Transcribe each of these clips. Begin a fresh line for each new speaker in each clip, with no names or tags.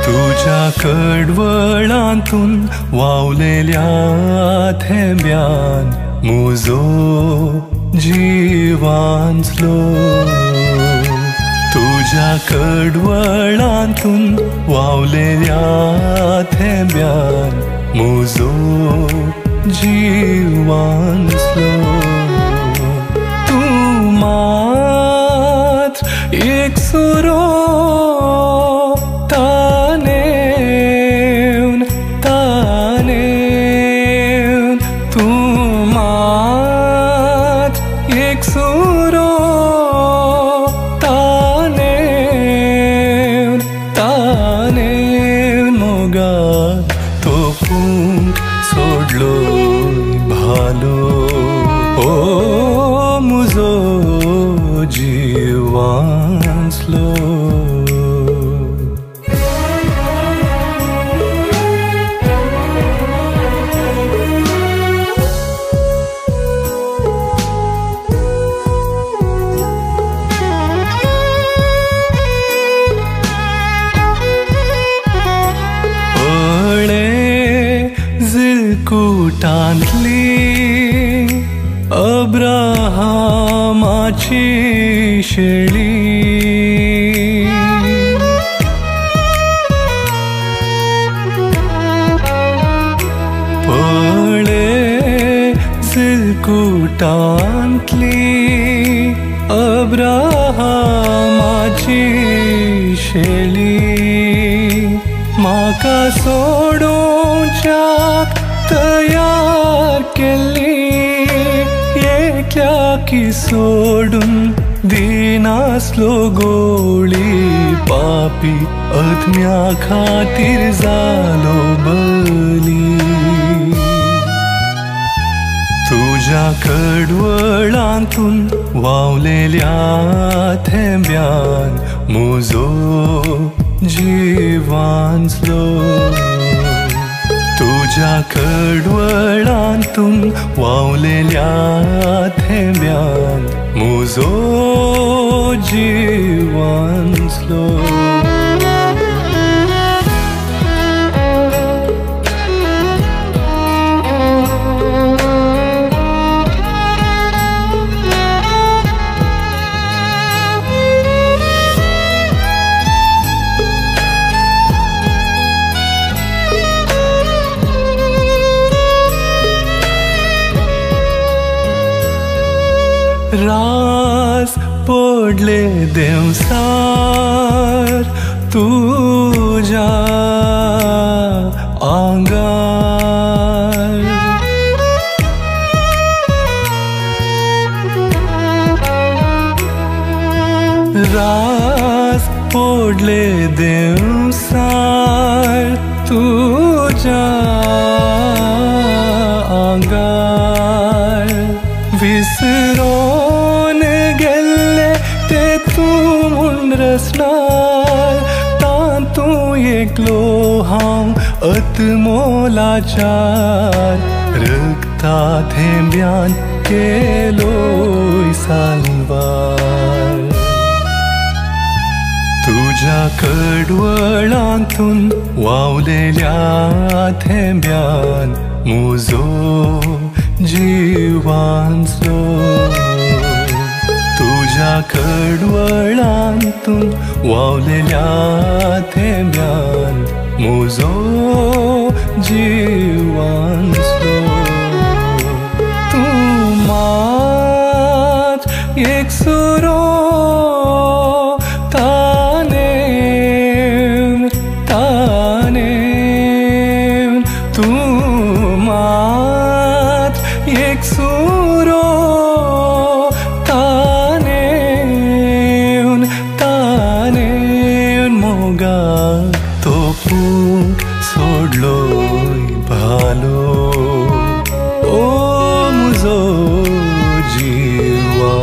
तुझ्या कडवळांतून वावलेल्या थेंब्यान मुजो जीवांचलो तुझ्या कडवळांतून वावलेल्या थेंब्यान मुजो जीवांचलो तूं मात्र एक सुरो तानेवन तूं मात्र एक सुरो तानेवन मोगात तो पूंक सोडलो भालो ओ मुजो जीवांचलो कुटांतली अब्राहामाची शेळी पळे कुटांतली अब्राहामाची शेळी म्हाका सोडूंच्याक तयार केल्ली एकल्याकी सोडून दिनासलो गोळी पापी अदम्या खातीर जालो बली तुझ्या कडवळांतून वावलेल्या थेंब्यान मुजो जीवांचलो तुझ्या कडवळांतून वावलेल्या थेंब्यान मुजो जीवांचलो रास पडले देवसार तुझ्या आंगार रास पडले देवसार तुझ्या आंगार विसरोन गेल्ले ते तूं म्हूण रचणार तातूं एकलो हांव अतमोलाचार रक्ता थेंब्यान केलोय साल्वार तुझ्या कडवळांतून वावलेल्या थेंब्यान मुजो जीवांचलो तुझ्या कडवळांतून वावलेल्या थेंब्यान मुजो जीवांचलो तूं मात्र एक सुरो तानेवन तूं मात्र एक सुरो तानेवन मोगात तो पूंक सोडलोय भालो ओ मुजो जीवांचलो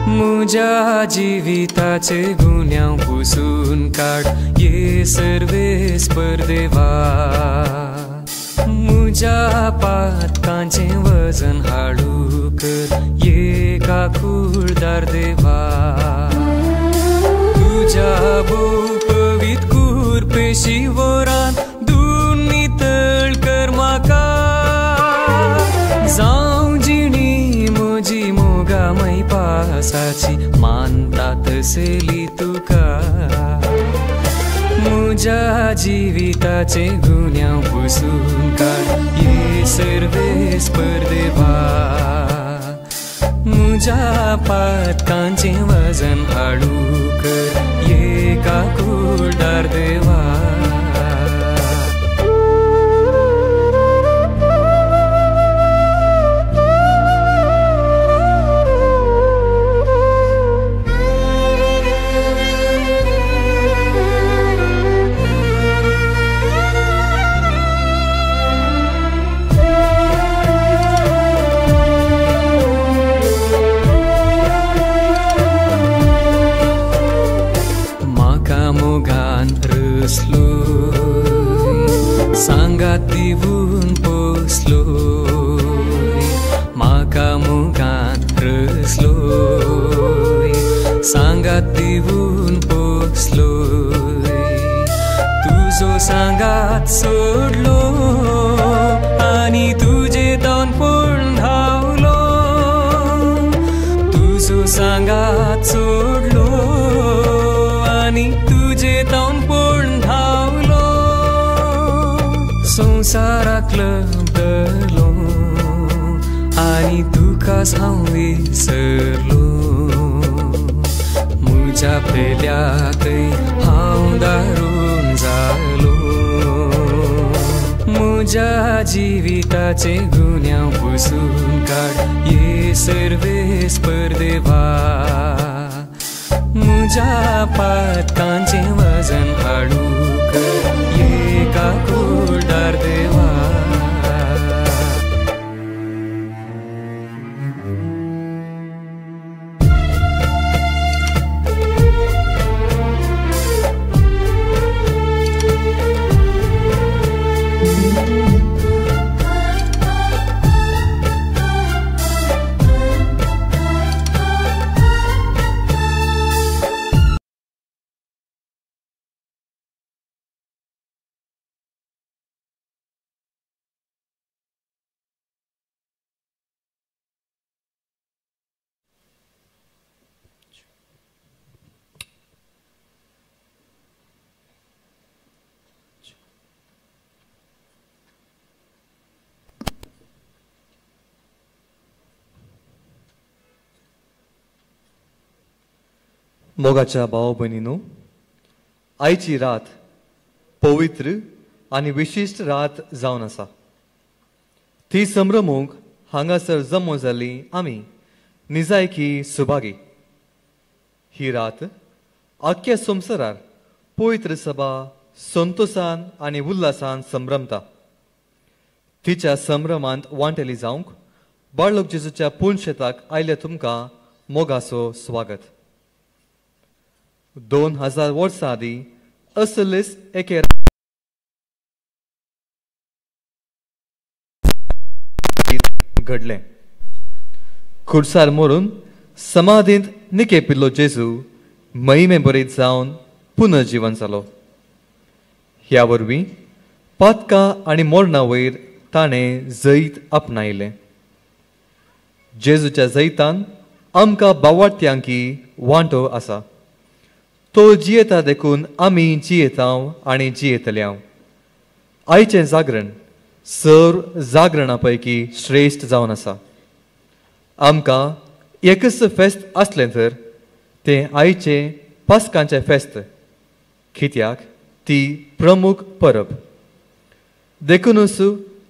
मुझ्या जीविताचे गुन्ह्याव पुसून काढ ये सर्वे स्पर्धेवा मुझ्या पातकांचे वजन हाडू कर ये काकुळदार देवा तुझ्या बोपवीत कुरपेशी वरान दून नितळ कर म्हाका जावं जिणी म्हजी मोगामय पासाची मानता तसली तुका मुझ्या जीविताचे गुन्ह्याव पुसून काढ ये सर्वे स्पर्धेवा मुझ्या पातकांचे वजन हाडू कर ये काकुळदार देवा सांगात दिवून पोसलोय म्हाका मोगान रसलोय सांगात दिवून पोसलोय तुजो सांगात सोडलो आनी तुजे दोन पळून धांवलो तुजो सांगात सोडलो आनी तुजे दोन पळून धांवलो संसाराक लबलो आनी तुकाच हांव विसरलो मुझ्या पेल्याकय हांव दारून जालो मुझ्या जीविताचे गुन्ह्याव पुसून काढ ये सर्वे स्पर्धेवा मुझ्या पातकांचे वजन हाडू कर ये काकुळदार देवा
मोगाच्या भाव भयणीनो आयची रात पवित्र आनी विशिश्ट रात जावन आसा ती संभ्रमूंक हांगासर जमो जाली आमी निजायकी सुभागी ही रात आख्या संवसारार पवित्र सभा संतोषान आनी उल्हासान संभ्रमता तिच्या संभ्रमांत वांटेली जावंक बाळक जेजूच्या पुणशेताक आयले तुमकां मोगाचो स्वागत 2000 वर्सां आदीं असलेच एके घडलें खुर्सार मरून समाधींत निकेपिल्लो जेजू महिमे बरीत जावन पुनर्जीवन जालो. ह्या वरवीं पातकां आनी मोरणा वयर ताणें जैत आपणायलें. जेजूच्या जैतान आमकां बावार्थ्यांकी वांटो आसा. तो जियेता देखून आमी जियेतांव आनी जियेतल्यांव. आयचें जागरण सर्व जागरणा पैकी श्रेश्ठ जावन आसा. आमकां एकच फेस्त आसलें तर तें आयचें पास्कांचें फेस्त, कित्याक ती प्रमुख परब. देखूनच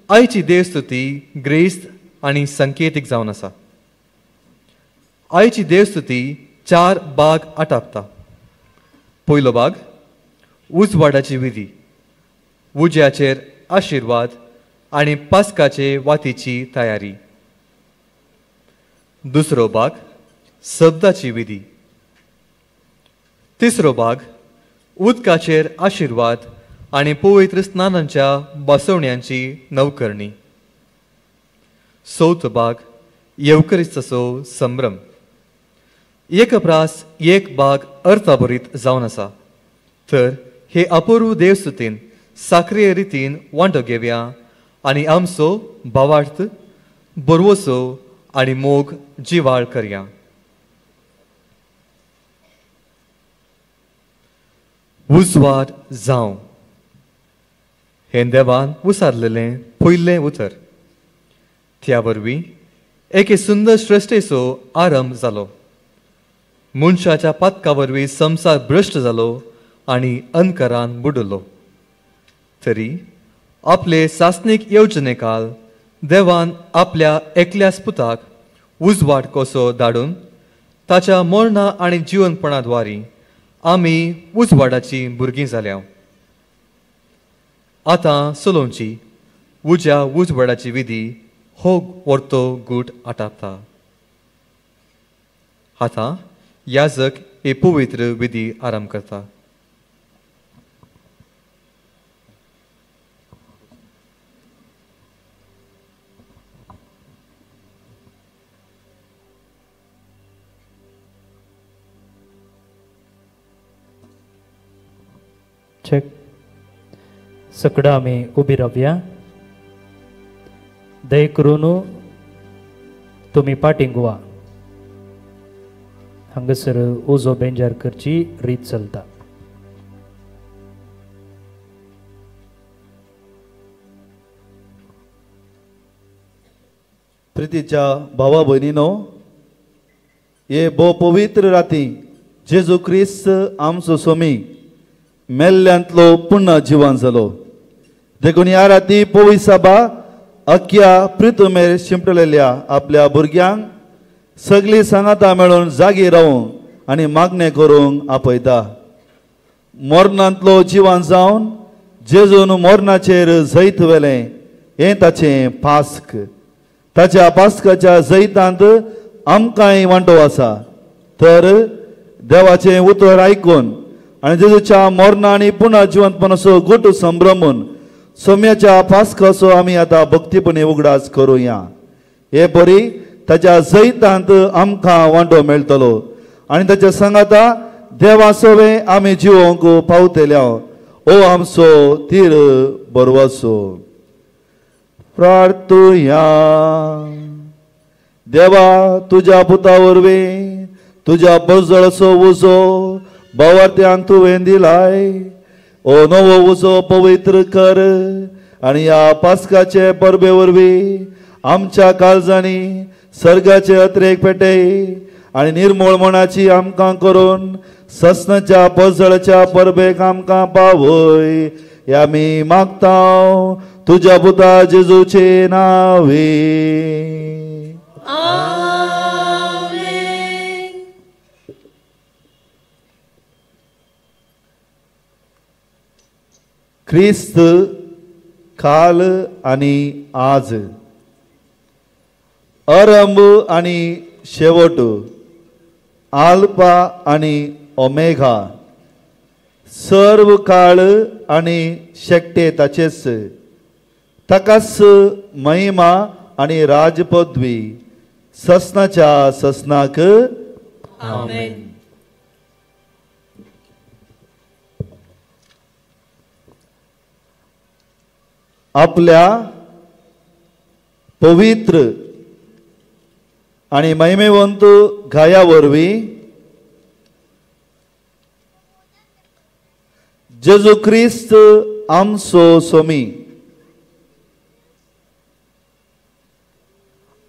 आयची देवस्तुती ग्रेस्त आनी संकेतीक जावन आसा. आयची देवस्तुती 4 भाग आटापता. पयलो भाग उजवाडाची विधी, उज्याचेर आशिर्वाद आनी पास्काचे वातीची तयारी. दुसरो भाग शब्दाची विधी. तिसरो भाग उदकाचेर आशिर्वाद आनी पवित्र स्नानांच्या बसवण्यांची नवकरणी. चवथो भाग येवकरिस्ताचो संभ्रम. एकप्रास एक भाग अर्थाभरीत जावन आसा. तर हे अपूर्व देवस्तुतीन साक्रीय रितीन वांटो घेवया आनी आमचो भावार्थ बरवसो आनी मोग जिवाळ करया. उजवाड जावं हें देवान उसारलेलें पयलें उतर. त्या वरवीं एके सुंदर श्रेश्ठेचो आरंभ जालो. मनशाच्या पातका वरवीं संवसार भ्रश्ट जालो आनी अंधकारान बुडलो. तरी आपले सासनीक येवजणेकाल देवान आपल्या एकल्याच पुताक उजवाड कसो धाडून ताच्या मरणा आनी जिवनपणाद्वारी आमी उजवाडाची भुरगीं जाल्या. आतां सोलोवची उज्या उजवाडाची विधी हो व्हरतो गूट आटापता. आतां याजक हे पवित्र विधी आरंभ करता.
चेक सकड़ा आमी उबी रावया. दय करून तुमी पाटींग व्हा. हांगासर उजो बेंजार करची रीत चलता.
प्रितीच्या भावा भयणीनो, हे भोव पवित्र राती जेजू क्रिस्त आमचो स्वामी मेल्ल्यांतलो पुन्हा जिवन जालो. देखून ह्या राती पवित्र सभा अख्ख्या पृथ्वीमेर शिंपटलेल्या आपल्या भुरग्यांक सगळी सांगाता मेळून जागी रावंक आनी मागणें करूंक आपयता. मरणांतलो जिवन जावन जेजून मरणाचेर जैत वेलें हें ताचें पास्क. ताच्या पास्काच्या जैतांत आमकांय वांटो आसा. तर देवाचें उतर आयकून आनी जेजूच्या मरणा आनी पुन्हा जिवंतपणाचो गुट संभ्रमून सोम्याच्या पास्काचो आमी आतां भक्तीपणी उगडास करुया. हे बरी ताच्या जैतांत आमकां वांटो मेळटलो आनी ताच्या सांगाता देवा सोवे आमी जिवोवंक पावतल्या. ओ आमचो तीर बरवसो. प्रार्थुया. देवा तुज्या पुता वरवीं तुज्या बळजळचो उजो भावार्थ्यांक तुवें दिलाय. ओ नवो उजो पवित्र कर आनी ह्या पास्काचे परबे वरवीं आमच्या काळजांनी सर्गाचे अत्रेक पेटय आनी निर्मळ मनाची आमकां करून ससनाच्या पसळच्या परबेक आमकां पावय. हे आमी मागतांव तुज्या पुता जेजूचे नांवे. ख्रिस्त काल आनी आज, आरंभ आनी शेवट, आल्फा आनी ओमेगा, सर्व काळ आनी शेकटे ताचेच. ताकाच महिमा आनी राजपदवी ससनाच्या ससनाक
आमेन.
आपल्या पवित्र आणि महिमेवंत गाया वरवीं जेजू ख्रिस्त आमचो स्वामी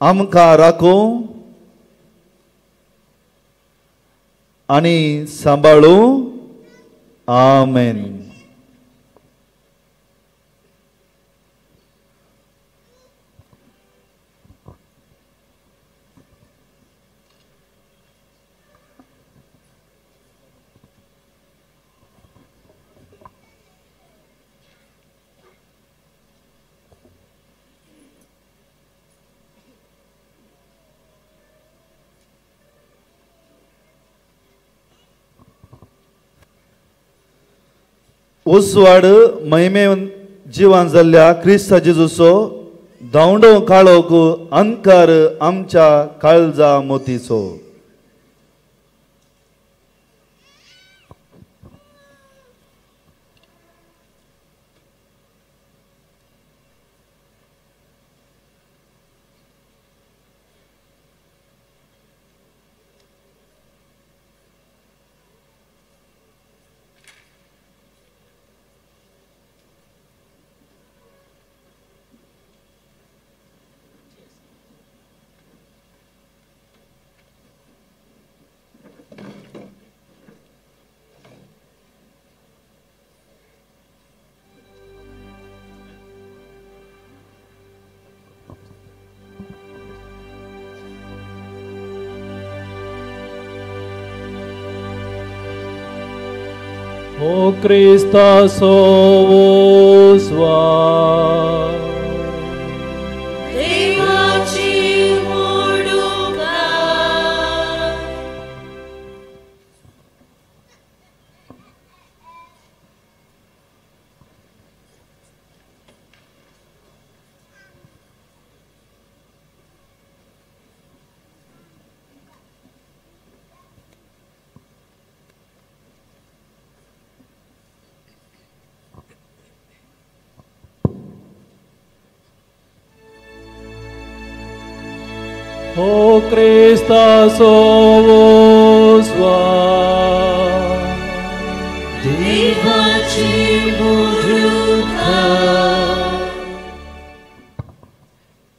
आमकां राखो आनी सांबाळू. आमेन. उसवाड महिमेन जिवान जाल्ल्या क्रिस्ता जेजूचो धांवडो काळोख अंकार आमच्या काळजा मोतीचो.
O Christa sovos var.
देवाची मोडुका
O Christa sovos var.
देवाची मोडुका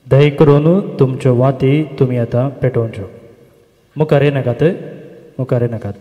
दय करून तुमच्यो वाती तुम्ही आता पेटोवच्यो. मुखार नाकात, मुखार नाकात.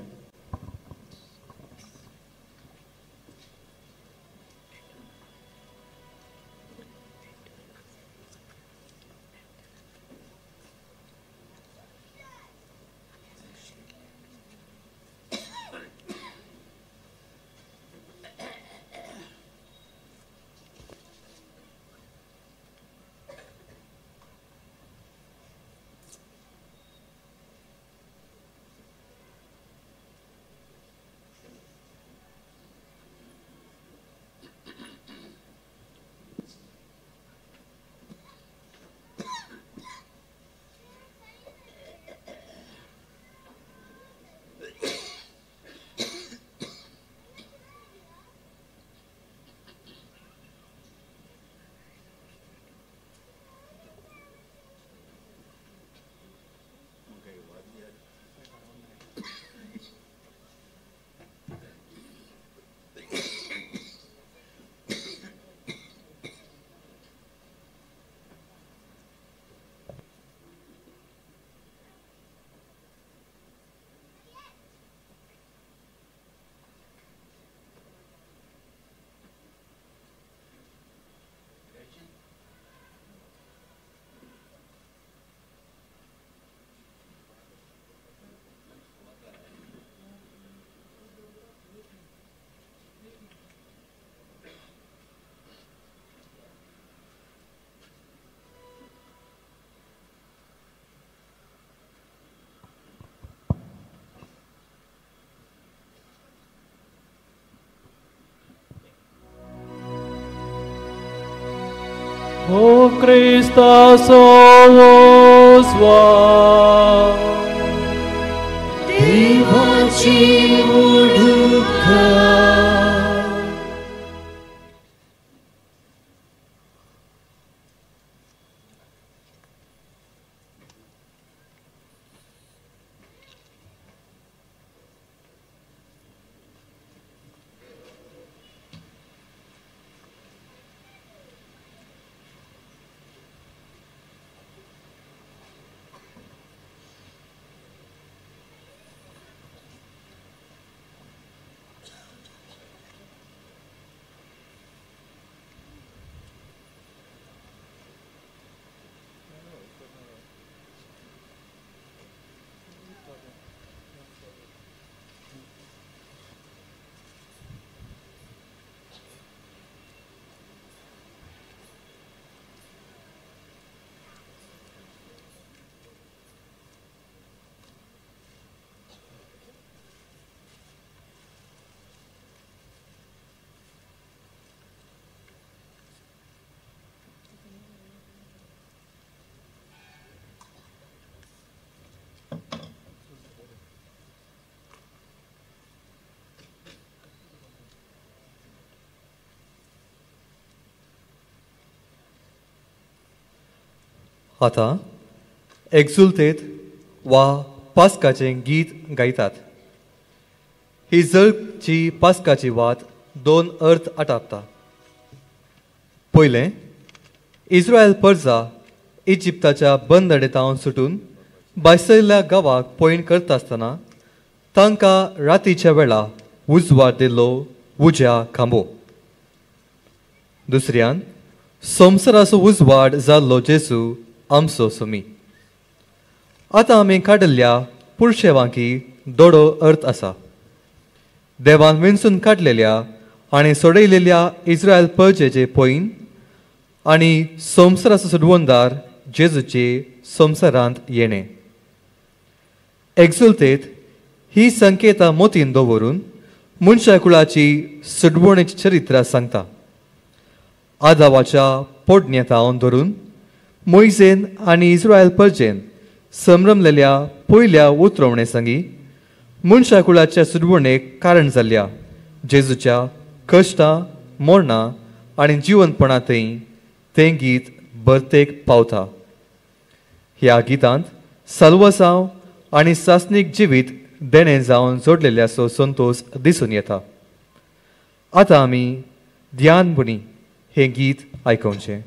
O Christa sovos उजवा
देवाची उडुका
आता एक्झुल्तेत वा पास्काचें गीत गायतात. ही जगची पास्काची वात दोन अर्थ आटापता. पयलें, इस्रायल परजा इजिप्ताच्या बंदडेतावन सुटून बायसयल्ल्या गांवाक पयण करता आसतना तांकां रातीच्या वेळा उजवाड दिल्लो उज्या खांबो. दुसऱ्यान, संवसाराचो उजवाड जाल्लो जेजू आमचो सोमी. आतां आमी काडिल्ल्या पुरशेवांकी दोडो अर्थ आसा. देवान विंचून काडलेल्या आनी सोडयलेल्या इस्रायल परजेचे पयण आनी संवसाराचो सुडवंदार जेजूचे संवसारांत येणे. एक्झुल्तेत ही संकेतां मोतीन दवरून मनशा कुळाची सुडवणेची चरित्रां सांगता. आदावाच्या पोडण्यातावन धरून मोइजेन आनी इस्रायल परजेन संभ्रमलेल्या पयल्या उतरवणे सांगी मनशा कुळाच्या सुडवणेक कारण जाल्ल्या जेजूच्या कश्टां, मरणां आनी जिवंतपणांतय तें गीत बर्तेक पावता. ह्या गितांत साल्वसांव आनी सासणीक जिवीत देणे जावन जोडलेल्याचो संतोश दिसून येता. आतां आमी ध्यानपणी हें गीत आयकुचें.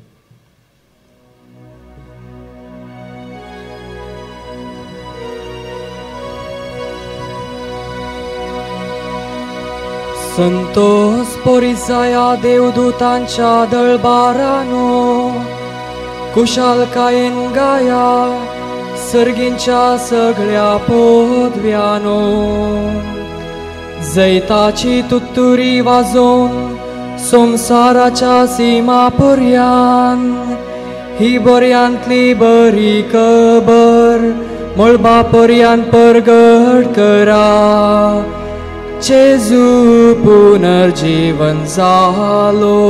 संतोष पोरिसाया देवदूतांच्या दळबारानो कुशालकायेन गाया सर्गींच्या सगळ्या पोदव्यानो. जैताची तुत्तुरी वाजोवन संसाराच्या सीमा पर्यान ही बऱ्यांतली बरी खबर मळबा पर्यान परगट करा. जेजू पुनर्जीवन जालो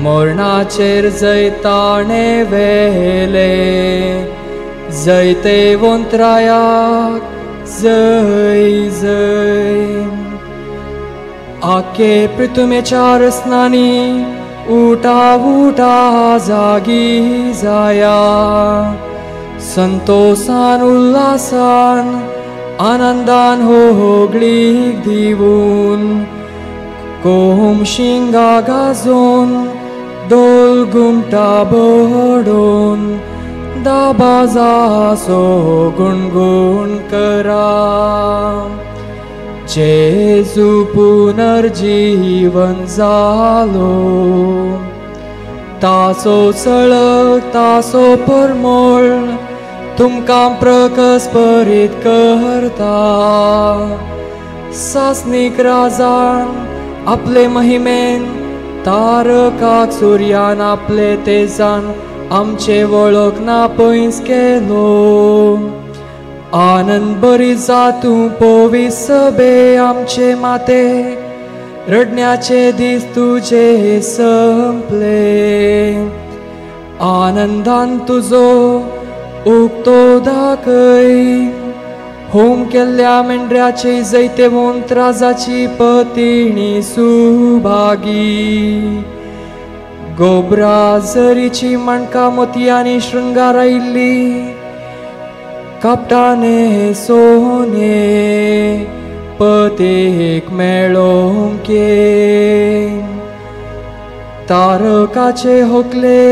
मरणाचेर जैताणे वेले जैते वंत्रायाक जय जय. आखे पृथ्वीच्या रस्नांनी उठा उठा जागी जाया. संतोषान उल्हासान आनंदान होगळीक दिवून कोम शिंगा गाजोन दोल घुमटा बडोवन दाबाजासो गुणगुण करा. जेजू पुनर्जीवन जालो तासो सळक तासो परमळ तुमकां प्रकस्परीत करता. सासनीक राजान आपले महिमेन तारकाक सूर्यान आपले तेजान आमचे वळख ना पयस केलो. आनंद बरी जातूं पोवीस सबे आमचे माते रडण्याचे दीस तुझे संपले. आनंदान तुजो उक्तो दाखय होम केल्ल्या मेंढऱ्याचे जैते मंत्राजाची पतिणी सुभागी गोब्रा जरीची मणका मोतयांनी शृंगारायिल्ली कापटाने सोने पतेक मेळोंक तारकाचे होकले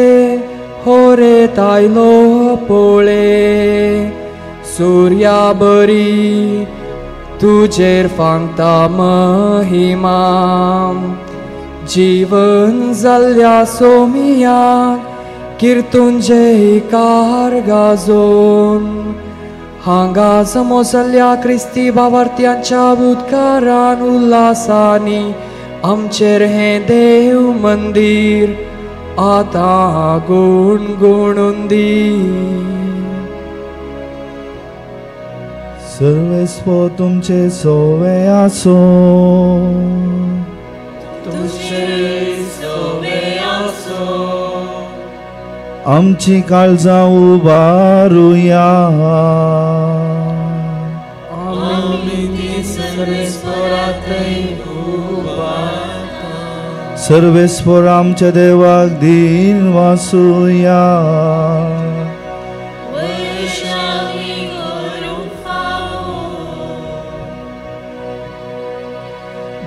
होरे तायलो पोळे सूर्या बरी तुजेर फांगता महिमा जीवन जाल्ल्या सोमियाक कीर्तुंजयकार गाजोन हांगा समोसल्ल्या क्रिस्ती भावार्थ्यांच्या उद्गारान उल्हासानी आमचेर हे देव मंदिर आता गुणगुणून दी.
सर्वेस्व तुमचे सोवे आसो आमची काळजां उबारुया सर्वेस्वर आमच्या देवाक दिन वासुया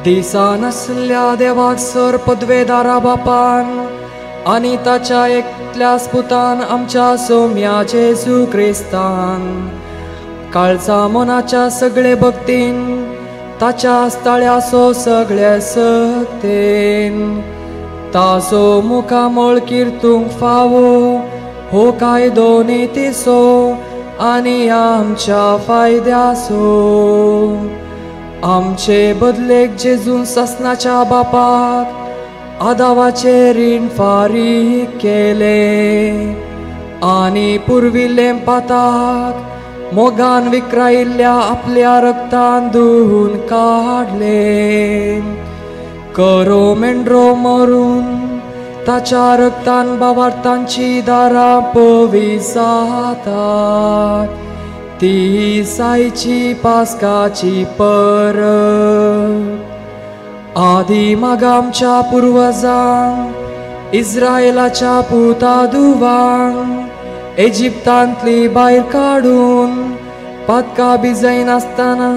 दिसा नसल्या देवाक सर पदवेदारा बापान आणि ताच्या एकल्या स्पुतान आमच्या सोम्या जेजू क्रिस्तान काळजा मनाच्या सगळे भक्तीन ताच्या स्थळ्यासो सगळे सक्तेन ताजो मुखामोळ कीर्तूंक फावो हो कायदो नितीसो आनी आमच्या फायद्यासो आमचे बदलेक जेजून ससनाच्या बापाक आदावाचे रीण फारीक केले आनी पुर्विल्ले पाताक मोगान विक्रायिल्ल्या आपल्या रक्तान धुवन काढले करो मेंढरो मरून ताच्या रक्तान भावार्थांची दारां पवी जातात ती सायची पास्काची परब आदी माग आमच्या पुर्वजांक इस्रायेलाच्या पुतादुवांक इजिप्तांतली भायर काडून पातका भिजय नासतना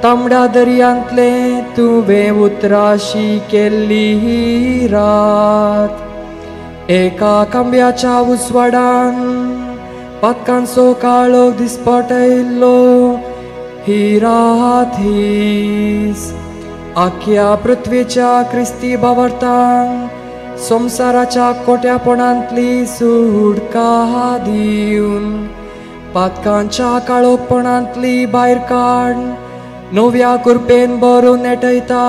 तांबड्या दर्यांतले तुवें उतराशी केल्ली रात एका खांब्याच्या उजवाडान पातकांचो काळोख दिसपटयल्लो ही रात हीच आख्या पृथ्वीच्या क्रिस्ती भावार्थांक संसाराच्या कोट्यापणांतली सुटका दिवन पातकांच्या काळोखपणांतली भायर काड नव्या कुरपेन बरोवन नेटयता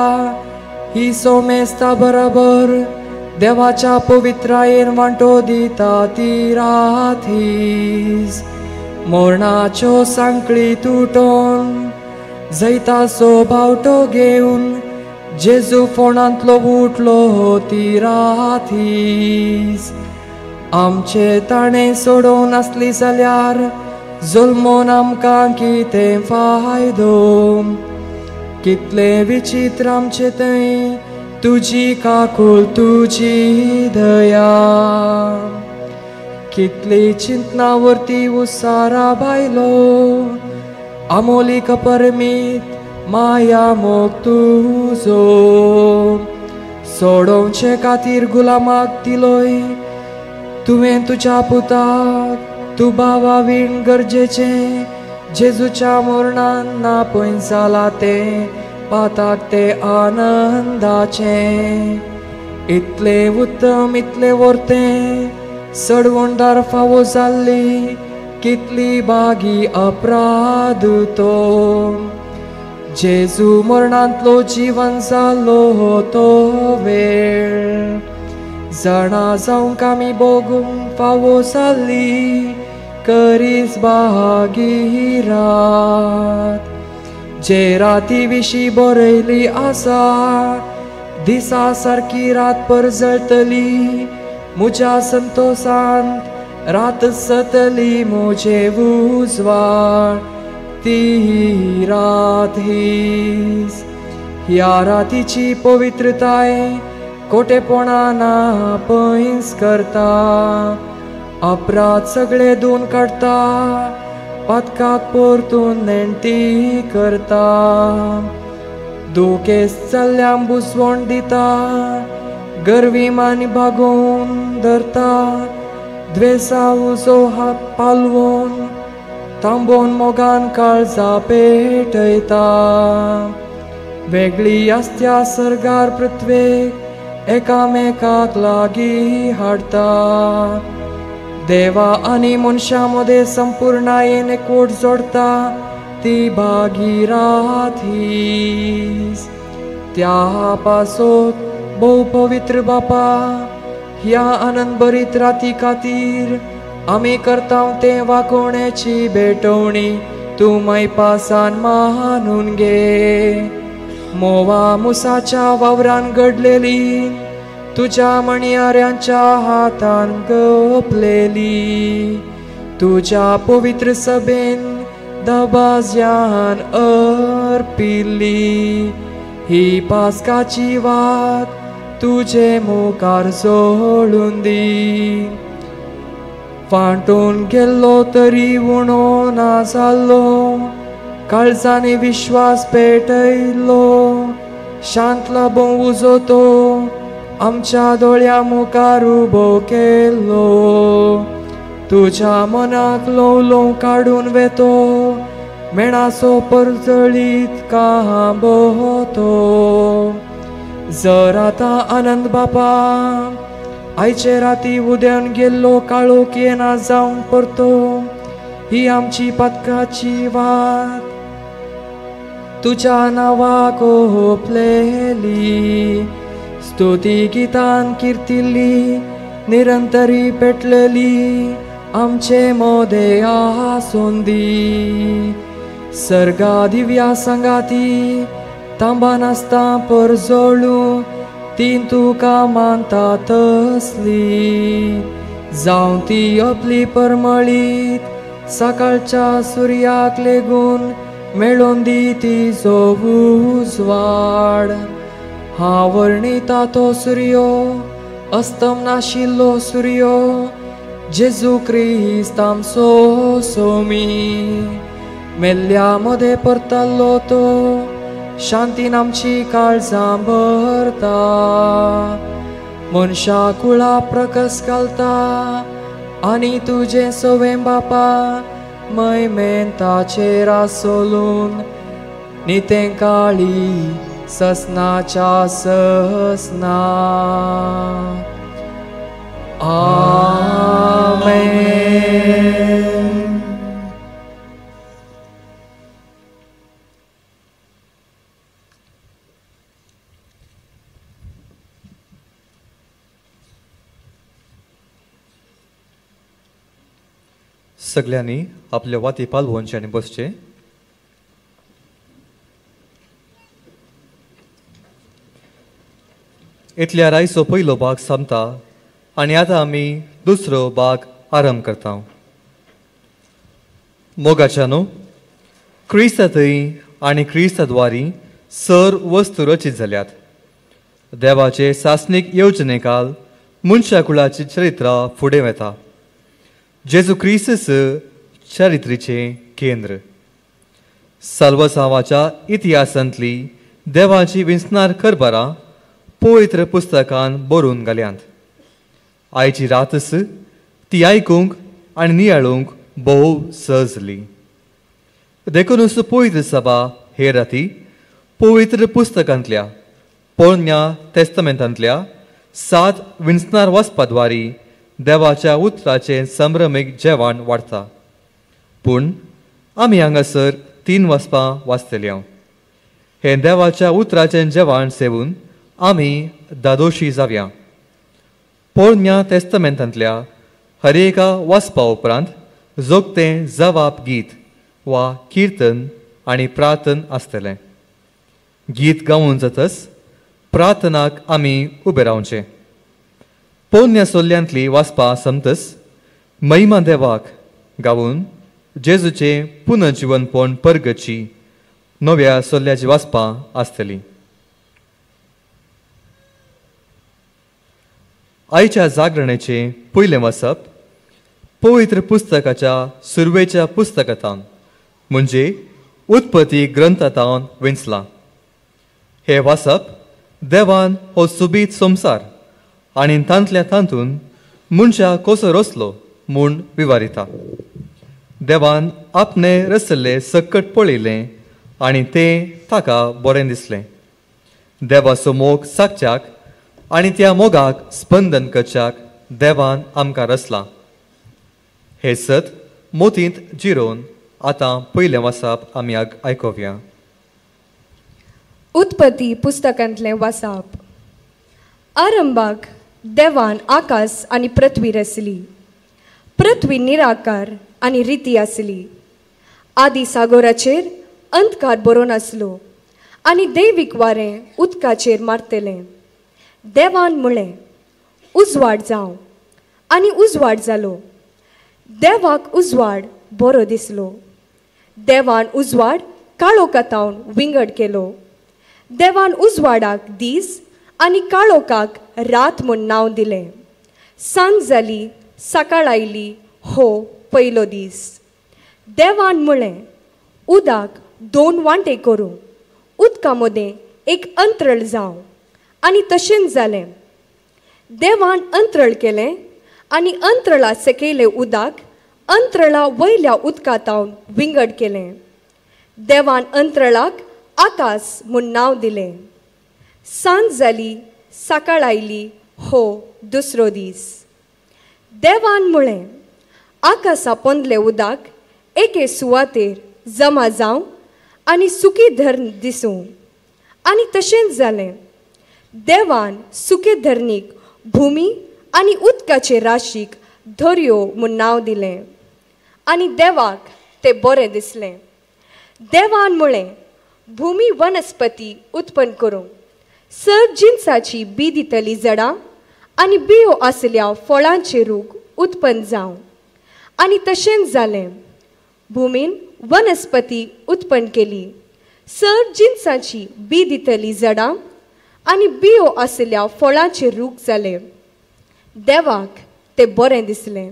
ही सोमेस्ता बरोबर देवाच्या पवित्रायेन वांटो दिता ती रात हीच मोरणाच्यो सांकळी तुटोन जैताचो बावटो घेवन जेजू फोंडांतलो उठलो ती रात हीच आमचे ताणे सोडोवन आसली जाल्यार जुल्मोन आमकां कितें फायदो कितले विचित्र आमचे थंय तुजी काकूळ तुजी दया कितली चिंतनावरती उसारा बायलो अमोलीक परमीत माया मोग तुजो सोडोवचे खातीर गुलामाक दिलोय तुवें तुज्या पुताक तूं भावा विण गरजेचे जेजूच्या मोरणान ना पळय जाला ते पाताक ते आनंदाचे इतले उत्तम इतले वर्ते सडवणदार फावो जाल्ली कितली बागी अपराध तो जेजू मरणांतलो जीवन जालो तो वेळ जाणा जावंक आमी भोगूंक फावो जाल्ली करीस बागी रात जे राती विशीं बरयली आसा दिसा सारकी रात परजळटली म्हज्या संतोषांत रात सतली मोजे उजवाड ती रात हीच. ह्या रातीची पवित्रताय कोटेपणाना पैस करता. अपराध सगळे धुवन काडता. पातकाक परतून नेणटी करता. दुखेस चल्ल्यां बुसवण दिता. गर्वीमानी भागोवन धरता. द्वेसा उजो हात पालवून तांबोन मोगान काळजा पेटयता. वेगळी आसत्या सरगार पृथ्वेक एकामेकाक लागी हाडता. देवा आनी मनशा मध्ये संपूर्णायेन एकवट जोडता ती भागीरथ हीच. त्या पासोत भोव पवित्र बापा, ह्या आनंद भरीत राती खातीर आमी करता ते वाकोवण्याची भेटवणी तूं मैपासान मानून घे. मोवा मुसाच्या वावरान घडलेली तुझ्या मणियाऱ्यांच्या हातान गपलेली. तुझ्या पवित्र सभेन दबाज्यान अर्पिल्ली. ही पास्काची वात तुझे मुखार जोडून दी. फांटून गेल्लो तरी उणो ना जाल्लो. काळजाने विश्वास पेटयलो. शांत लाभों उजो तो आमच्या दोळ्या मुखार उबो केलो. तुझ्या मनाक ल्हव ल्हव काडून वेतो. मेणाचो परजळीत कांबोतो. जर आतां आनंद बापा आयचे राती उदेन गेल्लो काळोख येना जावन परतो. ही आमची पातकाची वात तुझ्या नावाक ओपलेली. स्तुती गितान कीर्तिल्ली निरंतरी पेटलेली आमचे मोदे आसून दी. सर्गा दिव्या संगाती तांबा नासता परजोळू तीन तुका मानता तसली. जावं ती आपली परमळीत सकाळच्या सुर्याक लेगून मेळोन दी ती उजवाड. हांव वर्णिता तो सूर्यो अस्तम नाशिल्लो सूर्यो. जेजू क्रिस्त आमचो सोमी. मेल्ल्या मध्ये परतल्लो तो शांतीन आमची काळजां भरता. मनशा कुळा प्रकस घालता आनी तुझे सोवें बापा मैमेन ताचेर आसोलून नितें काळी ससनाच्या ससना. आमेन.
सगळ्यांनी आपले वाती पालवोवचे आनी बसचे. इतल्या रायचो पयलो भाग संपता आनी आतां आमी दुसरो भाग आरंभ करता. मोगाच्यानो क्रिस्तांतय आनी क्रिस्तांद्वारी सर वस्तू रचीत जाल्यात. देवाचे सासनीक येवजणेकाल मनशा कुळाची चरित्रां फुडें वेता. जेजू क्रिस्त चरित्रेचे केंद्र. साल्वसावाच्या इतिहासांतली देवाची विंसनार करबारां पवित्र पुस्तकान बरोवन घाल्यांत. आयची रातस ती आयकूंक आनी नियाळूंक भोव सजली. देखूनच पवित्र सभा हे राती पवित्र पुस्तकांतल्या पोरण्या तेस्तमेंतांतल्या 7 विंसनार वाचपाद्वारी देवाच्या उतराचें संभ्रमीक जेवण वाडटा. पूण आमी हांगासर 3 वाचपां वाचतली. हे देवाच्या उतराचें जेवण सेवून आमी दादोशी जावया. पोरण्या तेस्तमेंतांतल्या हर एका वाचपा उपरांत जोगतें जवाब गीत वा किर्तन आनी प्रार्थन आसतलें. गीत गावून जातच प्रार्थनाक आमी उबे रावचें. पोरण्या सोल्ल्यांतली वाचपां समतस महिमा देवाक गावून जेजूचे पुनर्जीवनपण परगची नव्या सोल्ल्याची वाचपां आसतलीं. आयच्या जागरणाचे पयलें वाचप पवित्र पुस्तकाच्या सुरवेच्या पुस्तकांत म्हणजे उत्पत्ती ग्रंथांत वेंचलां. हे वाचप देवान हो सुबीत संसार आनी तांतल्या तांतून मनशा कसो रचलो म्हूण विवारिता. देवान आपणे रचल्ले सकट पळयलें आनी तें ताका बरें दिसलें. देवाचो मोग सागच्याक आनी त्या मोगाक स्पंदन करच्याक देवान आमकां रचलां. हे सत मोतींत जिरोवन आतां पयलें वाचप आमी आयकुया.
उत्पत्ती पुस्तकांतलें वाचप. आरंभाक देवान आकाश आनी पृथ्वी रचली. पृथ्वी निराकार आनी रिती आसली. आदी सागराचेर अंधकार बरो नासलो आनी दैवीक वारें उदकाचेर मारतलें. देवान म्हळें उजवाड जावं आनी उजवाड जालो. देवाक उजवाड बरो दिसलो. देवान उजवाड काळोखांत विंगड केलो. देवान उजवाडाक दीस आनी काळोखाक रात म्हूण नांव दिलें. सांज जाली, सकाळ आयली, हो पयलो दीस. देवान म्हळें उदक 2 वांटे करूं, उदका मदें एक अंतरळ जावं, आनी तशेंच जालें. देवान अंतरळ केलें आनी अंतरळा सकयलें उदक अंतरळा वयल्या उदकांत विंगड केलें. देवान अंतरळाक आकाश म्हूण नांव दिलें. सांज जाली, सकाळ आयली, हो दुसरो दीस. देवान म्हळें आकाशा पोंदलें उदक एके सुवातेर जमा जावं आनी सुकी धरण दिसूं, आनी तशेंच जालें. देवान सुके धरणीक भुमी आनी उदकाचे राशीक दर्यो म्हूण नांव दिलें, आनी देवाक तें बरें दिसलें. देवान म्हळें भुमी वनस्पती उत्पन्न करूं, सर्व जिन्साची बी दितली जडां आनी बियो आसल्या फळांचे रूख उत्पन्न जावं, आनी तशेंच जालें. भुमीन वनस्पती उत्पन्न केली, सर्व जिन्साची बी दितली जडां आनी बियो आसल्या फळांचे रूख जाले. देवाक तें बरें दिसलें.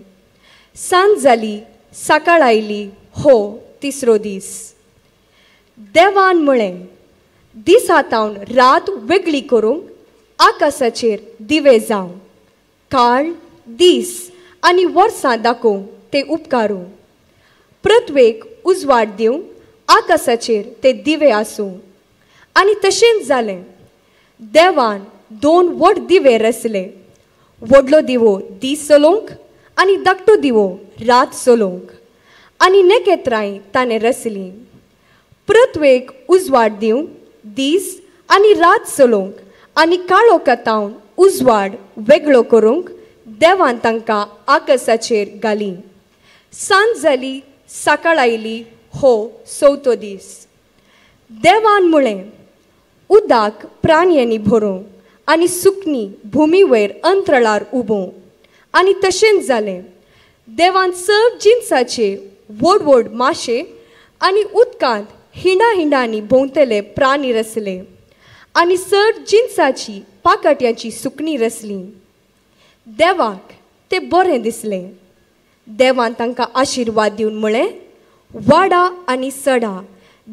सांज जाली, सकाळ आयली, हो तिसरो दीस. देवान म्हळें दिसांतावन रात वेगळी करूंक आकाशाचेर दिवे जावं, काळ, दीस आनी वर्सां दाखोवंक ते उपकारूं. पृथ्वेक उजवाड दिवंक आकाशाचेर ते दिवे आसूं, आनी तशेंच जालें. देवान 2 व्हड दिवे रचले. व्हडलो दिवो दीस चलोवंक आनी धाकटो दिवो रात चलोवंक, आनी नखेत्रांय ताणें रचलीं. पृथ्वेक उजवाड दिवंक दीस आनी रात चलोवंक आनी काळोखांत उजवाड वेगळो करूंक देवान तांकां आकाशाचेर घाली. सांज जाली, सकाळ आयली, हो चवथो दीस. देवान म्हळें उदक प्राण्यांनी भरूं आनी सुकणी भुमी वयर अंतरळार उबोवं, आनी तशेंच जालें. देवान सर्व जिन्साचे व्हड व्हड माशे आनी उदकांत हिंडांनी भोंवतले प्राणी रचले, आनी सर्व जिन्साची पाकट्यांची सुकणी रचली. देवाक तें बरें दिसलें. देवान तांकां आशिर्वाद दिवन म्हळें वाडा आनी सडा,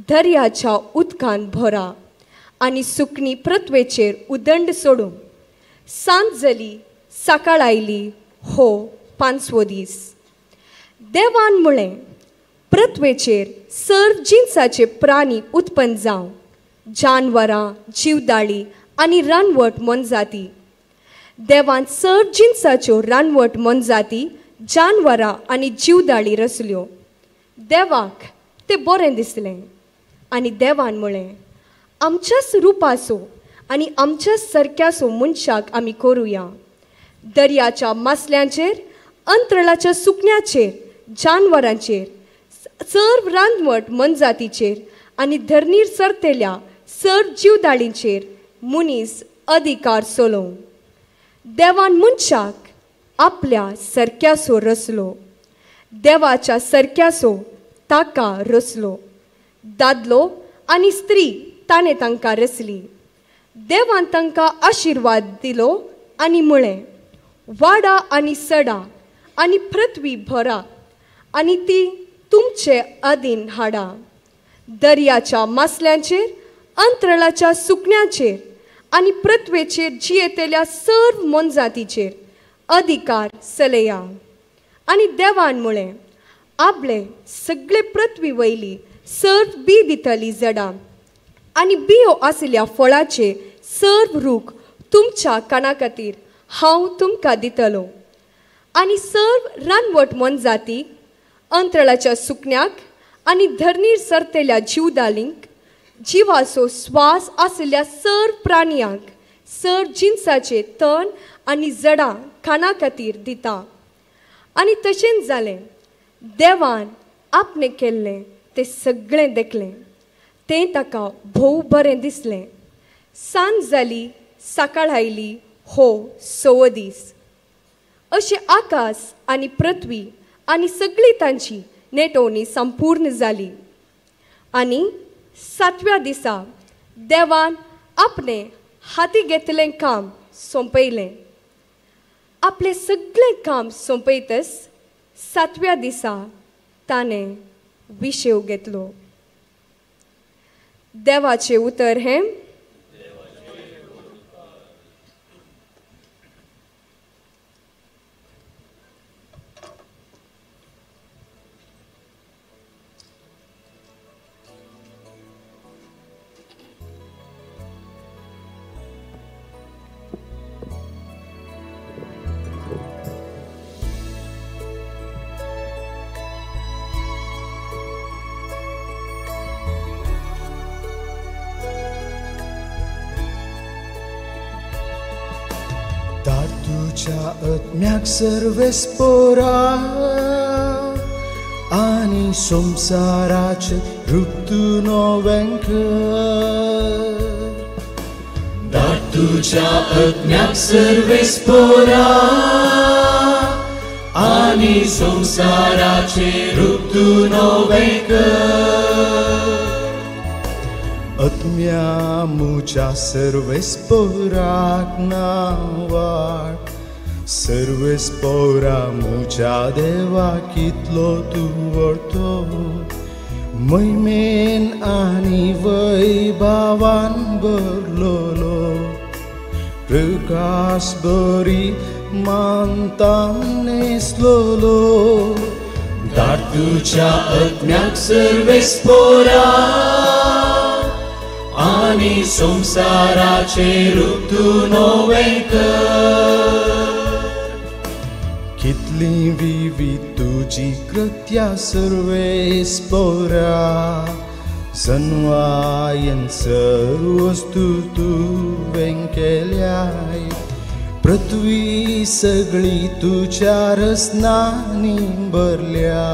दर्याच्या उदकान भरा, आनी सुकणी पृथ्वेचेर उदंड सोडूं. सांज जाली, सकाळ आयली, हो 5वो दीस. देवान म्हळें पृथ्वेचेर सर्व जिन्साचे प्राणी उत्पन्न जावं, जानवरां, जीवदाळी आनी रानवट मनजाती. देवान सर्व जिन्साच्यो रानवट मनजाती, जानवरां आनी जीवदाळी रचल्यो. देवाक तें बरें दिसलें. आनी देवान म्हळें आमच्याच रुपाचो आनी आमच्याच सारक्याचो मनशाक आमी करुया. दर्याच्या मासल्यांचेर, अंतरळाच्या सुकण्याचेर, जानवरांचेर, सर्व रानवट मनजातीचेर आनी धरणीर सरतेल्या सर्व जीवदाळींचेर मनीस अधिकार चलोवंक. देवान मनशाक आपल्या सारक्याचो रचलो. देवाच्या सारक्यासो ताका रचलो. दादलो आनी स्त्री ताणें तांकां रचली. देवान तांकां आशिर्वाद दिलो आनी म्हळें, वाडा आनी सडा आनी पृथ्वी भरा आनी ती तुमचे अधीन हाडा. दर्याच्या मासल्यांचेर, अंतराळाच्या सुकण्यांचेर आनी पृथ्वेचेर जियेतेल्या सर्व मनजातीचेर अधिकार चलया. आनी देवान म्हळें, आपले सगळे पृथ्वी वयली सर्व बी दितली जडां आनी बियो आसल्या फळाचे सर्व रूख तुमच्या काना खातीर हांव तुमकां दितलो. आनी सर्व रानवट मनजातीक, अंतराळाच्या सुकण्याक आनी धरणीर सरतेल्या जीवदालींक, जिवाचो स्वास आसल्या सर्व प्राणयांक, सर्व जिन्साचे तण आनी जडां खाना खातीर दिता. आनी तशेंच जालें. देवान आपणें केल्लें तें सगळें देखलें. तें ताका भोव बरें दिसलें. सांज जाली, सकाळ आयली, हो 6 दीस. अशें आकाश आनी पृथ्वी आनी सगळी तांची नेटोवणी संपूर्ण जाली. आनी 7व्या दिसा देवान आपणें हाती घेतलें काम सोंपयलें. आपलें सगळें काम सोंपयतच 7व्या दिसा ताणें विशेव घेतलो. देवाचें उतर हें,
तुझ्या आत्म्याक सर्वेस्पोरा आनी संसाराचे रूप तू नवें कर. तुझ्या आत्म्याक सर्वेस्पोरा आनी संसाराचे रूप तू नवें कर. आत्म्या मुझ्या सर्वेस्पोराक नावाड, सर्वेस्पोरा मुझ्या देवा कितलो तू वरतो. महिमेन आनी वैभवान भरलोलो, प्रकाश बरी मानतान नेसलोलो. तुझ्या आत्म्याक सर्वेस्पोरा आनी संसाराचे रूप तू नवें कर. कितली विविध तुझी कृत्या सर्वेस्पोरा, जन्वायन सर्व वस्तू तुवें केल्याय. पृथ्वी सगळी तुझ्या रचनांनी भरल्या.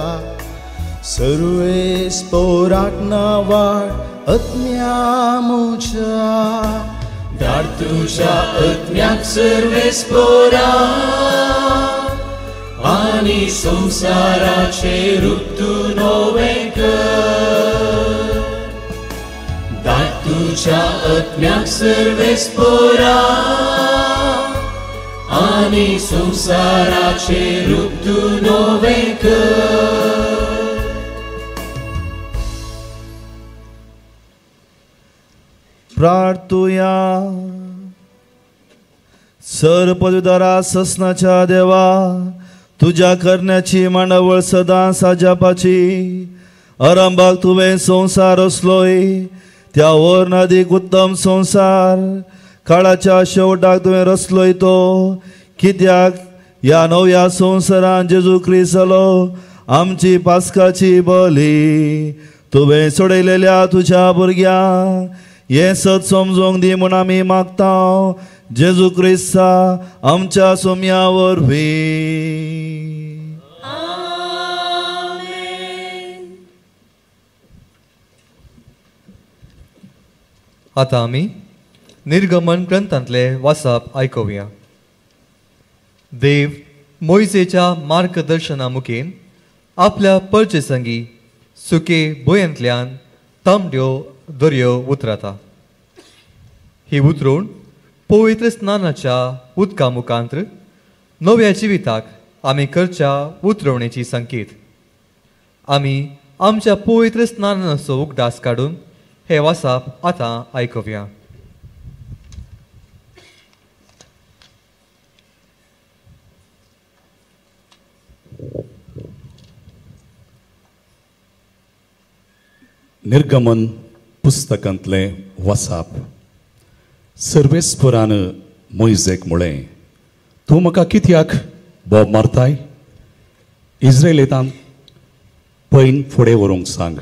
सर्वेस्पोराक नावाड आत्म्या मुझ्या. तुझ्या आत्म्याक सर्वेस्पोरा आनी संसाराचे रूप तू नवें कर. तुझ्या आत्म्याक सर्वेस्पोरा आनी संसाराचे रूप तू नवें कर.
प्रार्थुया. सर्वपदवीदारा ससनाच्या देवा, तुझ्या करण्याची मांडावळ सदां साजापाची. आरंभाक तुवें संसार रचलोय, त्या वरन अधिक उत्तम संसार काळाच्या शेवटाक तुवें रचलोय तो. कित्याक ह्या नव्या संवसारांत जेजू ख्रिस्त जालो आमची पास्काची बली. तुवें सोडयलेल्या तुझ्या भुरग्यांक हें सत समजूंक दी म्हूण आमी मागता, जेजू ख्रिस्ता आमच्या सोम्या वरवीं.
आतां आमी निर्गमन ग्रंथांतले वाचप आयकुया. देव मोइजेच्या मार्गदर्शना मुखेन आपल्या परचे संगी सुके बोयंतल्यान तांबड्यो दर्यो उतराता. ही उतरोवण पवित्र स्नानाच्या उदका मुखांत्र नव्या जिविताक आमी करच्या उतरवणेची संकेत. आमी आमच्या पवित्र स्नानाचो उगडास काडून हे वासाप आतां आयकुया.
निर्गमन पुस्तकांतले वासाप. सर्वेस्परान मोइजेक म्हळें, तूं म्हाका कित्याक बोब मारताय? इस्रायेलींतांक पैन फुडें व्हरूंक सांग.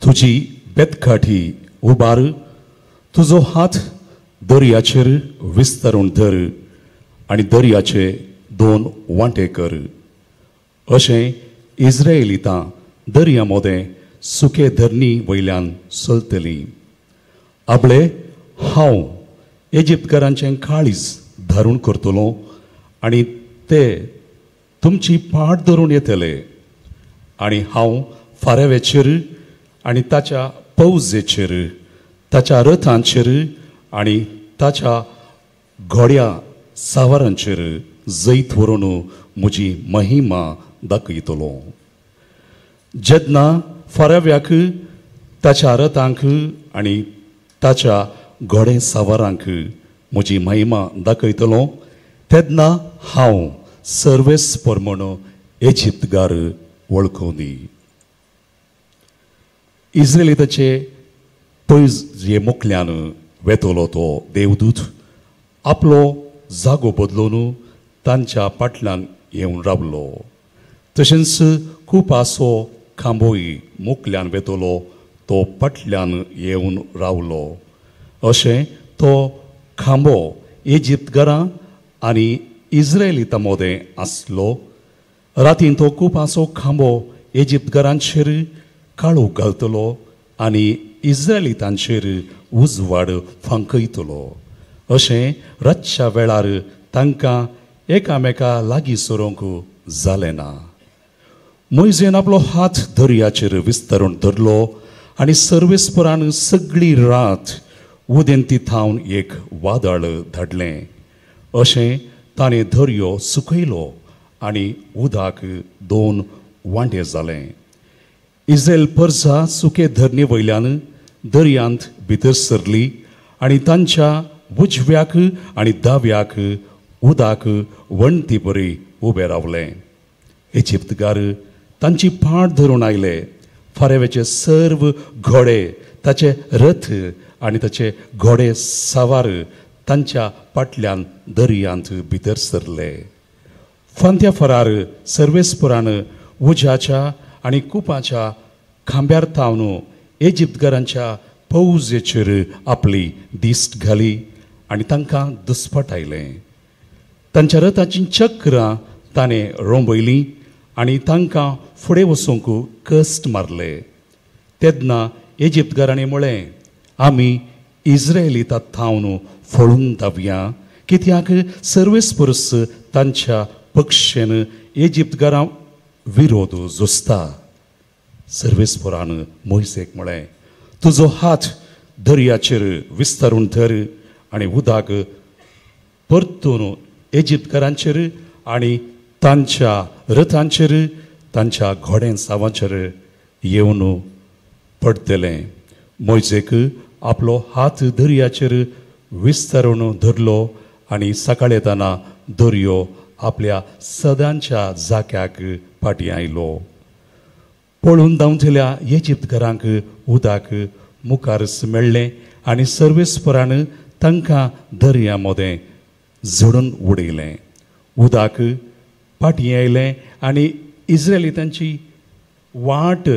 तुजी बेतकाठी उबार, तुजो हात दर्याचेर विस्तरून धर आनी दर्याचे 2 वांटे कर. अशें इस्रायेलींतां दर्या मोदें सुके धरणी वयल्यान चलतलीं. आपले हांव इजिप्तकारांचें काळीज धारून करतलो आनी ते तुमची पाट धरून येतले. आनी हांव फारावेचेर आनी ताच्या फौजेचेर, ताच्या रथांचेर आनी ताच्या घोड्या सावारांचेर जैत व्हरून म्हजी महिमा दाखयतलो. जेन्ना फाराव्याक, ताच्या रथांक आनी ताच्या घोडे सावारांक म्हजी महिमा दाखयतलो, तेन्ना हांव सर्वेस्पर म्हूण इजिप्तगार वळखुनी. इस्रायेलीताचे पयजे मुखल्यान वेतलो तो देवदूत आपलो जागो बदलून तांच्या फाटल्यान येवन रावलो. तशेंच खूब आसो खांबोय मुखल्यान वेतलो तो फाटल्यान येवन रावलो. अशें तो खांबो इजिप्तगारां आनी इस्रायेलीतां मोदें आसलो. रातीन तो खूब आसो खांबो इजिप्तगारांचेर काळोख घालतलो आनी इस्रायेलीतांचेर उजवाड फांकयतलो. अशें रातच्या वेळार तांकां एकामेका लागीं सरूंक जालें ना. मोइजेन आपलो हात दर्याचेर विस्तरून धरलो आनी सर्वेस्परान सगळी रात उदेंती थावन एक वादळ धाडलें. अशें ताणें दर्यो सुकयलो आनी उदक 2 वांटे जालें. इस्रायल परजा सुके धरणे वयल्यान दर्यांत भितर सरली आनी तांच्या उजव्याक आनी दाव्याक उदक वणटी बरी उबे रावलें. इजिप्तगार तांची पाट धरून आयले. फारावेचे सर्व घोडे, ताचे रथ आनी ताचे घोडे सावार तांच्या फाटल्यान दर्यांत भितर सरले. फांत्या फरार सर्वेस्परान उज्याच्या आनी कुपाच्या खांब्यार थावन इजिप्तगारांच्या फौजेचेर आपली दिश्ट घाली आनी तांकां दुस्पटायलें. तांच्या रथाचीं चक्रां ताणें रोंबयलीं आनी तांकां फुडें वचूंक कश्ट मारले. तेन्ना इजिप्तगारांनी म्हळें, आमी इस्रायेलीतां थावन फळून धावया, कित्याक सर्वेस्परस तांच्या पक्षेन इजिप्तगारां विरोध झुजता. सर्वेस्परान मोइसेक म्हळें, तुजो हात दर्याचेर विस्तरून धर आनी उदक परतून इजिप्तकारांचेर आनी तांच्या रथांचेर, तांच्या घोड्यां सावांचेर येवन पडटलें. मोइसेक आपलो हात दर्याचेर विस्तरून धरलो आनी सकाळ येताना दर्यो आपल्या सदांच्या जाग्याक फाटीं आयलो. पळून धांवतल्या इजिप्तकारांक उदक मुखारच मेळ्ळें आनी सर्वेस्परान तांकां दर्या मोदें झडून उडयलें. उदक फाटीं आयलें आनी इस्रायेलीतांची वाट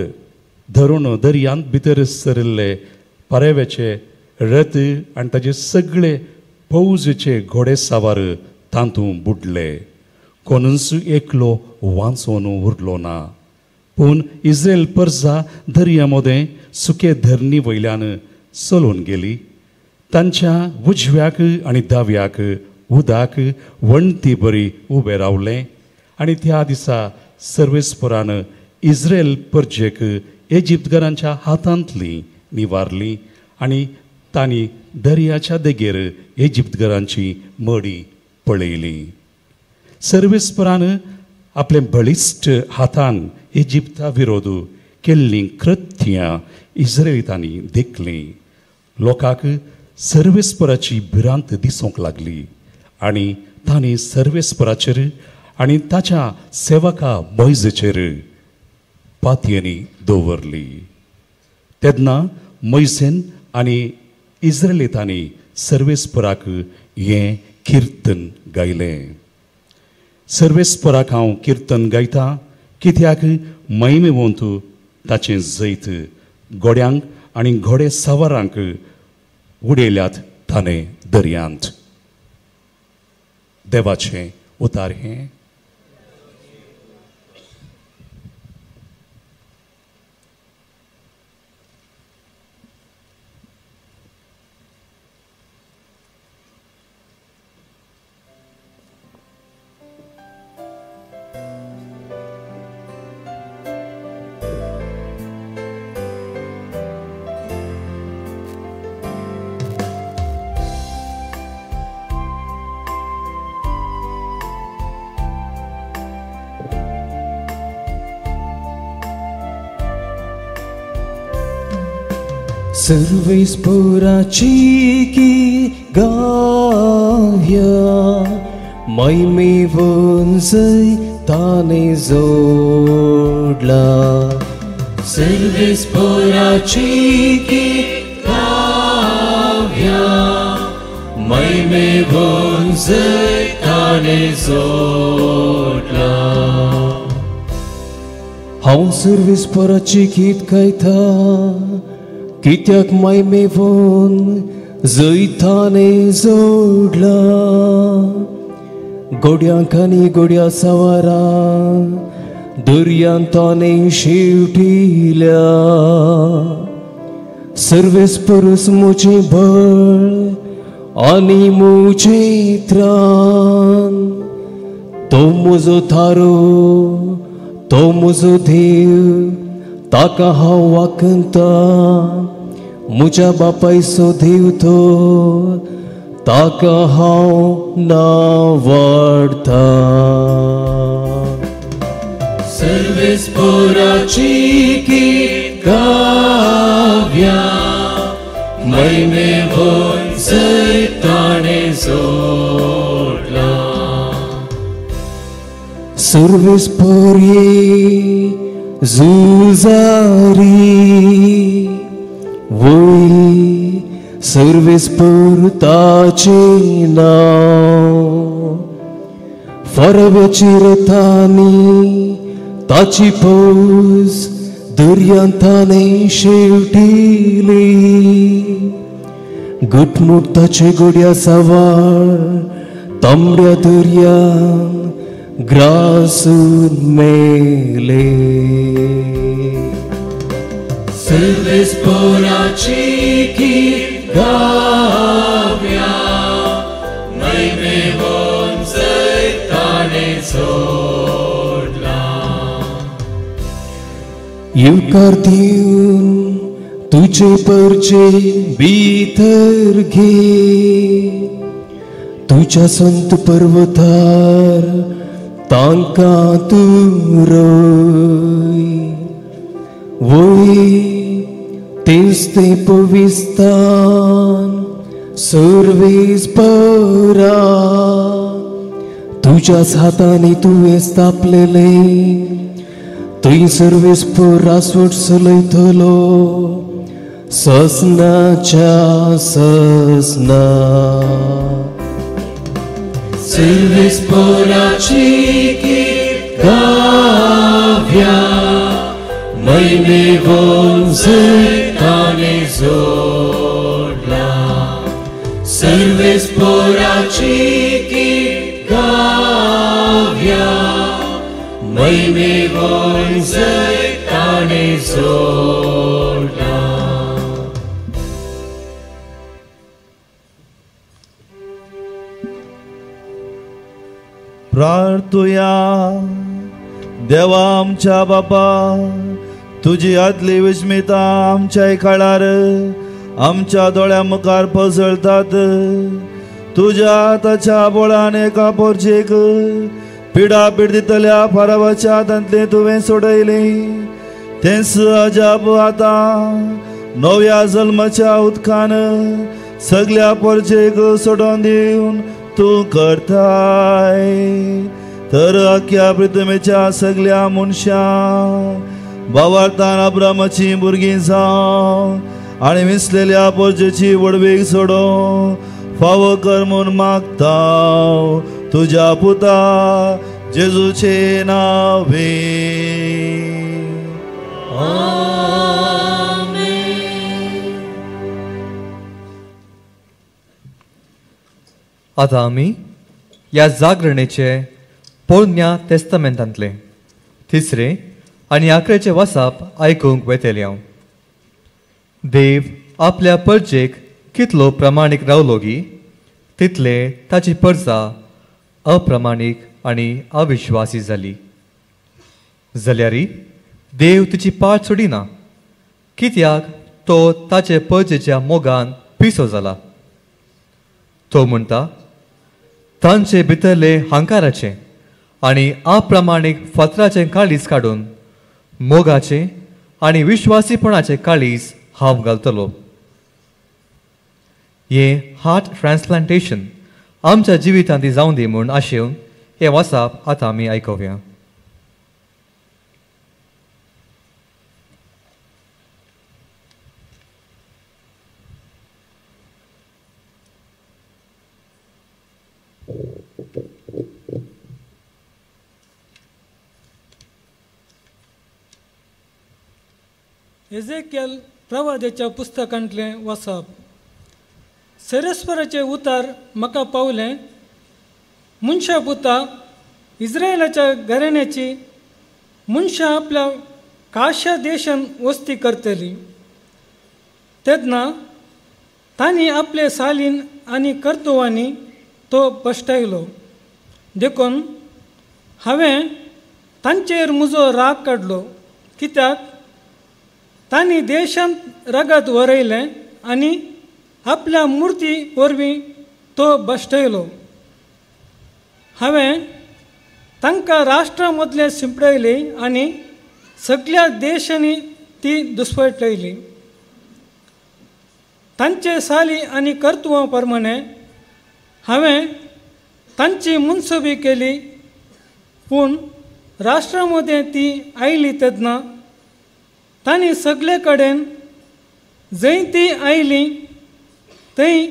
धरून दर्यांत भितर सरिल्ले फारावेचे रथ आनी ताचे सगळे फौजेचे घोडे सावार तांतूं बुडले. कोणूच एकलो वाचून उरलो ना. पूण इस्रायल परजा दर्या मोदें सुके धरणी वयल्यान चलून गेली. तांच्या उजव्याक आनी दाव्याक उदक वणटी बरी उबें रावलें आनी त्या दिसा सर्वेस्परान इस्रायल परजेक इजिप्तकारांच्या हातांतली निवारली आनी तांणी दर्याच्या देगेर इजिप्तकारांची मडी पळयली. सर्वेस्परान आपले बळिश्ट हातान इजिप्ता विरोध केल्लीं कृत्यां इस्रायलितांनी देखलीं. लोकांक सर्वेस्पराची भिरांत दिसूंक लागली आनी तांणी सर्वेस्पराचेर आनी ताच्या सेवका मोइजेचेर पातयेनी दवरली. तेन्ना मोइजेन आनी इस्रायलितांनी सर्वेस्पराक हें किर्तन गायलें. सर्वेस्पराक हांव किर्तन गायतां कित्याक महिमेवंत ताचें जैत घोड्यांक आनी घोडे सवारांक उडयल्यात ताणें दर्यांत. देवाचें उतार हें.
सर्वेस्पराची गाव्या महिमेवून जय ताने जोडला. सर्वेस्पराची गाव्या महिमेवून जय ताने जोडला. हांव सर्वेस्पराची गीत गायता कित्याक महिमेवून जैताने जोडला. घोड्यांक आनी घोड्या सवारां दर्यांत ताणें शेवटिल्या. सर्वेस्परस मुजें बळ आनी मुजें त्राण. तो म्हजो थारो तो म्हजो देव ताका हांव वाकता. म्हज्या बापायचो देव तो ताका हांव नावाडता. सर्वेस्पराची गाव्या महिमेवून जय ताणें जोडला. सर्वेस्परे जुजारी वोई सर्वेस्पर ताचे नाव. फरवेचेर तांणी ताची फौज दर्यांत ताणें शेवटिली. घटमूट ताचे घोड्या सवार तांबड्या दर्यान ग्रासून मेले. सर्वेस्पराची गाव्या महिमेवून जय ताणें जोडला. येवकार दिवन तुजे परचे भितर घे. तुज्या संत पर्वतार तांकां तूं रोय. वोय तेंच तें पविस्तान सर्वेस्परा. तुज्याच हातांनी तुवें स्थापलेलें थंय सर्वेस्पर रासवट चलयतलो ससनाच्या ससना. सर्वेस्पराची गाव्या महिमेवून जय ताणें जोडला. सर्वेस्पराची गाव्या महिमेवून जय ताणें जोडला.
प्रार्थुया. देवा आमच्या बापा, तुजी आदली विस्मिता आमच्या काळार आमच्या दोळ्या मुखार पसरतात. तुज्या हाताच्या बोळान एका पोरचेक पिडा पीड दितल्या फारावाच्या हातांतले तुवें सोडयले. तेच अजाप आता नव्या जल्माच्या उदकान सगळ्या पोरचेक सोडून दिवन तूं करताय. तर अख्ख्या पृथ्वीच्या सगळ्या मनशां भावार्थान अब्रामाची भुरगीं जावं आनी विसलेल्या पोरचेची वडवीक सोडो फावो कर म्हूण मागता तुज्या पुता जेजूचे नावे.
आता आमी ह्या जागरणेचे पोरन्या तेस्तमेंतांतले 3रे आनी 11चे वासाप आयकूंक वेतेले हांव. देव आपल्या परजेक कितलो प्रामाणीक रावलो गी तितले ताची परजा अप्रामाणीक आनी अविश्वासी जाली. जाल्यारी देव तिची पाड सोडिना, कित्याक तो ताचे परजेच्या मोगान पिसो जाला. तो म्हणटा, तांचे भितरले हंकाराचे आनी अप्रामाणीक फातराचे काळीज काडून मोगाचे आनी विश्वासीपणाचे काळीज हांव घालतलो. हे हार्ट ट्रान्सप्लांटेशन आमच्या जिवितांत जावं दी म्हूण आशेवन हे वासाप आतां आमी आयकोवया.
एजेकियल प्रवादेच्या पुस्तकांतले वाचप. सेरेस्पराचे उतार म्हाका पावले. मनशा पुता, इस्रायलाच्या घराण्याची मनशां आपल्या काश्या देशांत वस्ती करतली. तेन्ना तांणी आपले सालीन आनी कर्तुवांनी तो पश्टायलो. देखून हांवें तांचेर म्हजो राग काडलो, कित्याक तांणी देशांत रगत वरयलें आनी आपल्या मुर्ती वरवीं तो बश्टयलो. हांवें तांकां राष्ट्रा मदले शिंपडयली आनी सगळ्या देशांनी ती दुस्पटयली. तांचे साली आनी कर्तुवां प्रमाणे हांवें तांची मुनसुबी केली, पूण राष्ट्रा मदें ती आयली तेन्ना तांणी सगळे कडेन जंय ती आयली थंय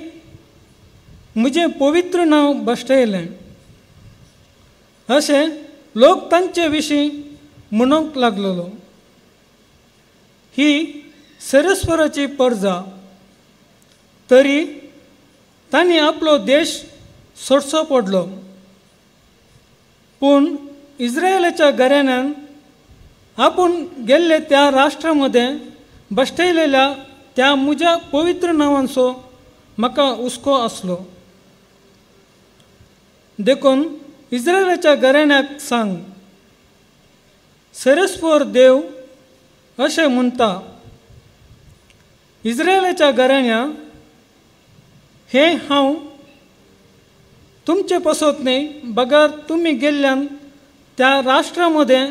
म्हजें पवित्र नांव बश्टयलें. अशें लोक तांचे विशीं म्हणूंक लागलेलो. ही सेरेस्पराची परजा. तरी तांणी आपलो देश सोडचो पडलो. पूण इस्रायलाच्या घराण्यान आपूण गेल्ले त्या राष्ट्रामध्ये बश्टयलेल्या त्या म्हज्या पवित्र नांवांचो म्हाका हुस्को आसलो. देखून इस्रायलाच्या घराण्याक सांग, सेरेस्पोर देव अशें म्हणटा, इस्रायलाच्या घराण्या, हे हांव तुमचे पसत न्ही, बगार तुमी गेल्ल्यान त्या राष्ट्रामध्ये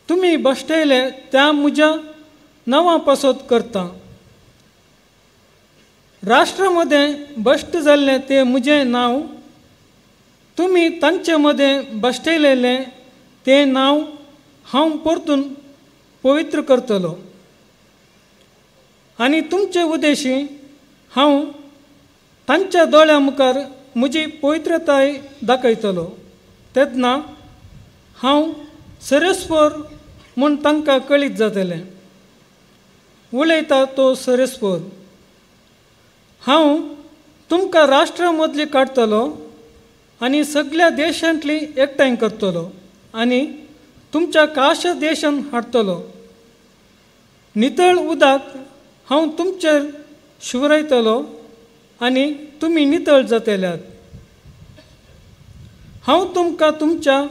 तुमी बश्टयले त्या म्हज्या नांवां पसत करता. राष्ट्रामध्ये बश्ट जाल्लें तें म्हजें नांव तुमी तांचे मदें बश्टयलेलें तें नांव हांव परतून पवित्र करतलो. आनी तुमचे उद्देशी हांव तांच्या दोळ्या मुखार म्हजी पवित्रताय दाखयतलो. तेन्ना हांव सेरेस्पोर म्हूण तांकां कळीत जातलें. उलयता तो सेरेस्पोर, हांव तुमकां राष्ट्रा मदली काडटलो आनी सगळ्या देशांतली एकठांय करतलो आनी तुमच्या काश्या देशांत हाडटलो. नितळ उदक हांव तुमचेर शिवरायतलो आनी तुमी नितळ जातल्यात. हांव तुमकां तुमच्या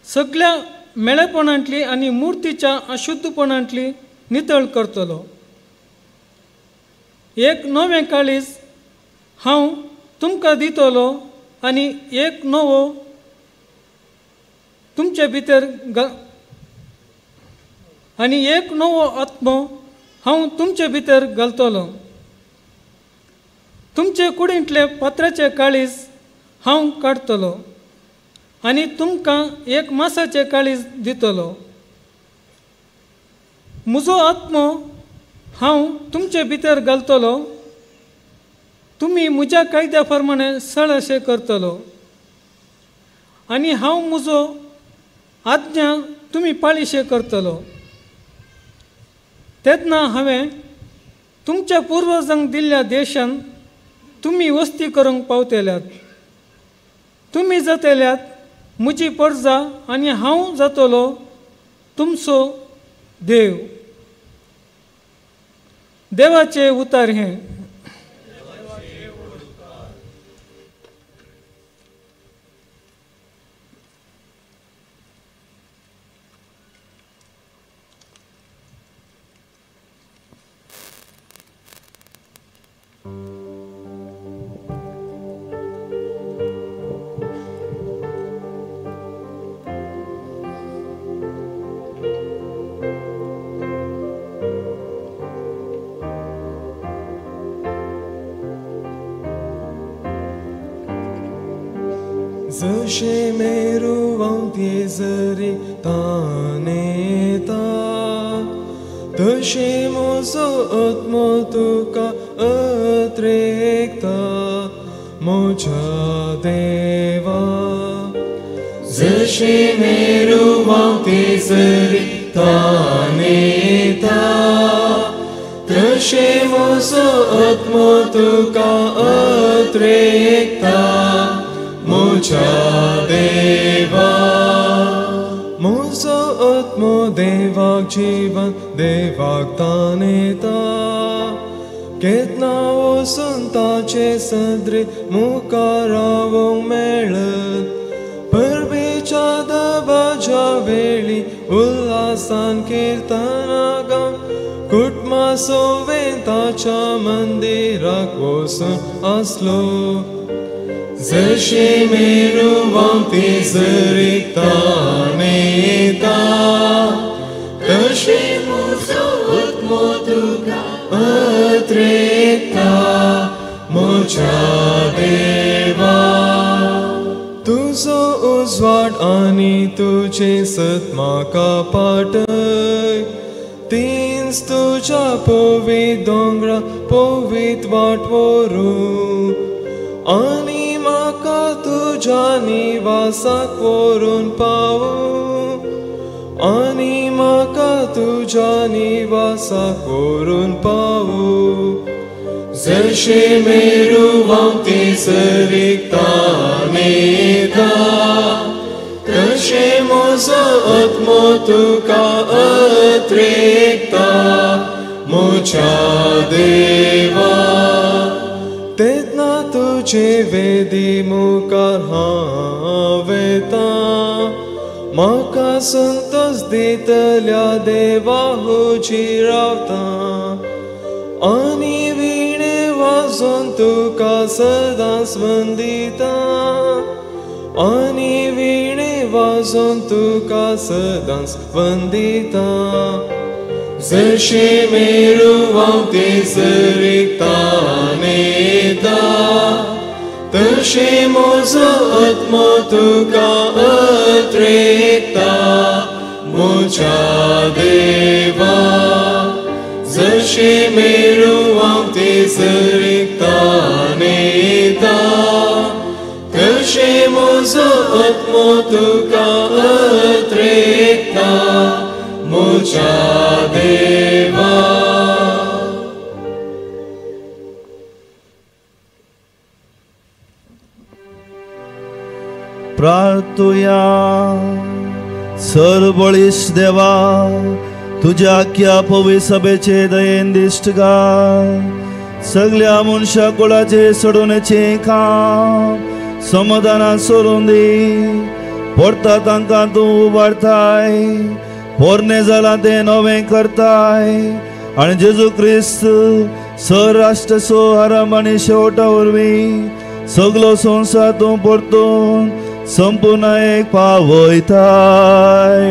सगळ्या मेळेपणांतली आनी मुर्तीच्या अशुद्धपणांतली नितळ करतलो. एक नवें काळीज हांव तुमकां दितलो आनी एक नवो तुमचे भितर आनी एक नवो आत्मो हांव तुमचे भितर घालतलो. तुमचे कुडींतले पत्राचे काळीज हांव काडटलो आनी तुमकां एक मासाचे काळीज दितलो. म्हजो आत्मो हांव तुमचे भितर घालतलो. तुमी म्हज्या कायद्या प्रमाणे सळ अशें करतलो आनी हांव म्हजो आज्ञा तुमी पाळीशे करतलो. तेन्ना हांवें तुमच्या पुर्वजांक दिल्ल्या देशांत तुमी वस्ती करूंक पावतल्यात. तुमी जातल्यात म्हजी परजा आनी हांव जातलो तुमचो देव. देवाचे उतार हें.
जशे मेरुवांत जरी तानेता तशे म्हजो आत्मो तुका अत्रेकता म्हज्या देवा.
जशे मेरुवांत जरी तानेता
तशे म्हजो आत्मो तुका अत्रेकता म्हज्या देवा. म्हजो आत्मो देवाक जीवन देवाक तानेता. केन्ना वचून ताचे सद्री मुखार रावूंक मेळत. परबेच्या दबाच्या वेळी उल्हासान किर्तना गावन कुटुंबा सोवेन ताच्या मंदिराक वचून आसलो.
जशे मेरुवांत जरी तानेता तशे म्हजो आत्मो तुका अत्रेकता म्हज्या देवा.
तुजो उजवाड आनी तुजे सत म्हाका पाटय. तींच तुज्या पवित्र दोंगरा पवित्र वाट व्हरू आनी म्हाका तुज्या निवासाक व्हरून पावू. आनी म्हाका तुज्या निवासाक व्हरून पावू.
जशे मेरुवांत जरी तानेता तशे म्हजो आत्मो तुका अत्रेकता म्हज्या देवा.
तेन्ना तुजे वेदी मुखार हांव येता. म्हाका संतोश दितल्या देवा हुजी रावता. आनी विणे वाजोवन तुका सदांच वंदिता. आनी विणे वाजोवन तुका सदांच वंदिता.
जशे मेरुवांत जरी तानेता तशे म्हजो आत्मो तुका अत्रेकता म्हज्या देवा. जशे मेरुवांत जरी तानेता तशे म्हजो आत्मो तुका अत्रेकता म्हज्या देवा.
प्रार्थुया. सर्वबळीश देवा तुझ्या आख्या पवित्र सभेचे दयेन दिश्ट घाल. सगळ्या मनशा कुळाचे सोडूनचे काम समाधानात सोडून दी. पोरता तांकां तूं उबारताय, पोरणे जाला ते नवें करताय, आनी जेजू क्रिस्त सराष्ट्र सो आराम आनी शेवटा वरवीं सगलो संवसार तूं परतून संपूर्ण एक पावयताय.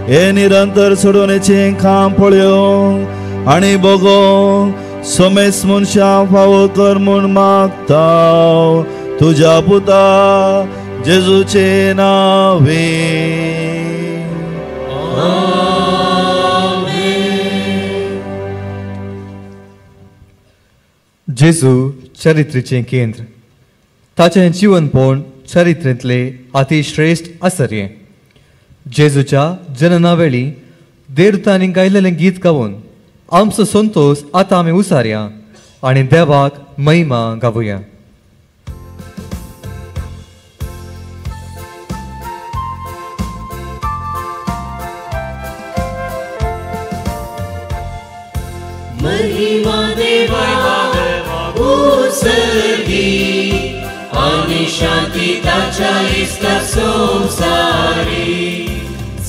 हे निरंतर सोडोवणेचें काम पळोवंक आनी बघोवंक समेस मनशां फावो कर म्हूण मागता तुज्या पुता जेजूचे नांवे.
जेजू चरित्रेचें केंद्र. ताचें जीवनपण चरित्रेंतले अतिश्रेष्ठ आसर्ये. जेजूच्या जनना वेळी देवतांनी गायलेलें गीत गावून आमचो संतोष आतां आमी उसारया आनी देवाक महिमा गावुया.
महिमा देवा उसर्गी आणि शांती ताच्या इस्ता संसारी.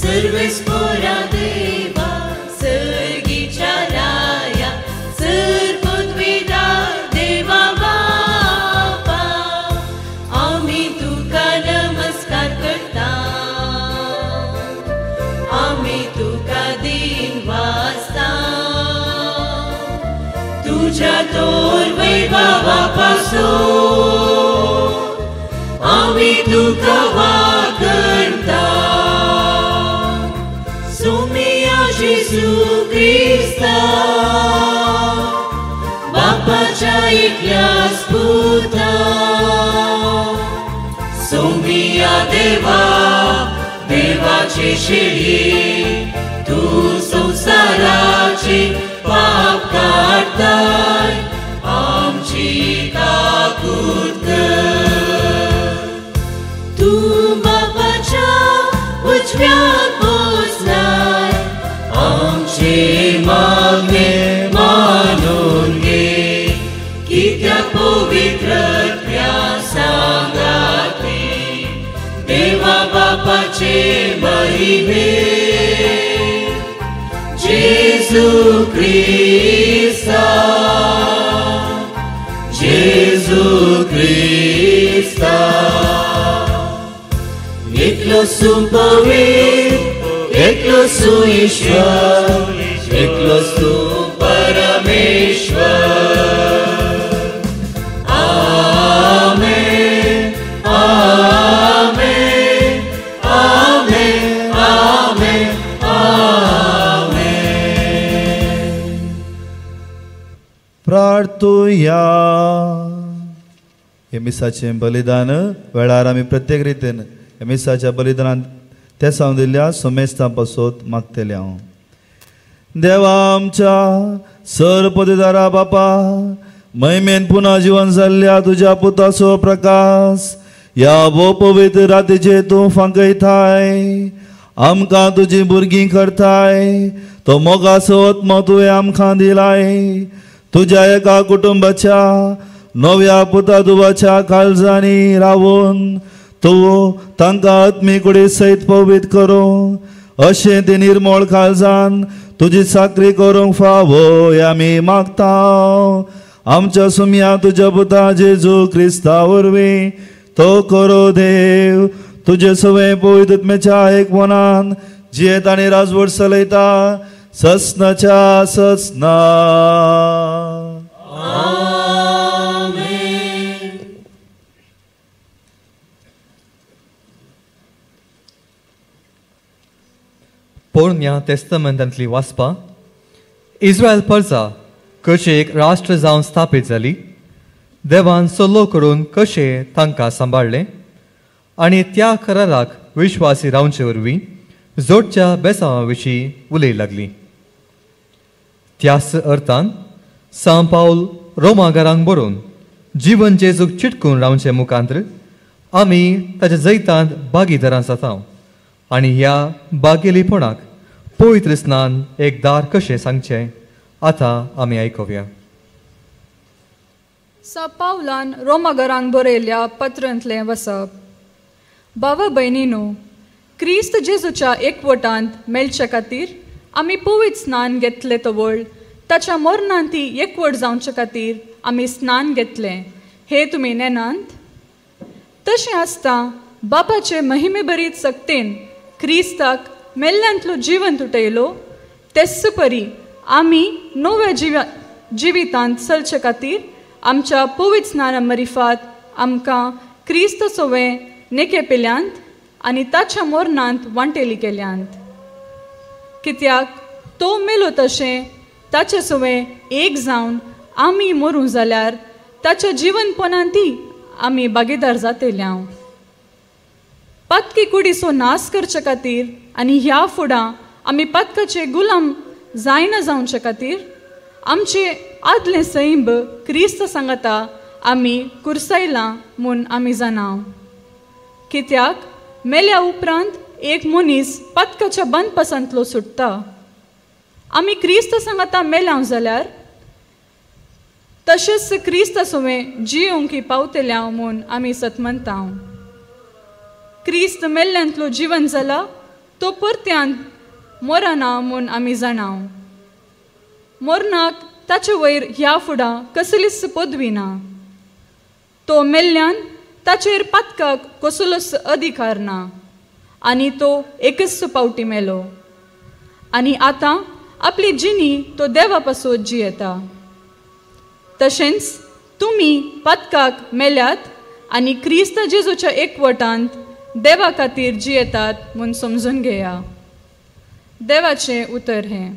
सर्वेस्परा देवा सर्गीच्या राया सर्वोद्वेदार देवा बापा आम्ही तुका नमस्कार करता. आम्ही तुका दिन वाजता तुझ्या तोर वैभवापासून आम्ही तुका वागणता. सोमिया जेजू क्रिस्ता बापाच्या एकल्या पुता. सोमिया देवा देवाचे शेळी तू संसाराचे पाप काढताय आमची काकूत कर. तू बापाच्या उजव्यात बसलाय आमचे मागणे मानून घे. कित्याक पवित्रत्या सांगाती देवा बापाचे महिमे. जेजू क्रिस्ता जेजू क्रिस्ता एकलो सुपवित्र एकलो सुईश्वर एकलो सु परमेश्वर. आमेन आमेन आमेन आमेन
प्रार्थुया. हे मिसाचें बलिदान वेळार आमी प्रत्येक रितीन हे मिसाच्या बलिदानांत त्या दिल्ल्या समेस्तां पासत मागतले हांव. देवा आमच्या सरपददारा बापा महिमेन पुन्हा जीवन जाल्ल्या तुज्या पुताचो प्रकाश ह्या भोव पवित्र रातीचे तूं फांकयताय. आमकां तुजी भुरगीं करताय. तो मोगाचो आत्मो तुवें आमकां दिलाय. तुज्या एका कुटुंबाच्या नव्या पुता दुबाच्या काळजांनी रावून तूं तांकां आत्मी कुडी सयत पवित्र करूं अशें ते निर्मळ काळजान तुजी साकरी करूंक फावो आमी मागता. आमच्या सुम्या तुज्या पुता जेजू क्रिस्ता वरवीं तो करो देव तुजे सवे पवित्र आत्म्याच्या एकवनान जियेत आनी राजवट चलयता ससनाच्या ससना.
पोरण्या तेस्तमेंतांतली वाचपां. इस्रायल परजा कशें एक राष्ट्र जावन स्थापीत जाली. देवान सल्लो करून कशें तांकां सांबाळलें आनी त्या कराराक विश्वासी रावचे वरवीं जोडच्या बेसांवा विशीं उलय लागली. त्याच अर्थान सांव पावल रोमागारांक बरोवन जीवन जेजूक चिटकून रावचे मुखांत्र आमी ताच्या जैतांत भागीदारां जाता आनी ह्या बागेलीपणाक पवित्र स्नान एक दार कशें सांगचें आतां आमी आयकुया.
पावलान रोमागरांक बरयल्ल्या पत्रांतलें वसप. भावा भयणीनो, क्रिस्त जेजूच्या एकवटांत मेळचे खातीर आमी पवित्र स्नान घेतले तवळ ताच्या मरणांती एकवट जावचे खातीर आमी स्नान घेतलें हे तुमी नेनांत. तशें आसता बापाचे महिमे बरीत सक्तेन क्रिस्ताक मेल्ल्यांतलो जिवंत उठयलो तेच परी आमी नव्या जिवितांत चलचे खातीर आमच्या पवित्र स्नाना मरिफात आमकां क्रिस्त सोवे नेके पेल्यांत आनी ताच्या मरणांत वांटेली केल्यांत. कित्याक तो मेलो तशें ताचे सोवे एक जावन आमी मरूं जाल्यार ताच्या जिवनपणांती आमी भागीदार जातेल्या. पातकी कुडीचो नाश करचे खातीर आनी ह्या फुडां आमी पातकाचे गुलाम जायना जावचे खातीर आमचे आदले सैंब क्रिस्त सांगता आमी कुरसायलां म्हूण आमी जाणाव. कित्याक मेल्या उपरांत एक मनीस पातकाच्या बंदपासांतलो सुट्टा. आमी क्रिस्त सांगता मेलां जाल्यार तशेंच क्रिस्त सोवें जियोंकी पावतल्या म्हूण आमी सत म्हणटा. क्रिस्त मेल्ल्यांतलो जिवन जाला तो परत्यान मरना म्हूण आमी जाणाव. मरणाक ताचे वयर ह्या फुडां कसलीच पदवी ना. तो मेल्ल्यान ताचेर पातकाक कसलोच अधिकार ना आनी तो एकच पावटी मेलो आनी आतां आपली जिणी तो देवा पासून जियेता. तशेंच तुमी पातकाक मेल्यात आनी क्रिस्त जेजूच्या एकवटांत देवा खातीर जियेतात म्हूण समजून घेया. देवाचें उतर हें.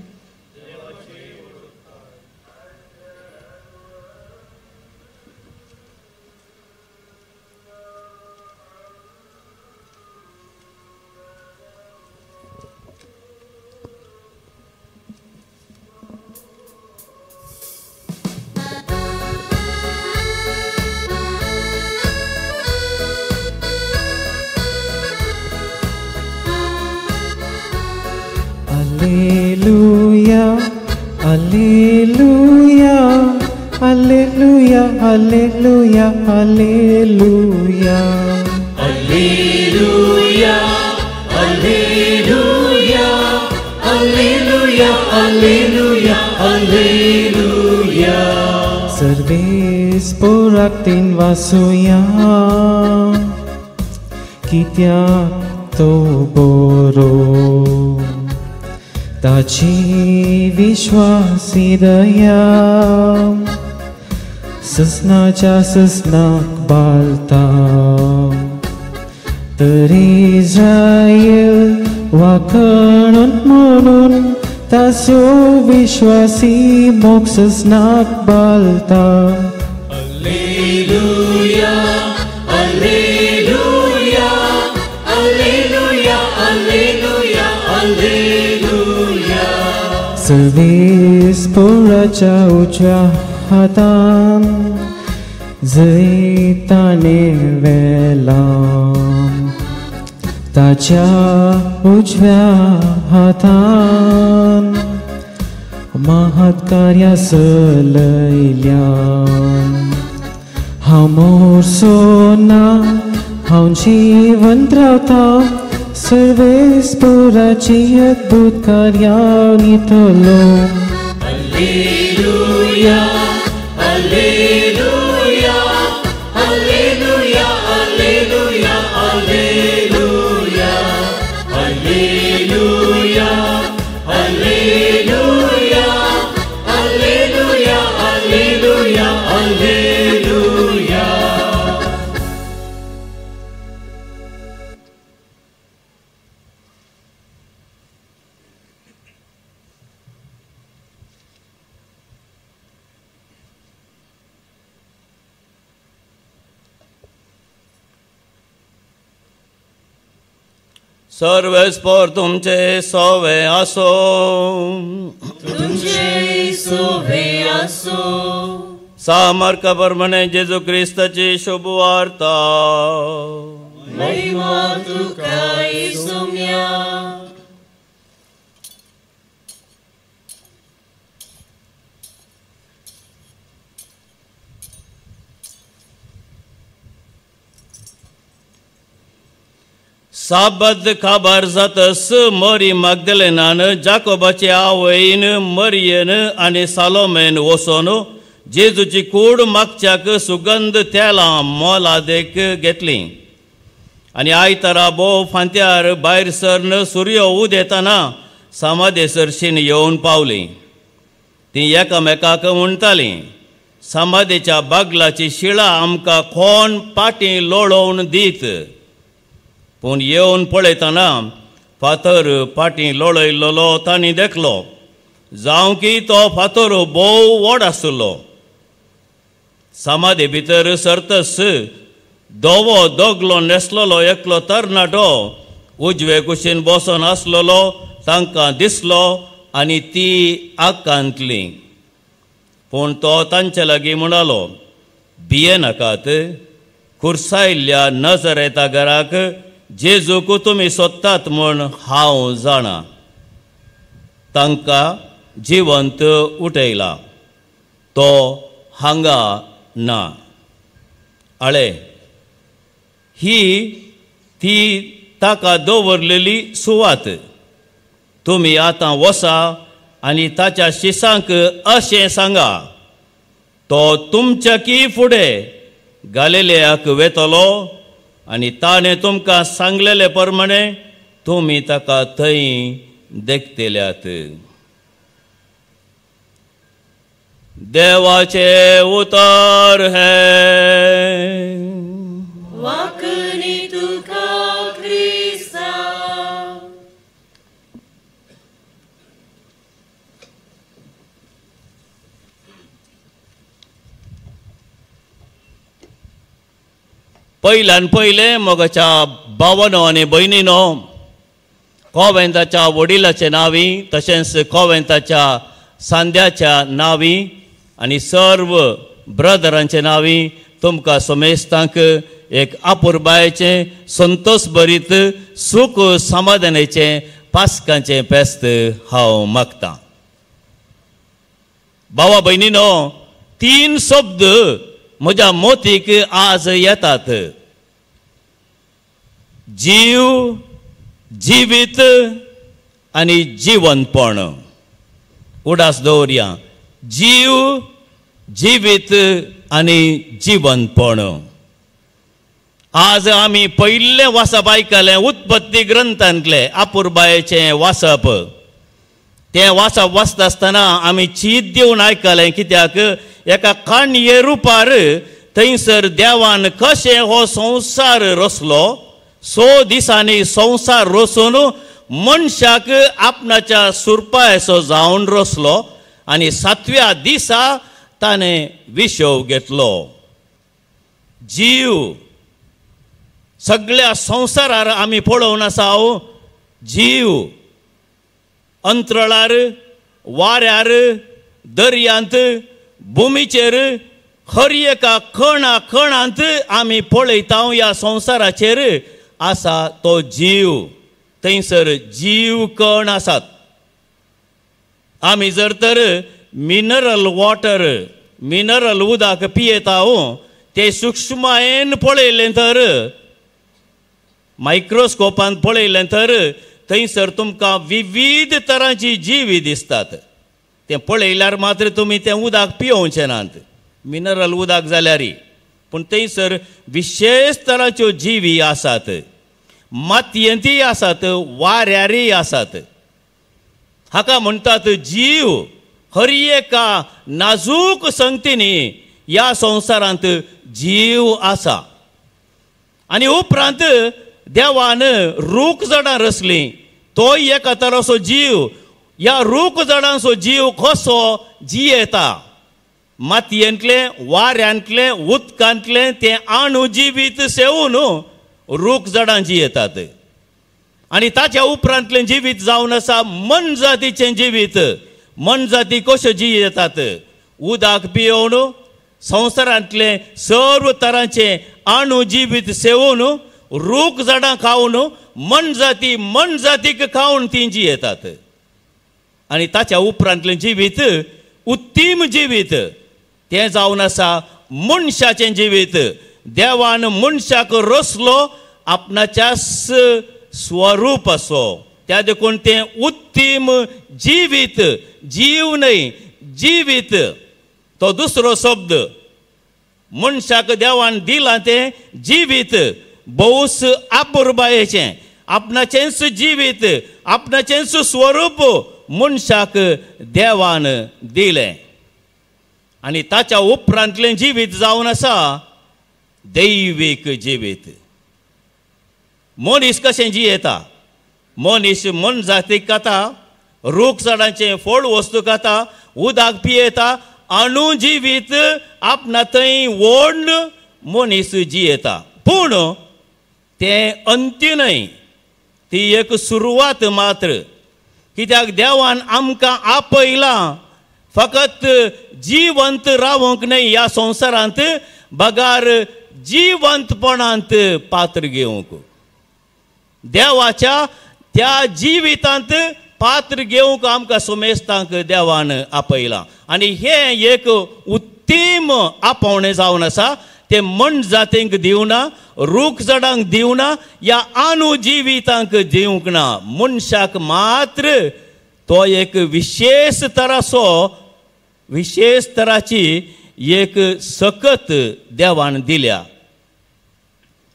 Alleluia, Alleluia, Alleluia, Alleluia, Alleluia.
Alleluia, Alleluia, Alleluia, Alleluia, Alleluia.
Sarves पोराक्तीन वासुया, कित्याक तो बरो. ताची विश्वासी दया ससनाच्या ससनाक बालता. तर इस्रायल वाखणून म्हणून तासो विश्वासी मोग ससनाक बालता.
Alleluia, Alleluia, Alleluia, Alleluia, Alleluia.
Sarves पोराच्या उजव्या हातान जय ताणे वेलाम. ताच्या उजव्या हातान महत् कार्या चलयल्यान. हांव मोरचो ना, हांव जिवंत रावता. सर्वेस पोराची अद्भुत कार्यां नितलो.
Alleluia, Alleluia, Alleluia, Alleluia, Alleluia. Alleluia, Alleluia, Alleluia, Alleluia, Alleluia.
सर्वेस्पर तुमचे सोवे आसो.
तुमचे सोवे आसो.
सामर्क प्रमाणे जेजू क्रिस्ताची शुभ वार्ता.
महिमा तुका येसुम्या.
साबत खबर जातस मरी मगदलेनान जाकोबाचे आवयन मरियन आनी सालोमेन वचोन जेजूची कूड मागच्याक सुगंध तेलां मोलादेक घेतली आनी आयतारा बोव फांत्यार भायर सरन सूर्य उदेताना समाधेसरशीन येवन पावली. ती एकामेकाक म्हणटाली, समाधेच्या बागलाची शिळा आमकां खोण पाटी लोळोवन दीत. पूण येवन पळयतना फातर पाटी लोळयल्लो तांणी देखलो, जावं की तो फातर बोव व्हड आसलो. समाधी भितर सरतस धवो दोगलो न्हेसलोलो एकलो तरणाटो उजवे कुशीन बसून आसलोलो तांकां दिसलो आनी ती आकांतली. पूण तो तांचे लागीं म्हणालो, भिये नाकात. खुर्सायिल्ल्या नजरेता घराक जेजूक तुमी सोदतात म्हूण हांव जाणा. तांकां जिवंत उठयला, तो हांगा ना. आळे, ही ती ताका दवरलेली सुवात. तुमी आतां वसा आनी ताच्या शिसांक अशें सांगा, तो तुमच्या फुडें गालिलेयाक वेतलो आनी ताणें तुमकां सांगलेले प्रमाणे तुमी ताका थंय देखतल्यात. देवाचे उतर है.
वाकणी तुका क्रिस्ता.
पयल्यान पयले मोगाच्या भावानो आनी भयणीनो, कोवेंताच्या वडिलाचे नांवी तशेंच कोवेंताच्या सांद्याच्या नांवी आनी सर्व ब्रदरांचे नांवी तुमकां सोमेस्तांक एक आपुरबायेचें संतोश भरीत सूख समाधानाचें पास्कांचें फेस्त हांव मागतां. भावा भयणीनो, 3 शब्द म्हज्या मोतीक आज येतात. जीव, जिवीत आनी जिवंतपण. उडास दवरया. जीव, जिवीत आनी जिवंतपण. आज आमी पयले वाचप आयकलें उत्पत्ती ग्रंथांतलें आपुरबायेचें वाचप. तें वाचप वाचता आसतना आमी चीत दिवन आयकलें, कित्याक एका काणये रुपार थंयसर देवान कशें हो संवसार रचलो. 100 दिसांनी संवसार रचून मनशाक आपणाच्या सुरपायेचो जावन रचलो आनी 7व्या दिसा ताणें विशव घेतलो. जीव सगळ्या संवसारार आमी पळोवन आसा. जीव अंतराळार, वाऱ्यार, दर्यांत, भुमीचेर, हर एका कणा कणांत आमी पळयता ह्या संवसाराचेर आसा तो जीव. थंयसर जीव कण आसात. आमी जर तर मिनरल वॉटर, मिनरल उदक पियेता ते सूक्ष्मायेन पळयलें तर, मायक्रोस्कोपान पळयलें तर थंयसर तुमकां विविध तरांची जीवी दिसतात. तें पळयल्यार मात्र तुमी तें उदक पियोवचें नात, मिनरल उदक जाल्यार. पूण थंयसर विशेष तरांच्यो जिवी आसात. मातयेंतय आसात, वाऱ्यारय आसात. हाका म्हणटात जीव. हर एका नाजूक संगतींनी ह्या संवसारांत जीव आसा. आनी उपरांत देवान रूख झाडां रचलीं. तोय एका तराचो जीव. ह्या रूख झाडांचो जीव कसो जियेता. मातयेंतलें, वाऱ्यांतलें, उदकांतलें तें अणू जिवीत सेवून रूख झाडां जियेतात. आनी ताच्या उपरांतलें जिवीत जावन आसा मन जातीचें जिवीत. मन जाती कश्यो जियेतात. उदक पियोवन, संवसारांतले सर्व तरांचे अणू जिवीत सेवून, रूख झाडां खावन, मन जातीक खावन ती जियेतात. आनी ताच्या उपरांतलें जिवीत, उत्तीम जिवीत, तें जावन आसा मनशाचें जिवीत. देवान मनशाक रचलो आपणाच्या स्वरूप असो त्या देखून ते उत्तम जिवीत जीव न्हय जिवीत तो दुसरो शब्द मनशाक देवान दिला ते जिवीत भोवस आपुरबायेचें आपणाचेंच जिवीत आपणाचेंच स्वरूप मनशाक देवान दिलें आनी ताच्या उपरांतलें जिवीत जावन आसा दैवीक जिवीत. मनीस कशें जियेता मनीस मन जातीक खाता रूख झाडांचें फळ वस्तू खाता उदक पियेता अणु जिवीत आपणा थंय व्हड मनीस जियेता पूण तें अंत्य न्हय ती एक सुरवात मात्र कित्याक देवान आमकां आपयलां फकत जिवंत रावंक न्हय ह्या संवसारांत बगार जिवंतपणांत पात्र घेवंक देवाच्या त्या जिवितांत पात्र घेवंक आमकां सोमेस्तांक देवान आपयलां आनी हें एक उत्तम आपोवणें जावन आसा ते मन जातींक दिवना रूख झाडांक दिवना या अणु जिवितांक दिवंक ना मनशाक मात्र तो एक विशेष तराची एक सकत देवान दिल्या.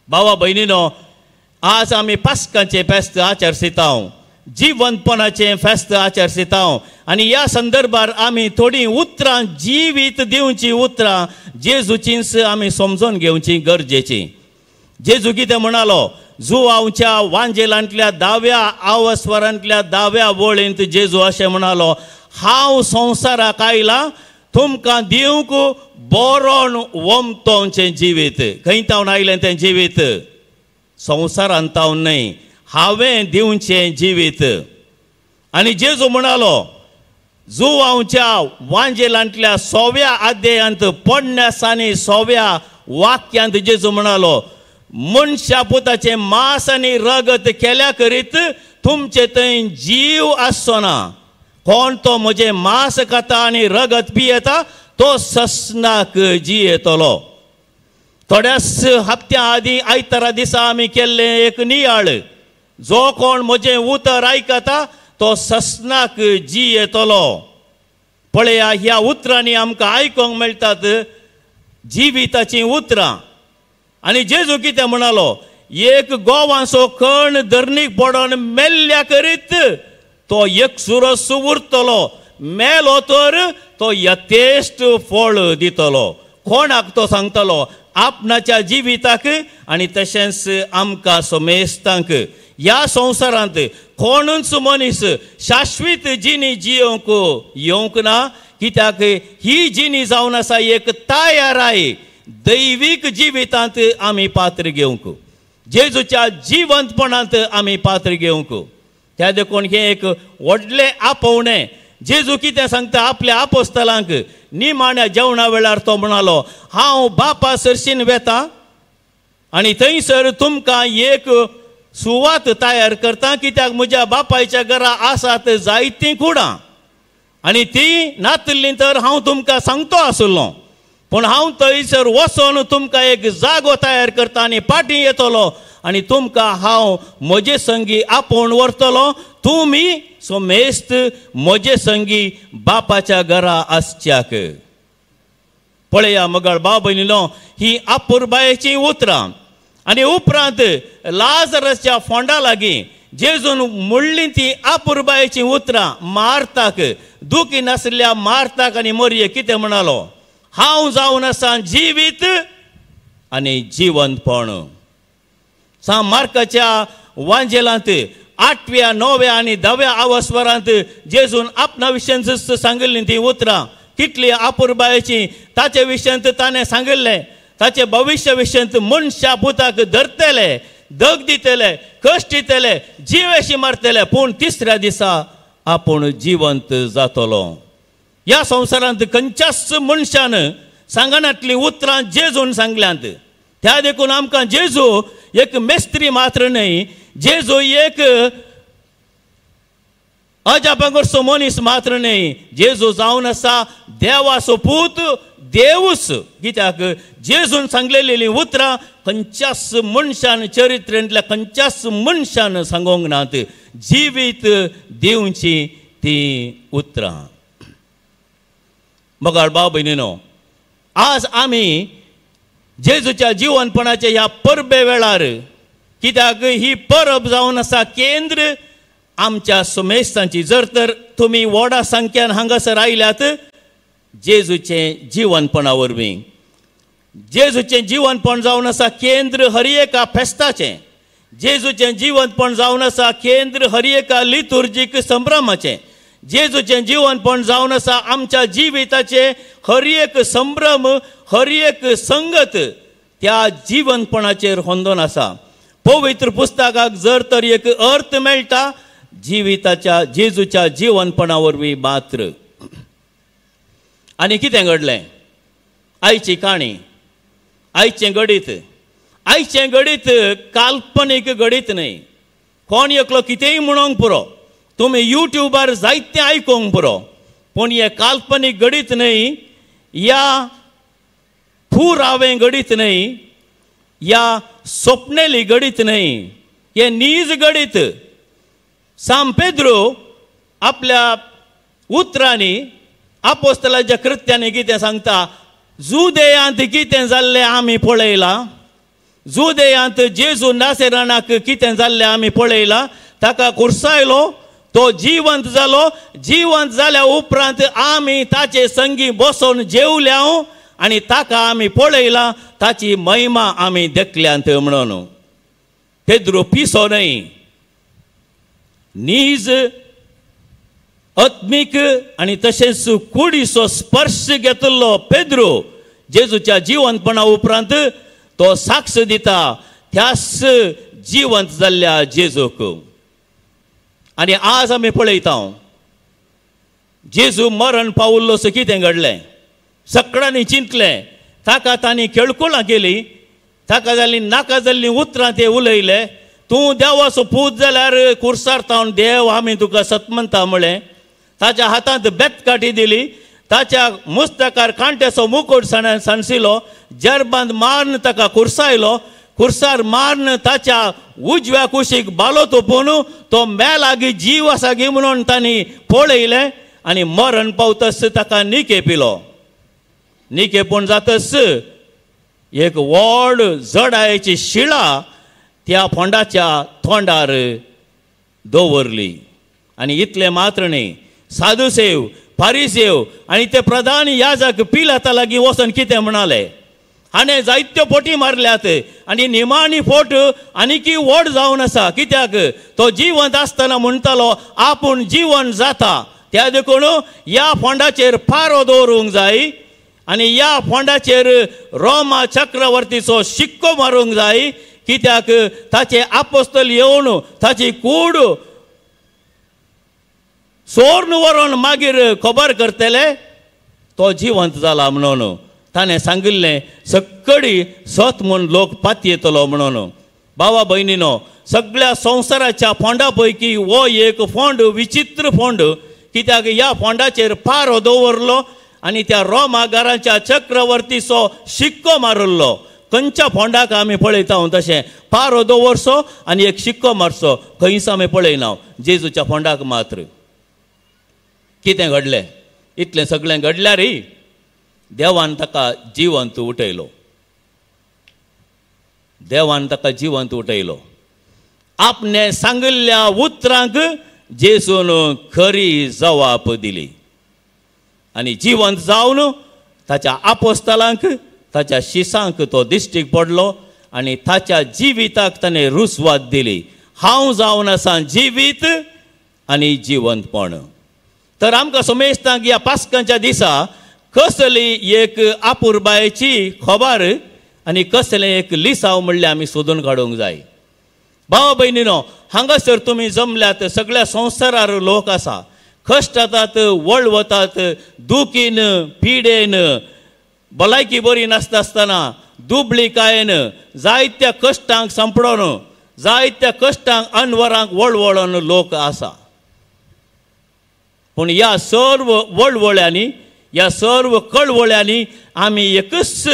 भावा भयणीनो आज आमी पास्काचें फेस्त आचरसिता जिवंतपणाचें फेस्त आचरसिता आनी ह्या संदर्भार आमी थोडी उतरां जिवीत दिवची उतरां जेजूचींच आमी समजून घेवची गरजेची. जेजू कितें म्हणालो जुआंवच्या वांजेलांतल्या 10व्या आवस्वरांतल्या 10व्या वळींत जेजू अशें म्हणालो हांव संवसाराक आयलां तुमकां दिवंक बरोन वमतोंचें जिवीत. खंय तावन आयलें तें जिवीत संवसारांत तावन न्हय हांवें दिवचें जिवीत. आनी जेजू म्हणालो जुआंवच्या वांजेलांतल्या 6व्या अध्यायांत 6व्या वाक्यांत जेजू म्हणालो मनशा पुताचें मांस आनी रगत केल्या करीत तुमचे थंय जीव आसचो ना. कोण तो म्हजें मांस खाता आनी रगत पियेता तो ससनाक जियेतलो. थोड्याच हप्त्या आदीं आयतारा दिसा आमी केल्लें एक नियाळ जो कोण म्हजें उतर आयकता तो ससनाक जियेतलो. पळया ह्या उतरांनी आमकां आयकोंक मेळटात जिविताचीं उतरां. आनी जेजू कितें म्हणालो एक गोवांचो कण धरणीक पडोन मेल्ल्या करीत तो एकसुरोस उरतलो मेलो तर तो यथेश्ट फळ दितलो. कोणाक तो सांगतलो आपणाच्या जिविताक आनी तशेंच आमकां सोमेस्तांक. ह्या संवसारांत कोणूच मनीस शाश्वीत जिणी जियोंक येवंक ना कित्याक ही जिणी जावन आसा एक तयाराय दैवीक जिवितांत आमी पात्र घेवंक जेजूच्या जिवंतपणांत आमी पात्र घेवंक. त्या देखून हें एक व्हडलें आपोवणें. जेजू कितें सांगता आपल्या आपोस्तलांक निमाण्या जेवणा वेळार तो म्हणालो हांव बापा सरशीन वेतां आनी थंयसर तुमकां एक सुवात तयार करता कित्याक म्हज्या बापायच्या घरा आसात जायतीं कुडां आनी ती नातल्लीं तर हांव तुमकां सांगतो आसलो पूण हांव थंयसर वचोन तुमकां एक जागो तयार करता आनी फाटीं येतलो आनी तुमकां हांव म्हजे संगी आपोवन व्हरतलो तुमी सोमेस्त म्हजे संगी बापाच्या घरा आसच्याक. पळया मगळ भाव भयणीनो ही आपुरबायेचीं उतरां. आनी उपरांत लाजरसच्या फोंडा लागीं जेजून म्हणलीं ती आपुरबायेचीं उतरां मार्ताक दुखी नासल्या मार्ताक आनी मरिये कितें म्हणालो हांव जावन आसा जिवीत आनी जिवंतपण. मार्काच्या वांजेलांत 8व्या 9व्या आनी 10व्या आवस्वरांत जेजून आपणा विशयांत सांगिल्लीं ती उतरां कितली आपुरबायेचीं ताचे विशयांत ताणें सांगिल्लें ताचे भविश्य विशयांत मनशा पुताक धरतले दग दितले कश्ट दितले जिवेशी मारतले पूण तिसऱ्या दिसा आपूण जिवंत जातलो. ह्या संवसारांत खंयच्याच मनशान सांगनातलीं उतरां जेजून सांगल्यांत. त्या देखून आमकां जेजू एक मेस्त्री मात्र न्हय जेजू एक अजापागोरचो मनीस मात्र न्हय जेजू जावन आसा देवाचो पूत देवूच कित्याक जेजून सांगलेली उतरां खंयच्याच मनशान चरित्रांतल्या खंयच्याच मनशान सांगोंक नात. जिवीत दिवची ती उतरां. बगाड भाव भयणीनो, आज आमी जेजूच्या जिवनपणाच्या ह्या परबे वेळार कित्याक ही परब जावन आसा केंद्र आमच्या सुमेस्तांची. जर तर तुमी व्हडा संख्यान हांगासर आयल्यात जेजूचें जिवनपणा वरवीं. जेजूचें जिवनपण जावन आसा केंद्र हर एका फेस्ताचें. जेजूचें जिवनपण जावन आसा केंद्र हर एका लितुर्जीक संभ्रमाचें. जेजूचें जिवनपण जावन आसा आमच्या जिविताचें हर एक संभ्रम हर एक संगत त्या जिवनपणाचेर होंदोन आसा. पवित्र पुस्तकाक जर तर एक अर्थ मेळटा जिविताच्या जेजूच्या जिवनपणा वरवीं मात्र. आनी कितें घडलें? आयची काणी, आयचें गणित, आयचें गणित काल्पनीक गणित न्हय. कोण एकलो कितेंय म्हणोंक पुरो, तुमी यूट्यूबार जायतें आयकोंक पुरो, पूण हें काल्पनीक गणित न्हय, या पुरावें गणित न्हय, या स्वप्नेली गणित न्हय, हें नीज गणित. सांत पेद्रो आपल्या उतरांनी आपोस्तलाच्या कृत्यांनी कितें सांगता? जुदेयांत कितें जाल्लें आमी पळयलां. जुदेयांत जेजू नासेरानाक कितें जाल्लें आमी पळयलां. ताका कुर्सायलो, तो जिवंत जालो. जिवंत जाल्या उपरांत आमी ताचे संगी बसोन जेवल्या आनी ताका आमी पळयलां, ताची महिमा आमी देखल्यांत म्हणून. पेद्रो पिसो न्हय, नीज आत्मीक आनी तशेंच कुडीचो स्पर्श घेतिल्लो पेद्रो जेजूच्या जिवंतपणा उपरांत तो साक्ष दिता त्याच जिवंत जाल्ल्या जेजूक. आनी आज आमी पळयता जेजू मरण पावल्लो सो कितें घडलें. सगळ्यांनी चिंतलें, ताका तांणी केळकुलां केली, ताका जाल्ली नाका जाल्लीं उतरां ते उलयले. तूं देवाचो पूत जाल्यार कुर्सार तावन देव आमी तुका सत म्हणटा म्हळें. ताच्या हातांत बेतकाठी दिली, ताच्या मस्तकार कांट्याचो मुकुट सांसिलो, जरबांत मारून ताका कुर्सायलो. कुर्सार मारून ताच्या उजव्या कुशीक बालो तोपून तो मेलागी जीव आसा गी म्हणून तांणी पळयलें आनी मरण पावतस ताका निके पिलो. निकेपण जातस एक व्हड जडायची शिळा त्या फोंडाच्या तोंडार दवरली. आनी इतलें मात्र न्ही, साधुसेव फारिसेव आनी ते प्रधान याजक पिलाता लागीं वचोन कितें म्हणाले? हाणें जायत्यो पोटी मारल्यात आनी निमाणी फोट आनीकी व्हड जावन आसा. कित्याक तो जिवंत आसतना म्हणटालो आपूण जिवंत जाता. त्या देखून ह्या फोंडाचेर फारो दवरूंक जाय आनी ह्या फोंडाचेर रोमा चक्रवर्तीचो शिक्को मारूंक जाय. कित्याक ताचे आपोस्तल येवन ताची कूड सोर्न व्हरोन मागीर खबर करतले तो जिवंत जाला म्हणून. ताणें सांगिल्लें सक्कडी सत म्हूण लोक पाती येतलो म्हणून. भावा भयणीनो, सगळ्या संवसाराच्या फोंडा पैकी हो एक फोंड विचित्र फोंड. कित्याक ह्या फोंडाचेर फारो दवरलो आनी त्या रोमागाराच्या चक्रवर्तीचो शिक्को मारल्लो. खंयच्या फोंडाक आमी पळयता तशें फारो दवरचो आनी एक शिक्को मारचो. खंयच आमी पळयना. जेजूच्या फोंडाक मात्र कितें घडलें? इतलें सगळें घडल्यार देवान ताका जिवंत उठयलो. देवान ताका जिवंत उठयलो. आपणे सांगिल्ल्या उतरांक जेजून खरी जवाब दिली आनी जिवंत जावन ताच्या आपोस्तलांक ताच्या शिसांक तो दिश्टीक पडलो आनी ताच्या जिविताक ताणें रुसवात दिली. हांव जावन आसा जिवीत आनी जिवंतपण. तर आमकां समेस्तांक ह्या पास्कांच्या दिसा कसली एक आपुरबायेची खबर आनी कसलें एक लिसांव म्हणलें आमी सोदून काडूंक जाय. भावा भयणीनो, हांगासर तुमी जमल्यात, सगळ्या संवसारार लोक आसा, कश्ट जातात, वळवतात, दुखीन पिडेन, भलायकी बरी नासतना दुबळीकायेन, जायत्या कश्टांक सांपडोन, जायत्या कश्टांक अनवरांक वळवळोन लोक आसा. पूण ह्या सर्व वळवळ्यांनी, ह्या सर्व कळवळ्यांनी आमी एकच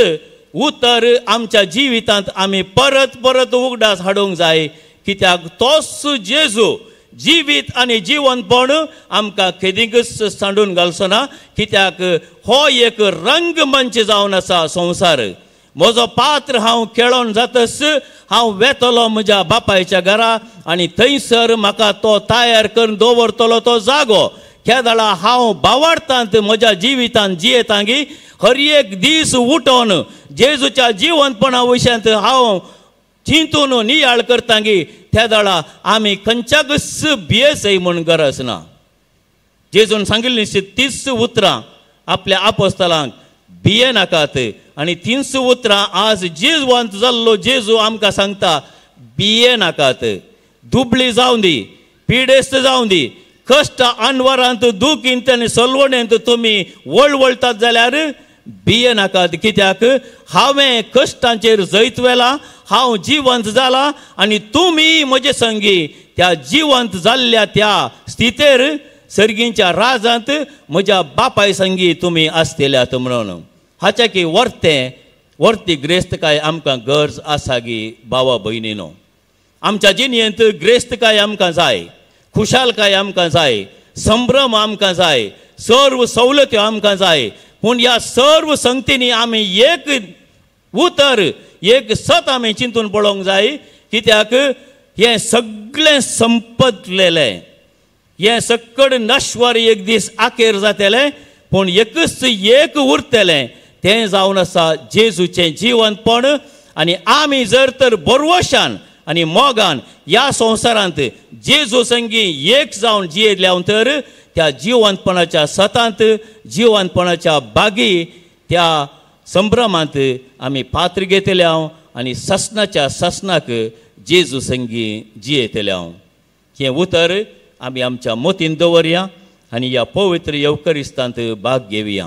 उतर आमच्या जिवितांत आमी परत परत उगडास हाडूंक जाय, कित्याक तोच जेजू जिवीत आनी जिवंतपण आमकां केदींकच सांडून घालचो ना, कित्याक हो एक रंगमंच जावन आसा संवसार. म्हजो पात्र हांव खेळोन जातस हांव वेतलो म्हज्या बापायच्या घरा आनी थंयसर म्हाका तो तयार करून दवरतलो तो जागो. ह्या दाळा हांव बावार्थांत म्हज्या जिवितांत जियेतांगी हर एक दीस उठोन जेजूच्या जिवंतपणा विशयांत हांव चिंतून नियाळ करतांगी त्या दाळा आमी खंयच्याकच भियेसय म्हूण गरज ना. जेजून सांगिल्ली तीच उतरां आपल्या आपोस्तलांक भिये नाकात आनी तीच उतरां आज जिवंत जाल्लो जेजू आमकां सांगता भिये नाकात. दुबळी जावं दी, पिडेस्त जावं दी, कश्ट अनवरांत दुखींत आनी सलवणेंत तुमी वळवळटात जाल्यार भिये नाकात, कित्याक हांवें कश्टांचेर जैत वेला, हांव जिवंत जाला आनी तुमी म्हजे संगी त्या जिवंत जाल्ल्या त्या स्थितेर सर्गींच्या राजांत म्हज्या बापाय संगी तुमी आसतल्यात म्हणून. हाचे की वर्ती ग्रेस्तकाय आमकां गरज आसा गी भावा भयणीनो. आमच्या जिणेंत ग्रेस्तकाय आमकां जाय, खुशालकाय आमकां जाय, संभ्रम आमकां जाय, सर्व सवलत्यो आमकां जाय. पूण ह्या सर्व संगतींनी आमी एक उतर एक सत आमी चिंतून पळोवंक जाय, कित्याक हें सगळें संपतलेलें, हें सकड नश्वर एक दीस आखेर जातलें, पूण एकच एक उरतलें तें जावन आसा जेजूचें जिवंतपण. आनी आमी जर तर बरवशान आनी मोगान ह्या संवसारांत जेजू संगी एक जावन जियेल्या तर त्या जिवंतपणाच्या सतांत जिवंतपणाच्या बागी त्या संभ्रमांत आमी पात्र घेतले हांव आनी ससनाच्या ससनाक जेजू संगी जियेतले हांव. हें उतर आमी आमच्या मोतीन दवरया आनी ह्या पवित्र येवकरिस्तांत भाग घेवया.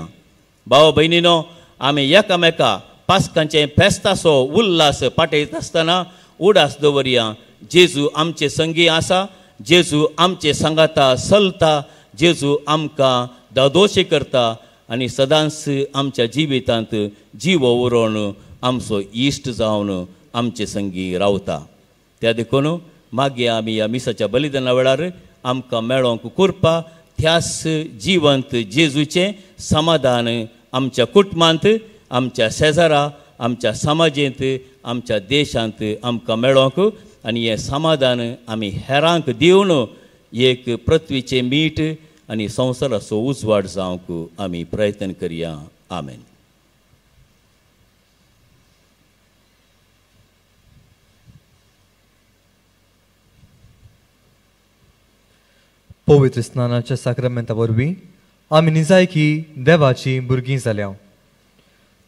भाव भयणीनो, आमी एकामेका पास्कांचें फेस्ताचो उल्हास पाटयत आसतना उडास दवरया. जेजू आमचे संगी आसा, जेजू आमचे सांगाता चलता, जेजू आमकां दादोशी करता आनी सदांच आमच्या जिवितांत जीव उरोवन आमचो इश्ट जावन आमचे संगी रावता. त्या देखून मागीर आमी ह्या मिसाच्या बलिदाना वेळार आमकां मेळोंक करपा त्याच जिवंत जेजूचें समाधान आमच्या कुटुंबांत, आमच्या शेजारा, आमच्या समाजेंत, आमच्या देशांत आमकां मेळोंक आनी हें समाधान आमी हेरांक दिवन एक पृथ्वीचें मीठ आनी संवसाराचो उजवाड जावंक आमी प्रयत्न करया. आमेन.
पवित्र स्नानाच्या साक्रामेंता वरवीं आमी निजायकी देवाची भुरगीं जाल्या.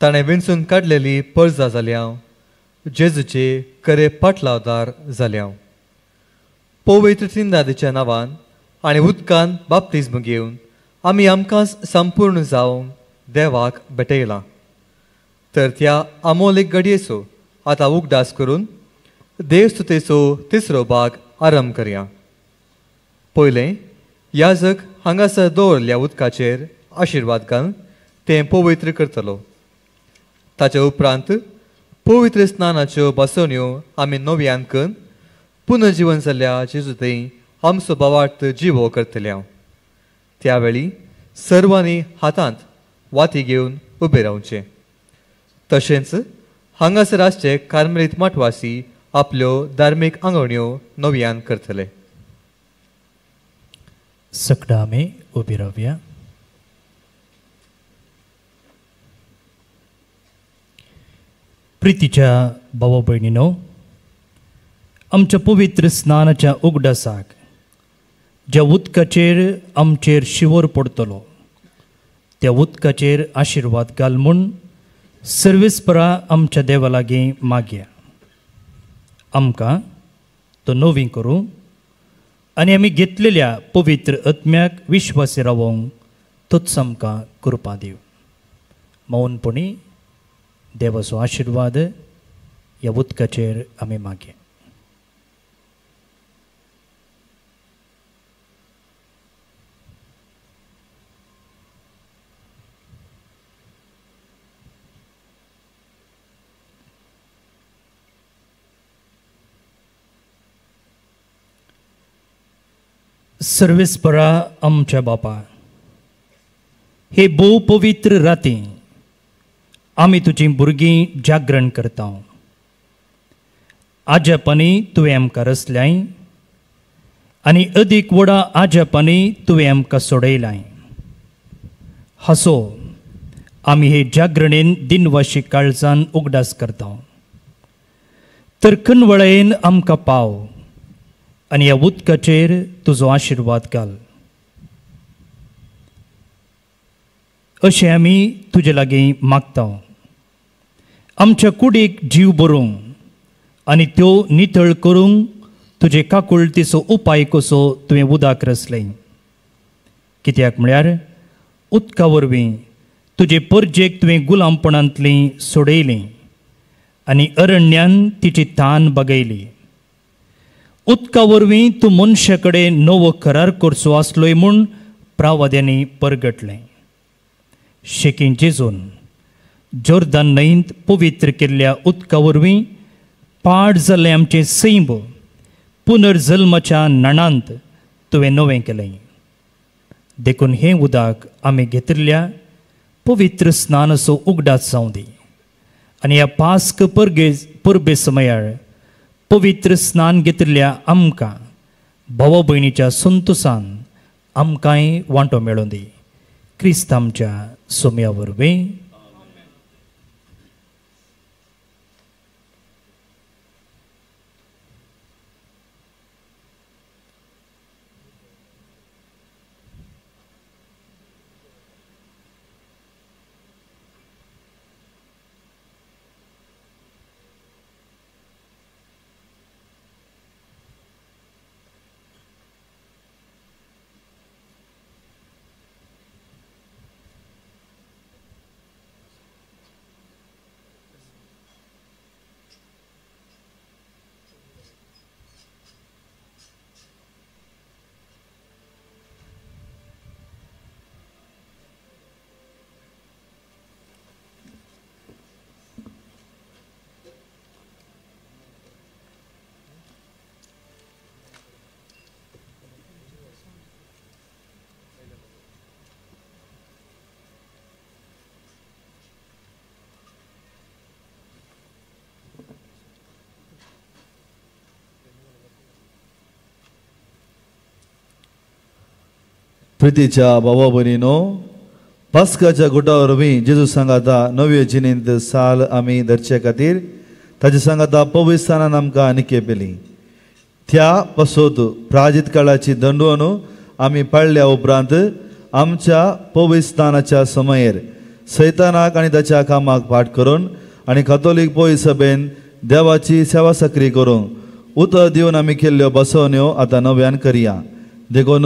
ताणें विंचून काडलेली पर्जा जाल्या, जेजूचे खरे पाटलावदार जाल्या. पवित्र त्रिंदादेच्या नांवान आनी उदकान बाप्तिस्म घेवन आमी आमकांच संपूर्ण जावन देवाक भेटयलां. तर त्या अमोलीक घडयेचो आतां उगडास करून देवस्तुतेचो तिसरो भाग आरंभ करया. पयलें याजक हांगासर दवरल्या उदकाचेर आशिर्वाद घालून तें पवित्र करतलो. ताचे उपरांत पवित्र स्नानाच्यो बसवण्यो आमी नव्यान करून पुनर्जीवन जाल्ल्या जेजू थंय आमचो भावार्थ जिवो करतले. त्या वेळी सर्वांनी हातांत वाती घेवन उबे रावचे. तशेंच हांगासर आसचे कार्मेलीत माटवासी आपल्यो धार्मीक आंगवण्यो नव्यान करतले.
सकडा आमी उबी रावया. प्रितीच्या भावा भयणीनो, आमच्या पवित्र स्नानाच्या उगडासाक ज्या उदकाचेर आमचेर शिवर पडतलो त्या उदकाचेर आशिर्वाद घाल म्हूण सर्वेस्परा आमच्या देवा लागीं मागया. आमकां तो नवी करूं आनी आमी घेतलेल्या पवित्र आत्म्याक विश्वासी रावोंक तोच आमकां कृपा दिव. मौनपणी देवाचो आशिर्वाद ह्या उदकाचेर आमी मागया. सर्वेस्परा आमच्या बापा, हे भोव पवित्र राती आमी तुजीं भुरगीं जागरण करता. आजापानी तुवें आमकां रचल्याय आनी अदीक व्हडा आजापानी तुवें आमकां सोडयलाय. हासो आमी हे जागरणेन दिनवाशी काळजान उगडास करता. तर कनवळेन आमकां पाव आनी ह्या उदकाचेर तुजो आशिर्वाद घाल. अशें आमी तुजे लागीं मागता. आमच्या कुडीक जीव भरूंक आनी त्यो नितळ करूंक तुजे काकुळटीचो उपाय कसो तुवें उदक रचलें. कित्याक म्हळ्यार उदका वरवीं तुजे परजेक तुवें गुलामपणांतली सोडयली आनी अरण्यान तिची तान बगयली. उदका वरवीं तूं मनशा कडेन नवो करार करचो आसलोय म्हूण प्रावाद्यांनी परगटलें. शेकी जेजून जोर्दान न्हंयेंत पवित्र केल्ल्या उदका वरवीं पाड जाल्लें आमचें सैम पुनर्जल्माच्या नाणांत तुवें नवें केलें. देखून हें उदक आमी घेतिल्ल्या पवित्र स्नानाचो उगडास जावं दी आनी ह्या पास्क परबे समयार पवित्र स्नान घेतिल्ल्या आमकां भावा भयणीच्या संतोशान आमकांय वांटो मेळोवन दी. क्रिस्त आमच्या सोम्या वरवीं.
प्रितीच्या भावा भयणीनो, पास्काच्या गुटा वरवीं जेजू सांगाता नव्यो जिणेंत साल आमी धरचे खातीर ताचे सांगाता पवित्र स्थानान आमकां आनिके पेली. त्या पासोत प्राजीत काळाची दंडवण आमी पाळल्या उपरांत आमच्या पवित्र स्थानाच्या समयेर सैतानाक आनी ताच्या कामाक फाट करून आनी कातोलीक पवित्र सभेन देवाची सेवा सक्री करूंक उतर दिवन आमी केल्ल्यो बसवण्यो आतां नव्यान करया. देखून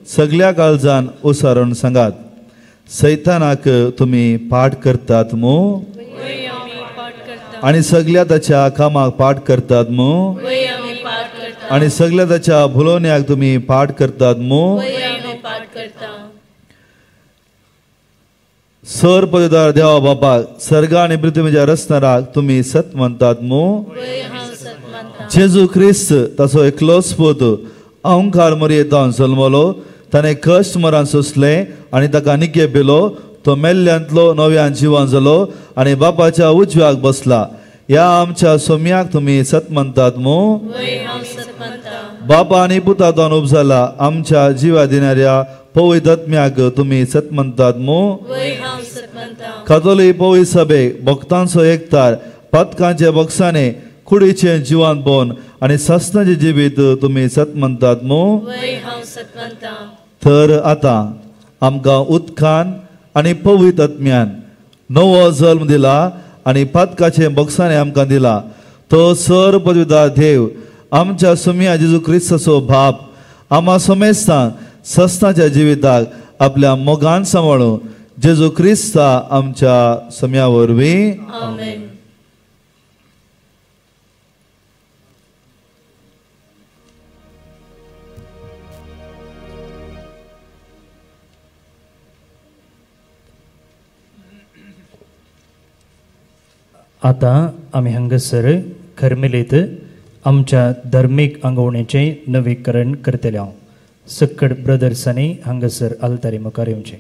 सगळ्या काळजान उसारून सांगात, सैतानाक तुमी पाठ करतात मू आनी सगळ्या ताच्या कामाक पाठ करतात मू आनी सगळ्या ताच्या भुलोवण्याक तुमी पाठ करतात मू. सर पदवीदार देवा बापाक सर्गा आनी पृथ्वीच्या रचणाराक तुमी सत म्हणतात मू. जेजू क्रिस्त ताचो एकलोच पूत अहंकार मर्यादान जल्मलो, ताणें कश्ट मरान सोंसलें आनी ताका निके पेलो. तो मेल्ल्यांतलो नव्यान जिवन जालो आनी बापाच्या उजव्याक बसला. ह्या आमच्या सोम्याक तुमी सत म्हणतात मू. बापा आनी पुतांतल्यान उपजला आमच्या जिवा दिणाऱ्या पवित्र आत्म्याक तुमी सत म्हणतात मू. कातोलीक पवित्र सभेक भक्तांचो एकतार पदकांचे बक्षाने कुडीचे जिवन पोवन आनी सस्नाचे जिवीत तुमी सत म्हणतात मू. तर आतां आमकां उदकान आनी पवित्र आत्म्यान नवो जल्म दिला आनी पदकाचे बक्षाने आमकां दिला. तो सर पदवीदार देव आमच्या सोम्या जेजू क्रिस्ताचो बाप आम्हा समेस्तांक सस्नाच्या जिविताक आपल्या मोगान सांबाळूं जेजू क्रिस्ता आमच्या सोम्या वरवीं.
आता आमी हांगासर खरमेलीत आमच्या धर्मीक आंगवणेचें नवीकरण करतले. सक्कड ब्रदर्सांनी हांगासर आल्तारी मुखार येवचें.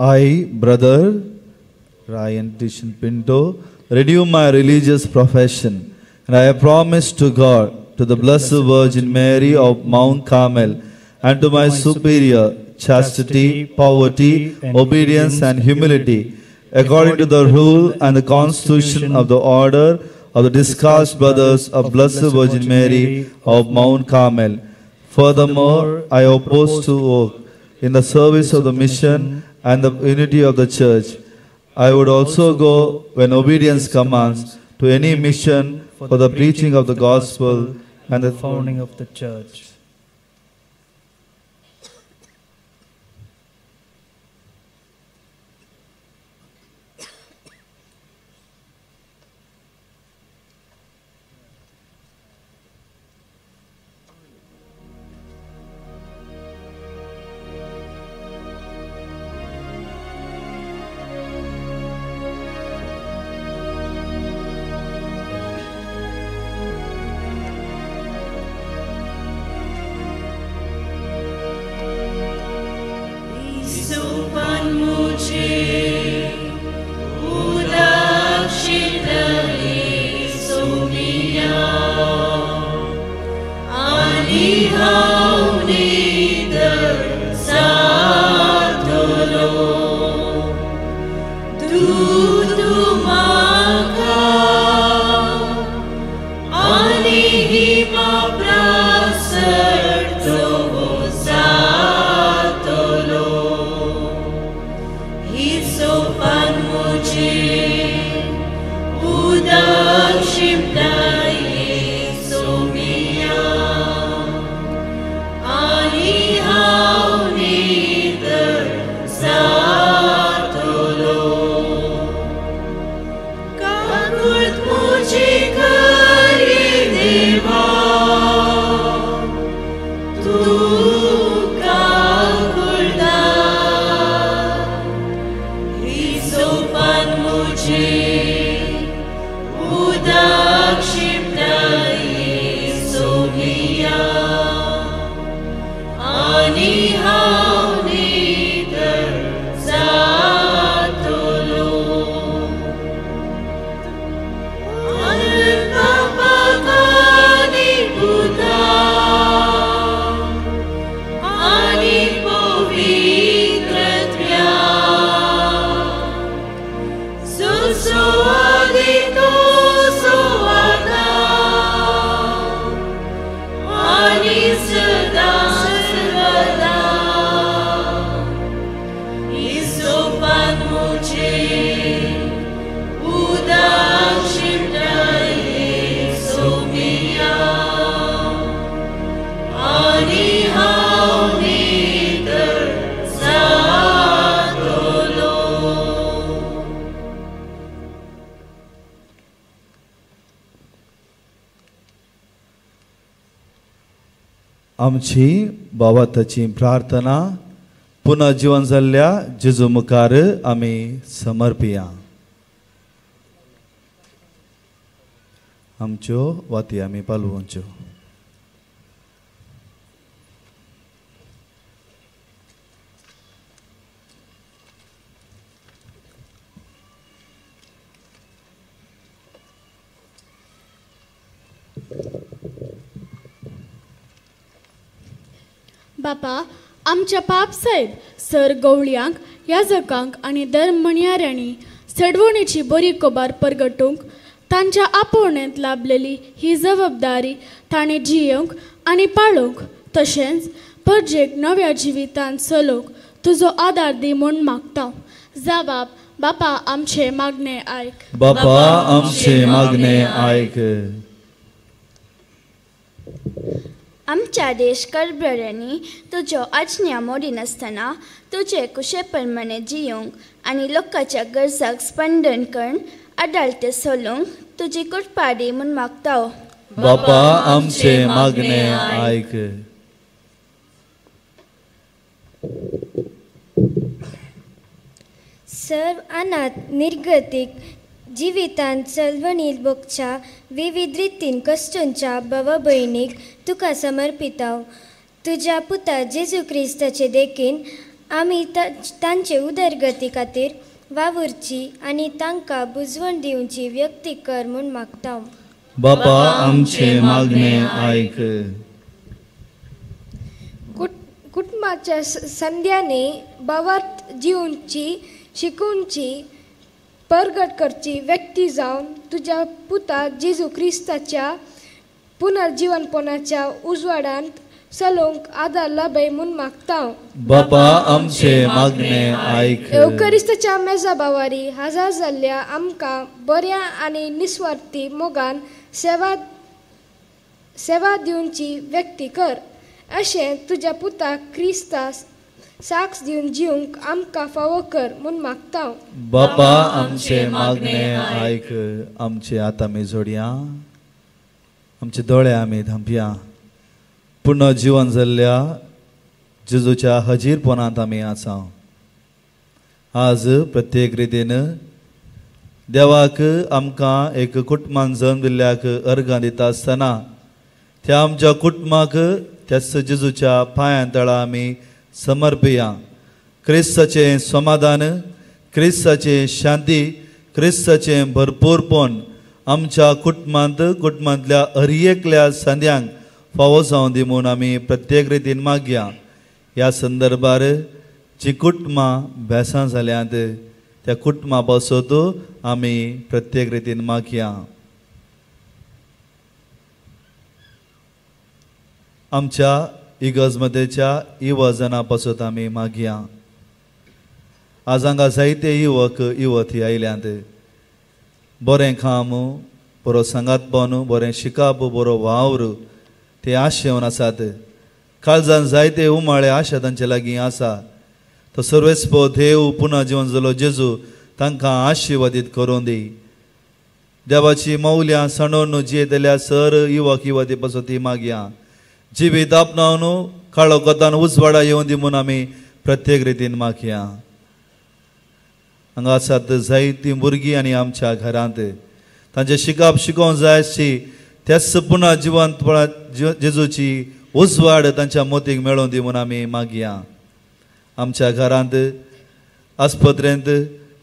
I, brother Ryan Tishan Pinto, renew my religious profession, and I have promised to God, to the Blessed Virgin Mary of Mount Carmel, and to my superior, chastity, poverty, obedience, and humility, according to the rule and the constitution of the order of the Discalced Brothers of Blessed Virgin Mary of Mount Carmel. Furthermore, I oppose to work in the service of the mission and the unity of the church. I would also go, when obedience commands, to any mission for the preaching of the gospel and the
founding of the church.
आमची बाबाताची प्रार्थना पुन्हा जीवन जाल्ल्या जेजू मुखार आमी समर्पिया. आमच्यो वाती आमी पालवच्यो.
बापा, आमच्या पापसाहेब सर गवळ्यांक याजकांक आनी धर्ममणियाऱ्यांनी सडवणीची बरी खबर परगटूंक तांच्या आपोवणेंत लाभलेली ही जबाबदारी ताणें जियोंक आनी पाळोवंक तशेंच परजेक नव्या जिवितांत चलोवंक तुजो आदार दी म्हूण मागता. जबाब बापा आमचे मागणे आयक.
बापा आमचे मागणे आयक.
आमच्या देशकारभरांनी तुज्यो आज्ञा मोडिनासतना तुजे कुशे प्रमाणे जियोंक आनी लोकांच्या गरजाक स्पंदन करून आदाळते चलोवंक तुजी कृपाडी म्हूण मागता.
बापा आमचे मागणे ऐक.
सर्व अनाथ निर्गतिक जिवितांत चलवणी बोगच्या विविध रितीन कश्टांच्या भावा भयणीक तुका समर्पिताव. तुझ्या पुता जेजू क्रिस्ताचे देखीन आमी तांचे उदरगती खातीर वावुरची आनी तांकां बुजवण दिवची व्यक्ती कर म्हूण मागता.
बापा आमचे मागणे ऐक.
कुटुंबाच्या संध्याने भावार्थ जिवची शिकूनची परगट करची व्यक्ती जावन तुझ्या पुता जेजू क्रिस्ताच्या पुनर्जीवनपणाच्या उजवाडांत चलोवंक आदार लाभय म्हूण मागता.
बापा आमचे मागणे ऐक.
एवकरिस्ताच्या मेजा बावारी हजार जाल्ल्या आमकां बऱ्या आनी निस्वार्थी मोगान सेवा दिवची व्यक्ती कर. अशें तुझ्या पुता क्रिस्ता साक्ष दिवन जिवंक आमकां फावो कर म्हूण मागता.
बापा आमचे मागणे ऐक. आमचे हात आमी जोडया, आमचे दोळे आमी धांपया. पूर्ण जीवन जाल्ल्या जेजूच्या हजीरपणांत आमी आसा. आज प्रत्येक रितीन देवाक आमकां एक कुटुंबान जल्म दिल्ल्याक अर्गां दिता आसतना त्या आमच्या कुटुंबाक त्याच जेजूच्या पांयां तळा आमी समर्पया. क्रिस्ताचें समाधान, क्रिस्ताची शांती, क्रिस्ताचें भरपूरपण आमच्या कुटुंबांतल्या हर एकल्या संद्यांक फावो जावन दी म्हूण आमी प्रत्येक रितीन मागया. ह्या संदर्भार जी कुटुंबां बेसां जाल्यांत त्या कुटुंबां पासत आमी प्रत्येक रितीन मागया. आमच्या इगर्जेच्या युवजनां पासत आमी मागया. आज हांगा जायते युवक युवती आयल्यांत. बरें काम, बरो सांगातपण, बरें शिकप, बरो वावर ते आशेवन आसात. काळजान जायते उमाळे आशा तांचे लागीं आसा. तो सर्वेस्पो देव पुन्हा जीवन जालो जेजू तांकां आशिर्वादीत करून दी. देवाची मौल्यां सणोवन जियेतल्या सर युवक युवती पासून ती मागया. जिवीत आपणावन काळो कोतान उजवाडा येवन दी म्हूण आमी प्रत्येक रितीन मागया. हांगा आसात जायतीं भुरगीं आनी आमच्या घरांत तांचे शिकप शिकोवंक जाय आसची त्याच पुन्हा जिवंतपणा जेजूची उजवाड तांच्या मोतीक मेळोवन दी म्हूण आमी मागया. आमच्या घरांत, आस्पत्रेंत,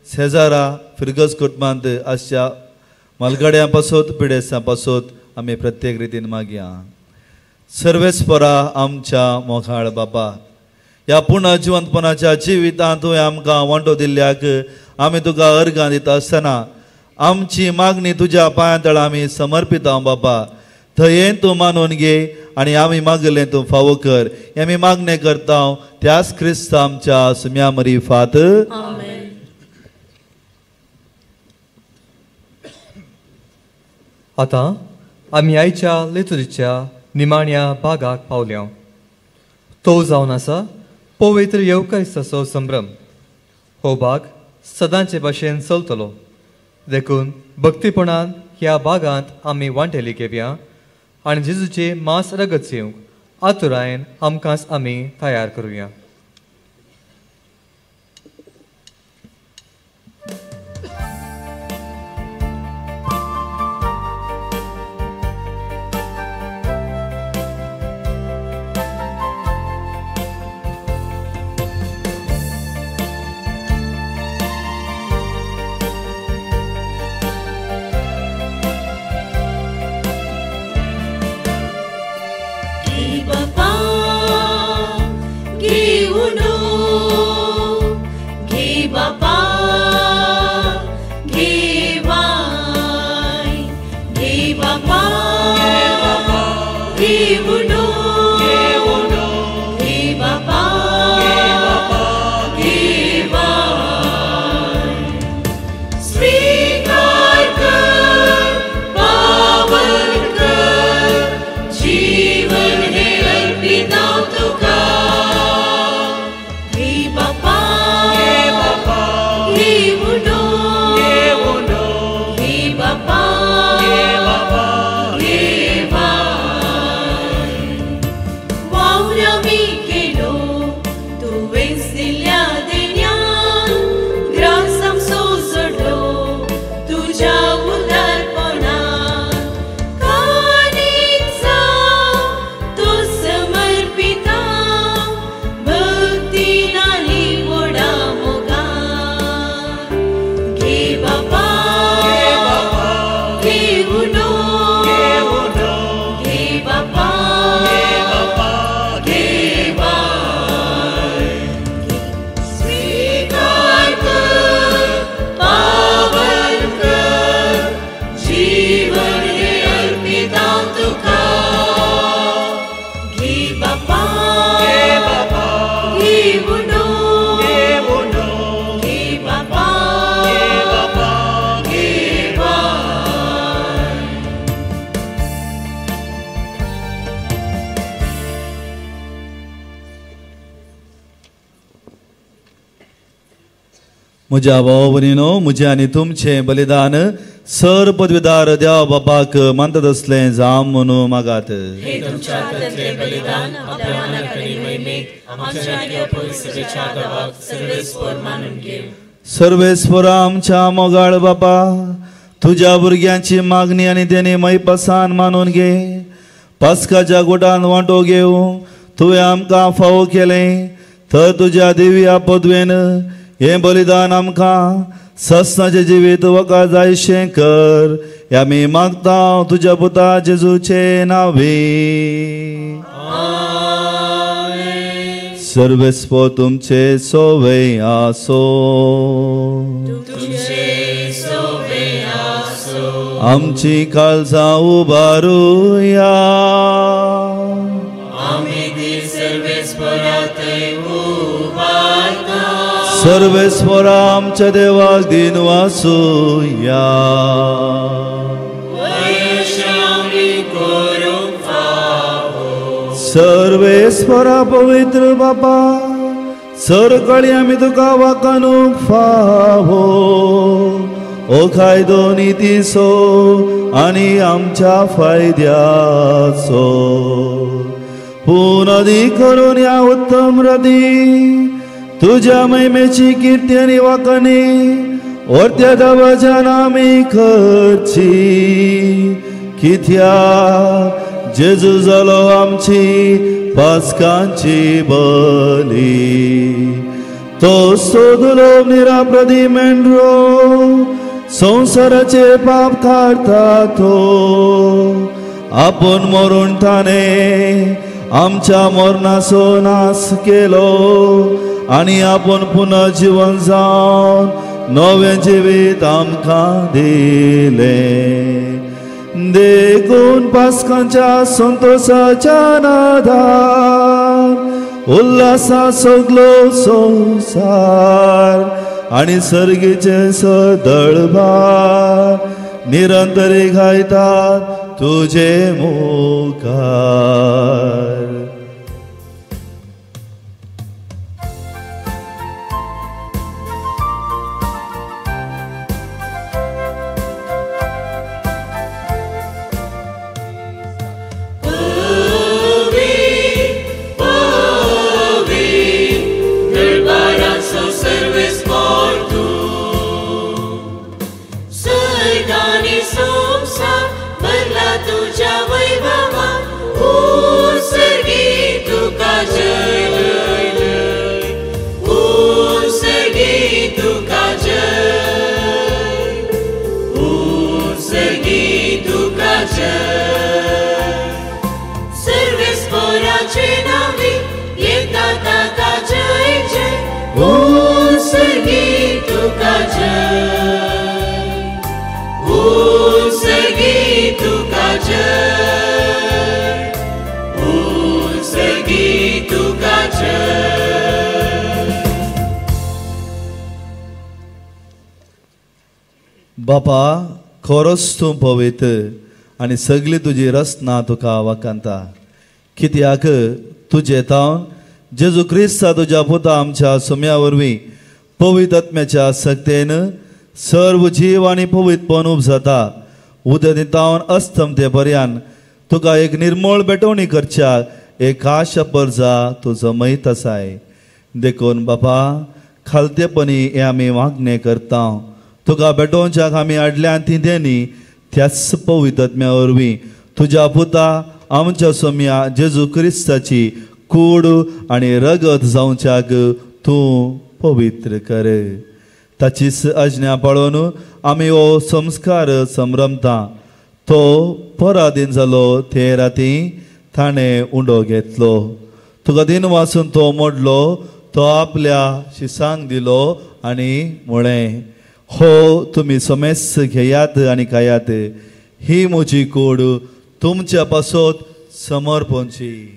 शेजारा फिरगस कुटुंबांत आसच्या मालगाड्यां पासत पिडेसां पासत आमी प्रत्येक रितीन मागया. सर्वेस्परा आमच्या मोगाळ बापा, ह्या पुर्ण जिवंतपणाच्या जिवितांत तुवें आमकां वांटो दिल्ल्याक आमी तुका अर्गां दिता आसतना आमची मागणी तुज्या पांयां तळा आमी समर्पिता. बापा थंय तूं मानून घे आनी आमी मागलें तूं फावो कर. हें आमी मागणें करता त्याच क्रिस्त आमच्या सुम्या मरी फात.
आतां आमी आयच्या लेतुरीच्या निमाण्या भागाक पावल्या. तो जावन आसा पवित्र येवकारिस्ताचो संभ्रम. हो भाग सदांचे भाशेन चलतलो. देखून भक्तीपणान ह्या भागांत आमी वांटेली घेवया आनी जेजूचे मांस रगत जेवंक आतुरायेन आमकांच आमी तयार करुया.
Give
म्हज्या भाव भयणीनो, म्हजें आनी तुमचें बलिदान सर पदवीदार देवा बापाक मानतात असलें जावं म्हणून मागात.
हे तुमच्या हातांतलें बलिदान आपल्या मनाक आनी महिमेक आमच्या आनी अपवित्रतेच्या गावाक सर्वेस्पर मानून घे.
सर्वेस्परा आमच्या मोगाळ बापा, तुझ्या भुरग्यांची मागणी आनी तेणी मैपसान मानून घे. पास्काच्या गोठान वांटो घेवं तुवें आमकां फावो केलें, तर तुज्या दिव्या पदवेन हें बलिदान आमकां सस्नाचें जिवीत वका जायशें कर. ह्या आमी मागता तुज्या पुता जेजूचे नांवे. सर्वेस्प तुमचे सोवे आसो. आमची काळजां उबारुया. सर्वेस्परा आमच्या देवाक दिन वासुया. सर्वेस्परा पवित्र बापा, सरकळी आमी तुका वाकानूक फावो. ओ कायदो नितीसो आनी आमच्या फायद्याचो. पुनदी करून या उत्तम रदी तुझ्या महिमेची कीर्ती आनी वाकणी वर्त्या देवाच्या नामी करची. कित्याक जेजू जालो आमची पास्कांची बली. तो सोदलो निरापराधी मेंढरो, संसाराचे पाप काढता तो. आपूण मरून ताणे आमच्या मरणाचो नाश केलो आनी आपूण पुन्हा जीवन जावन नवें जिवीत आमकां दिलें. देखून पास्कांच्या संतोशाच्या नादार उल्हासा सगलो संसार आनी सर्गीचे सदळबार निरंतरी गायतात तुझे मुखार. बापा, खरोच तूं पवित्र आनी सगळी तुजी रचना तुका वखणटा. कित्याक तुजे तावन जेजू क्रिस्ता तुज्या पुता आमच्या सुम्या वरवीं पवित्र आत्म्याच्या सक्तेन सर्व जीव आनी पवित्रपण उपजता. उदयतावन अस्तमते पर्यंत तुका एक निर्मळ बेटवणी करच्याक एक खास पर्जा तुजो मैत आसाय. देखून बापा, खालतेपणी हे आमी मागणें करता. तुका बेटोवच्याक आमी आडल्यान ती देणी त्याच पवित्र आत्म्या वरवीं तुज्या पुता आमच्या सोम्या जेजू क्रिस्ताची कूड आनी रगत जावच्याक तूं पवित्र कर. ताचीच आज्ञा पाळून आमी हो संस्कार संभ्रमता. तो पराधीन जालो ते राती ताणें उंडो घेतलो. तुका दिन वाचून तो मोडलो, तो आपल्या शिसांक दिलो आनी म्हळें, हो तुमी सोमेस घेयात आनी खायात. ही म्हजी कूड तुमच्या पासत समर्पणची.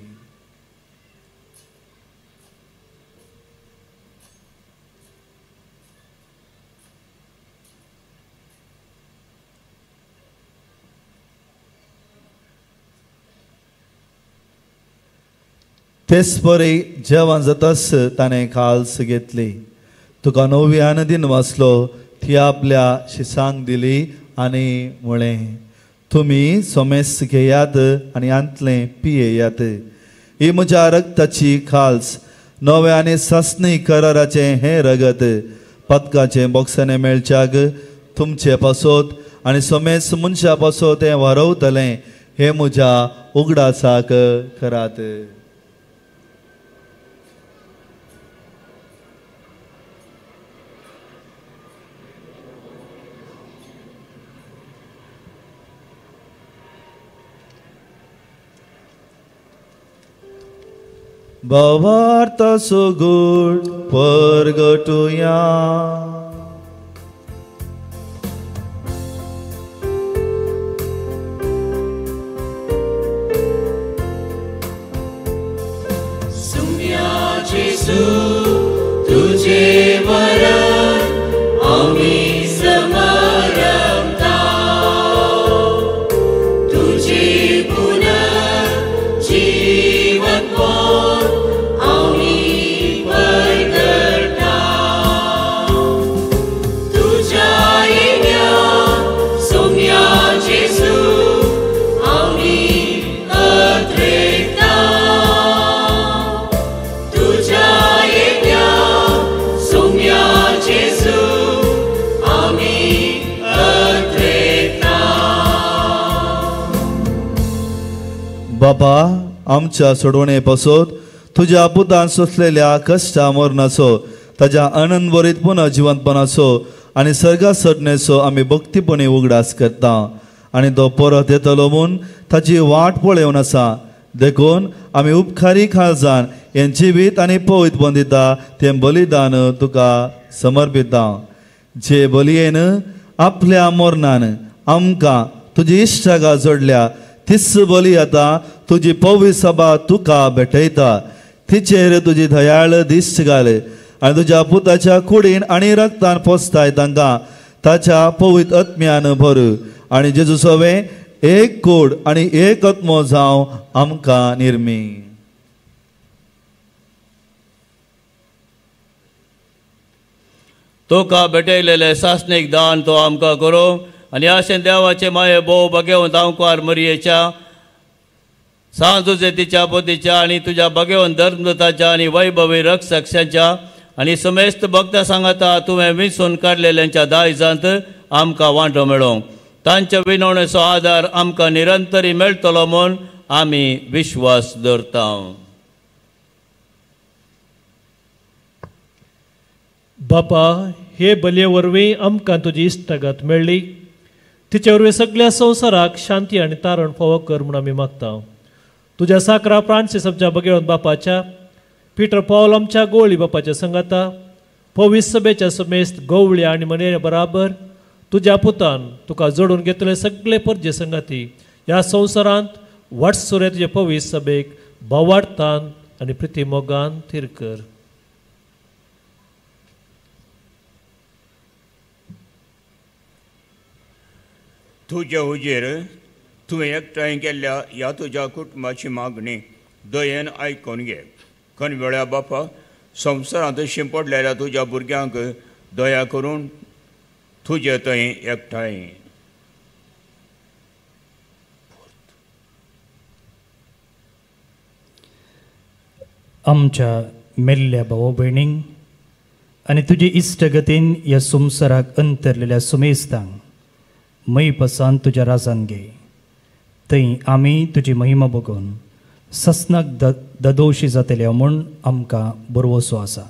तेच परी जेवण जाताच ताणें खाल्स घेतली. तुका नव्यान दिन वाचलो ती आपल्या शिसांक दिली आनी म्हळें तुमी सोमेस घेयात आनी आंतलें पियेयात ही म्हज्या रक्ताची खाल्स नवे आनी सस्नी कराराचें हें रगत पदकाचें बॉक्साने मेळच्याक तुमचे पासोत आनी सोमेस मनशा पासोत हें वारवतलें हे म्हज्या उगडासाक करात. भावार्थ सोगूट परगटुया.
सुम्या जेसू तुझे वरण आम्ही समरमता तुझे पुनर्जीवन
बापा आमच्या सोडवणे पासोत तुझ्या पुतान सोसलेल्या कश्टा मरणाचो ताच्या आनंद भरीत पुन्हा जिवंतपणाचो आनी सर्गा सडणेचो आमी भक्तीपणी उगडास करता आनी तो परत येतलो म्हूण ताची वाट पळोवन आसा. देखून आमी उपकारी खालजान हें जिवीत आनी पवित्र बंदिता तें बलिदान तुका समर्पिता. जे बलयेन आपल्या मरणान आमकां तुजी इश्टागा जोडल्या तिस बली आतां तुजी पवित्र सभा तुका भेटयता. तिचेर तुजी दयाळ दिश्ट घाल आनी तुज्या पुताच्या कुडीन आनी रक्तान पोसताय तांकां ताच्या पवित्र आत्म्यान भर आनी जेजू सवे एक कूड आनी एक आत्मो जावं आमकां निर्मी.
तुका भेटयलेले सासणीक दान तो आमकां करो आनी अशें देवाचे माये भोव भगेवंत दांवकार मरयेच्या सांजुजे तिच्या पोतीच्या आनी तुज्या भगेवंत धर्मदूताच्या आनी वैभवी रक्षकांच्या आनी समेस्त भक्तां सांगाता तुवें विंचून काडलेल्यांच्या दायजांत आमकां वांटो मेळो. तांच्या विनवणेचो आदार आमकां निरंतरी मेळटलो म्हूण आमी विश्वास दवरता.
बापा हे बलये वरवीं आमकां तुजी इश्टागत मेळ्ळी तिचे वरवीं सगळ्या संवसाराक शांती आनी तारण फावो कर म्हूण आमी मागता. तुज्या साकरा फ्रांसीस आमच्या भगेवंत बापाच्या पिटर पॉल आमच्या गोवळी बापाच्या संगाता पवित्र सभेच्या समेस्त गवळ्या आनी मनेऱ्या बराबर तुज्या पुतान तुका जोडून घेतले सगळे परजे संगाती ह्या संवसारांत वाटसुरे तुजे पवित्र सभेक भावार्थान आनी प्रिती मोगान थीर कर.
तुझ्या हुजेर तुवें एकठांय केल्ल्या ह्या तुज्या कुटुंबाची मागणी दयेन आयकून घे. खंय वेळा बापा संवसारांत शिंपडलेल्या तुज्या भुरग्यांक दया करून तुजे थंय एकठांय.
आमच्या मेल्ल्या भाव भयणींक आनी तुजे इश्टगतीन ह्या संवसाराक अंतरलेल्या सुमेस्तांक मै पसान तुज्या राजान घे. थंय आमी तुजी महिमा बघून ससनाक ददोशी जातले म्हूण आमकां बरवसो आसा.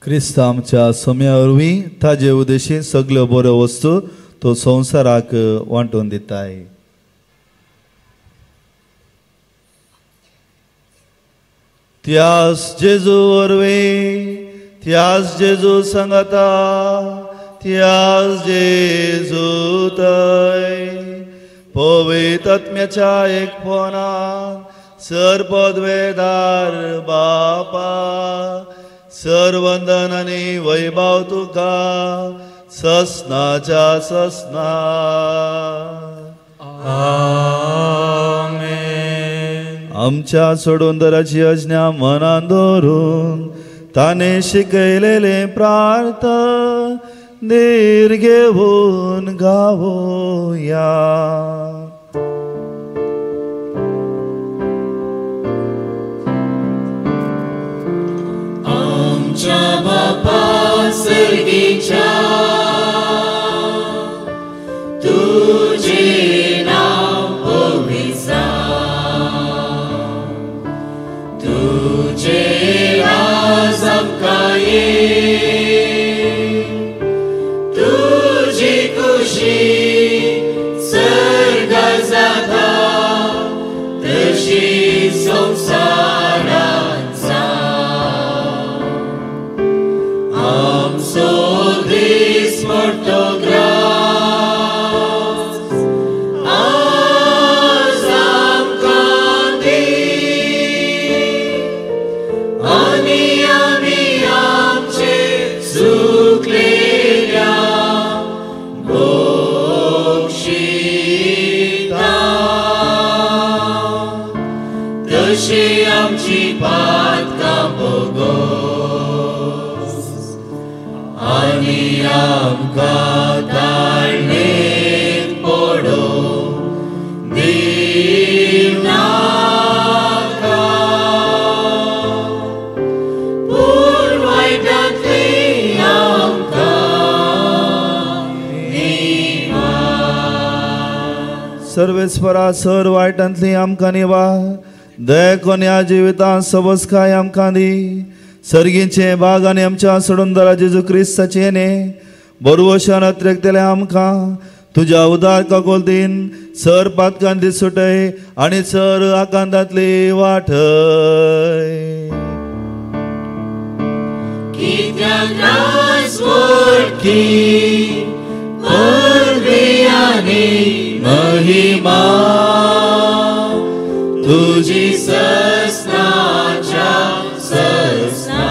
क्रिस्त आमच्या सोम्या वरवीं ताजे उद्देशीं सगल्यो बऱ्यो वस्तू तो संवसाराक वांटून दिताय. त्यास जेजू वरवीं त्यास जेजू सांगता त्यास जेजू थंय पवित्र आत्म्याच्या एकपणान सरपदवेदार बापा सर्वंदन आनी वैभव तुका ससनाच्या ससना. आमेन. आमच्या सोडून दराची अज्ञा मनान दवरून ताने शिकयलेले प्रार्थना धीर घेऊन गावोया.
आमच्या बापा सर्गीच्या तुझे नाव पवित्र जावं. तुझे राज आमकां यें. तुझी खुशी सर्गार जाता तशी संवसारांत जावं. आमचो दीस मोठो ग्रास आज आमकां दी. आनी आमी आमचे चुकलेल्या बोक्षिता तशी आमची पातकां बोगोस. आनी आमकां ताळणेंत पडोवंक दिनाका. पूण वायटांतली आमकां निवार.
सर्वेस्परा सर वायटांतली आमकां निवार. दया कोण्या जिवितांत सबसकाय आमकां दी. सर्गीचे बाग आनी आमच्या सोडूनदारा जेजू क्रिस्ताचे येणे बरोवशान अत्रेकतेले आमकां तुज्या उदार काकोलतीन सर पातकांती सुटय आनी सर आकांतांतली वाटय.
कित्याक राज वडकी परबी आनी महिमा तुजी सस्नाच्या सस्ना.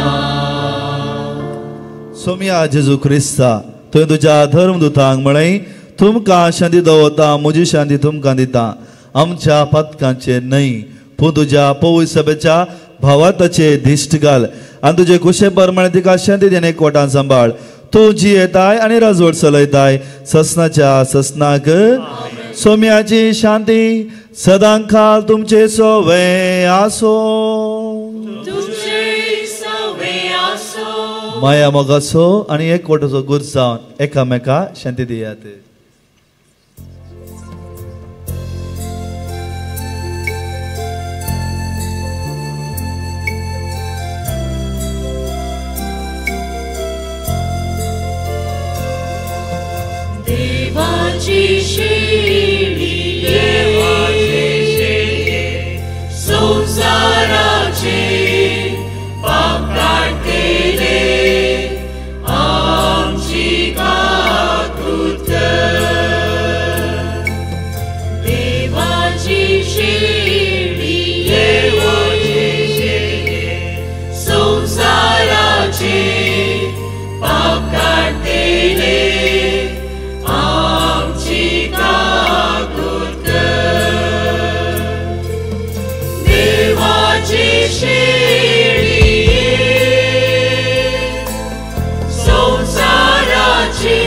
सोम्या जेजू क्रिस्ता तुवें तुज्या धर्मदुतांक म्हळें तुमकां शांती दवरता म्हजी शांती तुमकां दिता. आमच्या पथकांचेर न्हय पूण तुज्या पवित्र सभेच्या भावाताचे दिश्ट घाल आनी तुजे कुशे प्रमाणे तिका शांती देणे एकवटान सांबाळ. तूं जी येताय आनी राजवट चलयताय ससनाच्या ससनाक. सोम्याची शांती सदां काल तुमचे सोवे आसो. माया मोगाचो आनी एकवटाचो गूर जावन एकामेका शांती दियात.
देवाची शेळी संसाराचे पाप काढतेले आमची काकूत कर. देवाची शेळी संसाराचे पाप काढतेले आमची काकूत कर. देवाची शेळी संसाराचे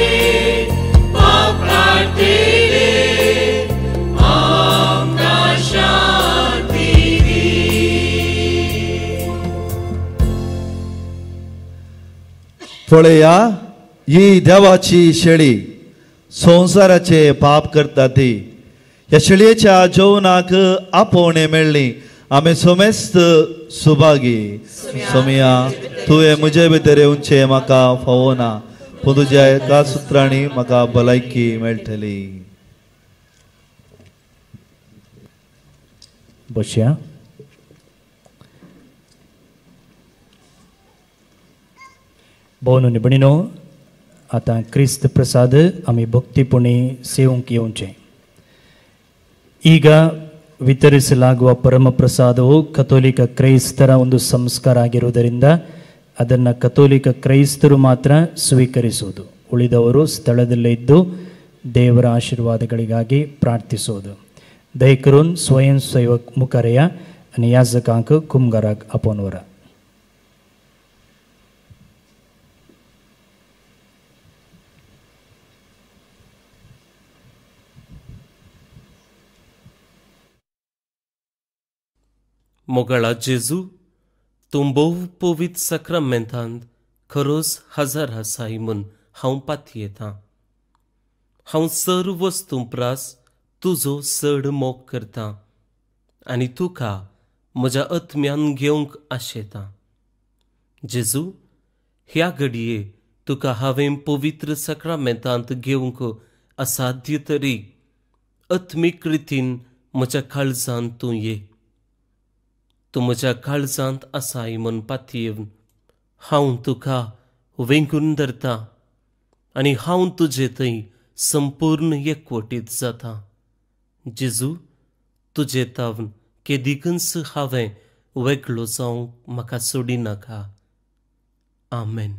पाप काढतेले आमकां शांती दी.
पळया ही देवाची शेळी संसाराचे पाप करता ती. ह्या शेळयेच्या जेवणाक आपोवणे मेळ्ळी. आमी सोमेस्त सुभागी. सोमिया तुवें म्हजे भितर येवचे म्हाका फावो ना पूण तुज्या एका सुत्रांनी म्हाका भलायकी मेळटली.
बसया. भोवनो निबणिनो आतां क्रिस्त प्रसाद आमी ಭಕ್ತಿಪುಣಿ ಸೇವಂಕ್ येवचे. ಈಗ ವಿತರಿಸಲಾಗುವ ಪರಮ ಪ್ರಸಾದವು ಕಥೋಲಿಕ ಕ್ರೈಸ್ತರ ಒಂದು ಸಂಸ್ಕಾರ ಆಗಿರುವುದರಿಂದ ಅದನ್ನು ಕಥೋಲಿಕ ಕ್ರೈಸ್ತರು ಮಾತ್ರ ಸ್ವೀಕರಿಸುವುದು. ಉಳಿದವರು ಸ್ಥಳದಲ್ಲೇ ಇದ್ದು ದೇವರ ಆಶೀರ್ವಾದಗಳಿಗಾಗಿ ಪ್ರಾರ್ಥಿಸುವುದು. दया करून स्वयंसेवक मुखार या आणि याजकांक कुमगाराक आपोवन व्हरा.
मोगाळा जेजू तूं भोव पवित्र सक्रामेंतांत खरोच हजर आसाय म्हूण हांव पातयेतां. हांव सर्व वस्तू प्रास तुजो चड मोग करतां आनी तुका म्हज्या आत्म्यान घेवंक आशेतां. जेजू, ह्या घडये तुका हांवें पवित्र सक्रामेंतांत घेवंक असाध्य तरी आत्मीक रितीन म्हज्या काळजांत तूं ये. तूं म्हज्या काळजांत आसाय म्हूण पातयेवन हांव तुका वेंगून धरतां आनी हांव तुजे थंय संपूर्ण एकवटीत जाता. जेजू, तुजे तावन केदिकच हांवें वेगळो जावंक म्हाका सोडिनाका. आमेन.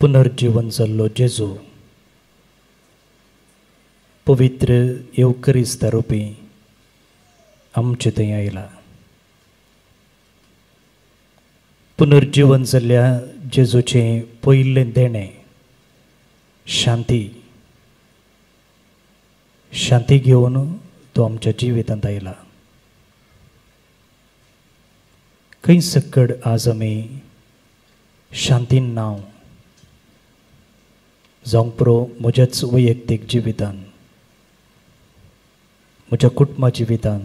पुनर्जीवन जाल्लो जेजू पवित्र येवकरिस्त रुपी आमचे थंय आयला. पुनर्जीवन जाल्ल्या जेजूचें पयलें देणें शांती शांती घेवन तो आमच्या जिवितांत आयला. खंय सकड आज आमी शांतीन नांव जावंक पुरो म्हज्याच वैयक्तीक जिवितान, म्हज्या कुटुंबा जिवितान,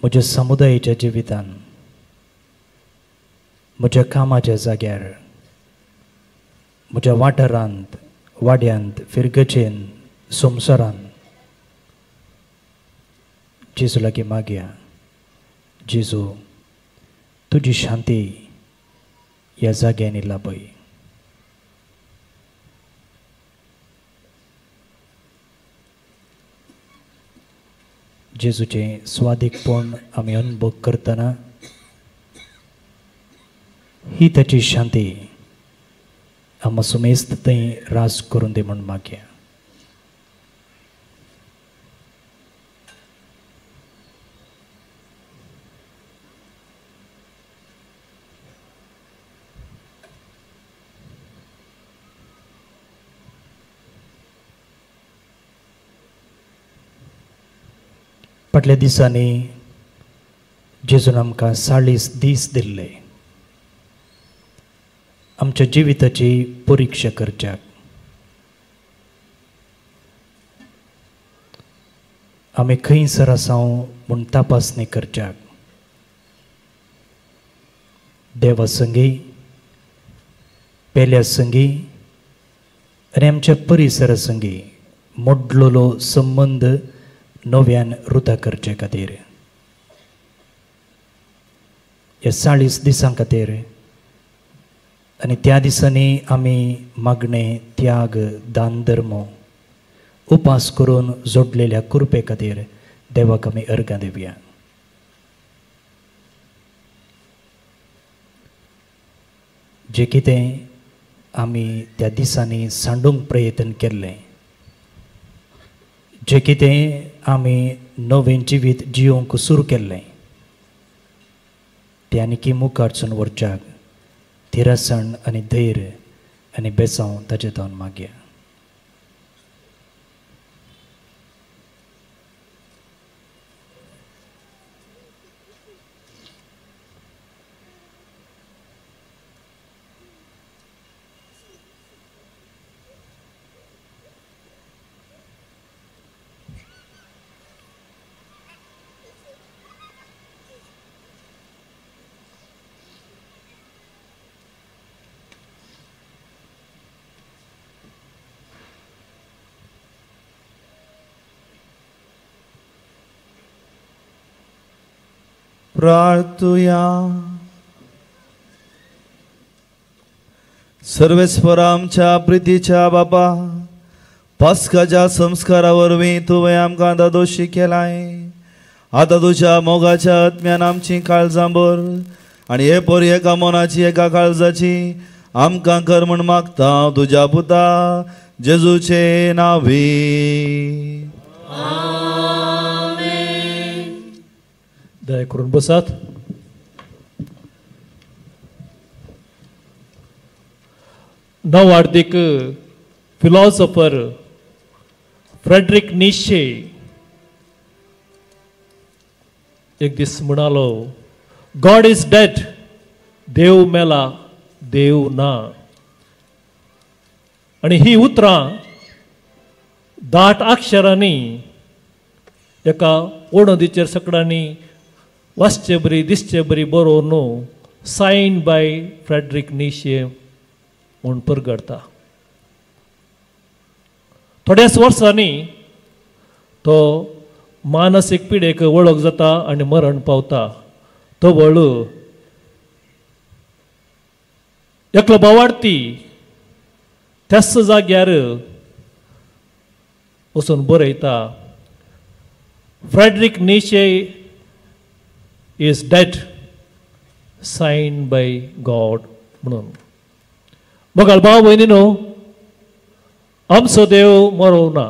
म्हज्या समुदायाच्या जिवितान, म्हज्या कामाच्या जाग्यार, म्हज्या वाठारांत, वाड्यांत, फिरगचेन, संवसारांत जेजू लागीं मागया, जेजू तुजी शांती ह्या जाग्यांनी लाभय. जेजूचें स्वादीकपण आमी अनुभव करतना ही ताची शांती आमकां सुमेस्त थंय रास करून दी म्हूण मागया. फाटल्या दिसांनी जेजून आमकां 40 दीस दिल्ले आमच्या जिविताची परीक्षा करच्याक. आमी खंयसर आसाव म्हूण तपासणी करच्याक. देवा संगी, पेल्या संगी आनी आमच्या परिसरा संगी मोडलेलो संबंद नव्यान रुता करचे खातीर ह्या 40 दिसां खातीर आनी त्या दिसांनी आमी मागणे, त्याग, दान धर्म, उपास करून जोडलेल्या कृपे खातीर देवाक आमी अर्गां दिवया. जे कितें आमी त्या दिसांनी सांडूंक प्रयत्न केल्लें, जे कितें आमी नवें जिवीत जिवंक सुरू केल्लें, तें आनीक मुखारसून व्हरच्याक थिरासण आनी धैर्य आनी बेसांव ताचे तावन मागया.
प्रार्थुया. सर्वेस्परा आमच्या प्रितीच्या बापा, पास्काच्या संस्कारा वरवीं तुवें आमकां दादोशी केलाय. आतां तुज्या मोगाच्या आत्म्यान आमची काळजां भर आनी हे पोर एका मनाची एका काळजाची आमकां कर म्हूण मागता तुज्या पुता जेजूचे नांवी.
दया करून बसात. नववार्धीक फिलॉसॉफर फ्रेडरिक नीशे एक दीस म्हणालो, गॉड इज डेड, देव मेला, देव ना. आणि ही उतरां दाट अक्षरांनी एका ओणदीचेर सकडांनी वाचचे बरी दिसचे बरी बरोवन सायन बाय फ्रेडरिक नीशे म्हूण परगडता. थोड्याच वर्सांनी तो मानसीक पिडेक वळख जाता आनी मरण पावता. तो वळू एकलो बोवार्थी त्याच जाग्यार वचून बरयता, Frederick नीशे is dead, signed by God म्हणून. मोगाल भाव भयणीनो, आमचो देव मरोना,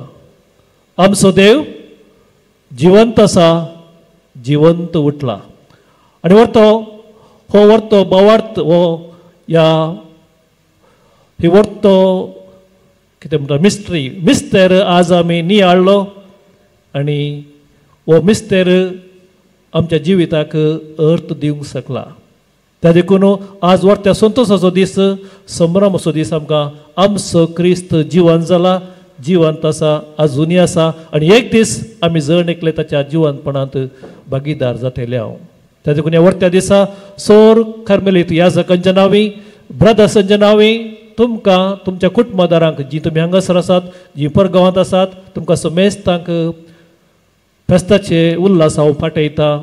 आमचो देव जिवंत आसा, जिवंत उठला. आनी वर्तो बोवार्थ ही वर्तो कितें म्हणटा मिस्तेर आज आमी नियाळ्ळो आनी हो मिस्तेर आमच्या जिविताक अर्थ दिवंक शकला. त्या देखून आज वरत्या संतोशाचो दीस संभ्रमाचो दीस आमकां आमचो क्रिस्त जिवंत जाला, जिवंत आसा, अजुनी आसा आनी एक दीस आमी जण एकले ताच्या जिवंतपणांत भागीदार जातले हांव. त्या देखून ह्या वरत्या दिसा सोर कार्मेलीत याजकांच्या नांवी, ब्रदर्सांच्या नांवी तुमकां तुमच्या कुटुंबदारांक जी तुमी हांगासर आसात, जी परगांवांत आसात, तुमकां समेस्तांक फेस्ताचे उल्हास हांव पाठयता,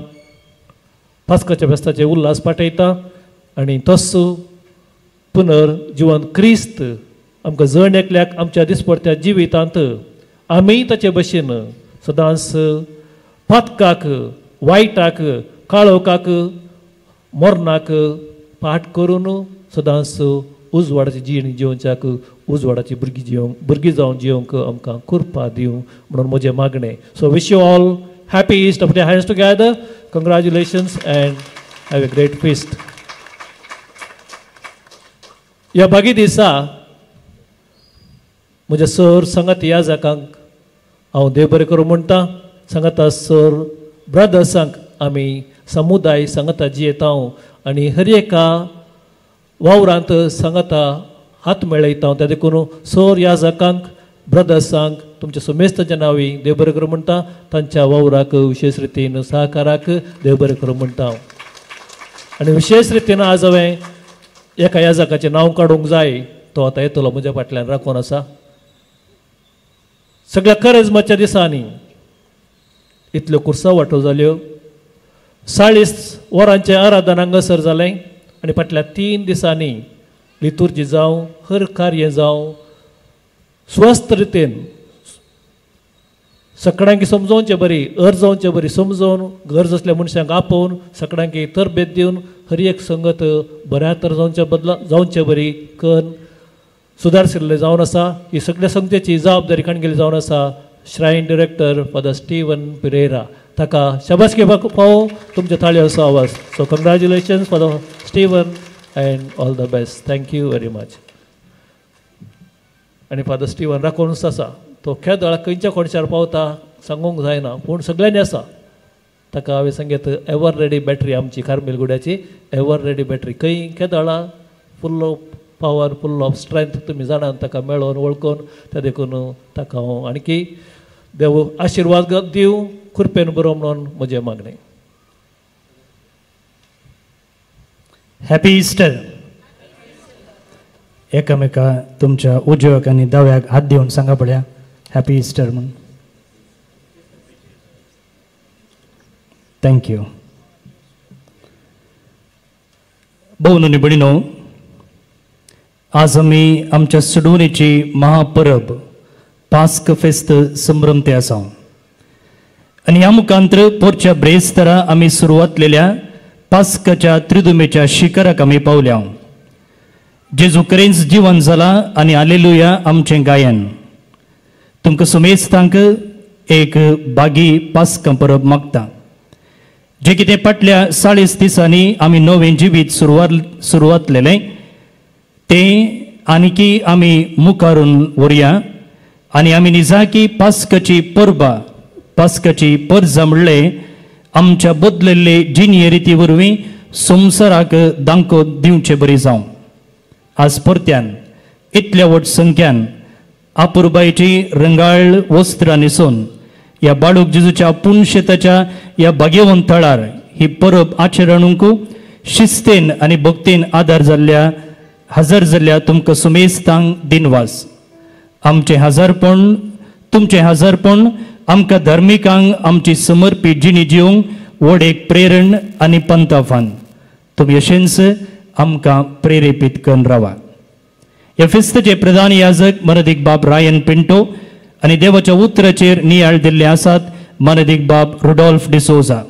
पास्काच्या फेस्ताचे उल्हास पाठयता आनी तस पुनर्जिवन क्रिस्त आमकां जण एकल्याक आमच्या दिसपडत्या जिवितांत आमी ताचे भशेन सदांच पातकाक, वायटाक, काळोखाक, मरणाक पाठ करून सदांच उजवाडाची जीण जिवच्याक उजवाडाची भुरगीं जावन जिवंक आमकां कृपा दिवं म्हणून म्हजें मागणें. So wish you all happy east of the hands together. Congratulations and have a great feast. ह्या बागी दिसा म्हज्या सर सांगात याजकांक हांव देव बरें करूं म्हणटा. सांगाता सर ब्रदर्सांक आमी समुदाय सांगाता जियेता आनी हर एका वावरांत सांगाता हात मेळयता. त्या देखून सर याजकांक, ब्रदर्सांक तुमच्या समेस्ताच्या नांवी देव बरें करूं म्हणटा. तांच्या वावराक विशेष रितीन सहकाराक देव बरें करूं म्हणटा. आनी विशेष रितीन आज हांवें एका याजकाचें नांव काडूंक जाय, तो आतां येतलो म्हज्या फाटल्यान राखून आसा. सगळ्या करेजमाच्या दिसांनी इतल्यो कुर्सा वांटो जाल्यो, 40 वरांचें आराधन हांगासर जालें आनी फाटल्या 3 दिसांनी लितुर्जी जावं, हर कार्य जावं स्वस्थ रितीन सगळ्यांक समजोवचें बरी, जावचें बरी समजोवन गरज असल्या मनशांक आपोवन सगळ्यांक तरबेद दिवन हर एक संगत बऱ्या तर जावचें बरी करून सुदारशिल्लें जावन आसा. ही सगळ्या संगतेची जबाबदारी खाणगेली जावन आसा. श्रायन डिरेक्टर फादर स्टीवन पिरेरा, ताका शाबासकी फावो तुमच्या ताळयांचो आवाज. So congratulations father Steven and all the best. Thank you very much. आनी फादर स्टीवन राखूनच आसा, तो खेळ खंयच्या कोणशार पावता सांगूंक जायना, पूण सगळ्यांनी आसा. ताका हांवें सांगीत एवर रेडी बॅटरी आमची कार्मेलगुड्याची एवर रेडी बॅटरी खंय खेळा full of power, full of strength तुमी जाणात ताका मेळोवन वळखून. त्या देखून ताका हांव आणकी देव आशिर्वाद दिवं, कृपेन बरो म्हणून म्हजें मागणें.
Happy Easter. एकामेका तुमच्या उजव्याक आनी दाव्याक हात दिवन सांगा पळया हॅपी इस्टर म्हणून. थँक्यू. भोवनी भयणीनो, आज आमी आमच्या सडवणेची महापरब पास्क फेस्त संभ्रमते आसा आनी ह्या मुखांत्र पोरच्या ब्रेस्तरा आमी सुरवातलेल्या पास्काच्या त्रिदुमेच्या शिखराक आमी पावल्या. जेजू क्रिस्त जिवंत जाला आनी हालेलुया आमचें गायन. तुमकां समेस्तांक एक बागी पास्का परब मागता. जे कितें फाटल्या 40 दिसांनी आमी नवें जिवीत सुरवातलेलें तें आनीकी आमी मुखारून व्हरया आनी आमी निजाकी पास्काची परजा म्हणलें आमच्या बदलल्ले जिणे रिती वरवीं संवसाराक दांको दिवचें बरी जावं. आज परत्यान इतल्या व्हड संख्यान आपुरबायेची रंगाळ वस्त्रां न्हेसून ह्या बाळूक जेजूच्या पुणशेताच्या ह्या बागेवंत थळार ही परब आचरणूंक शिस्तेन आनी भक्तीन आदार जाल्ल्या हजर जाल्ल्या तुमकां सुमेस्तांक दिनवास. आमचें हजारपण, तुमचें हजारपण आमकां धार्मिकांक आमची समर्पीत जिणी जिवंक व्हड एक प्रेरण आनी पंताफान. तुमी अशेंच आमकां प्रेरेपीत करून रावा. ह्या फिस्ताचे प्रधान याजक मनदीक बाब रायन पिंटो आनी देवाच्या उतराचेर नियाळ दिल्ले आसात मनदीक बाब रुडॉल्फ डिसोजा.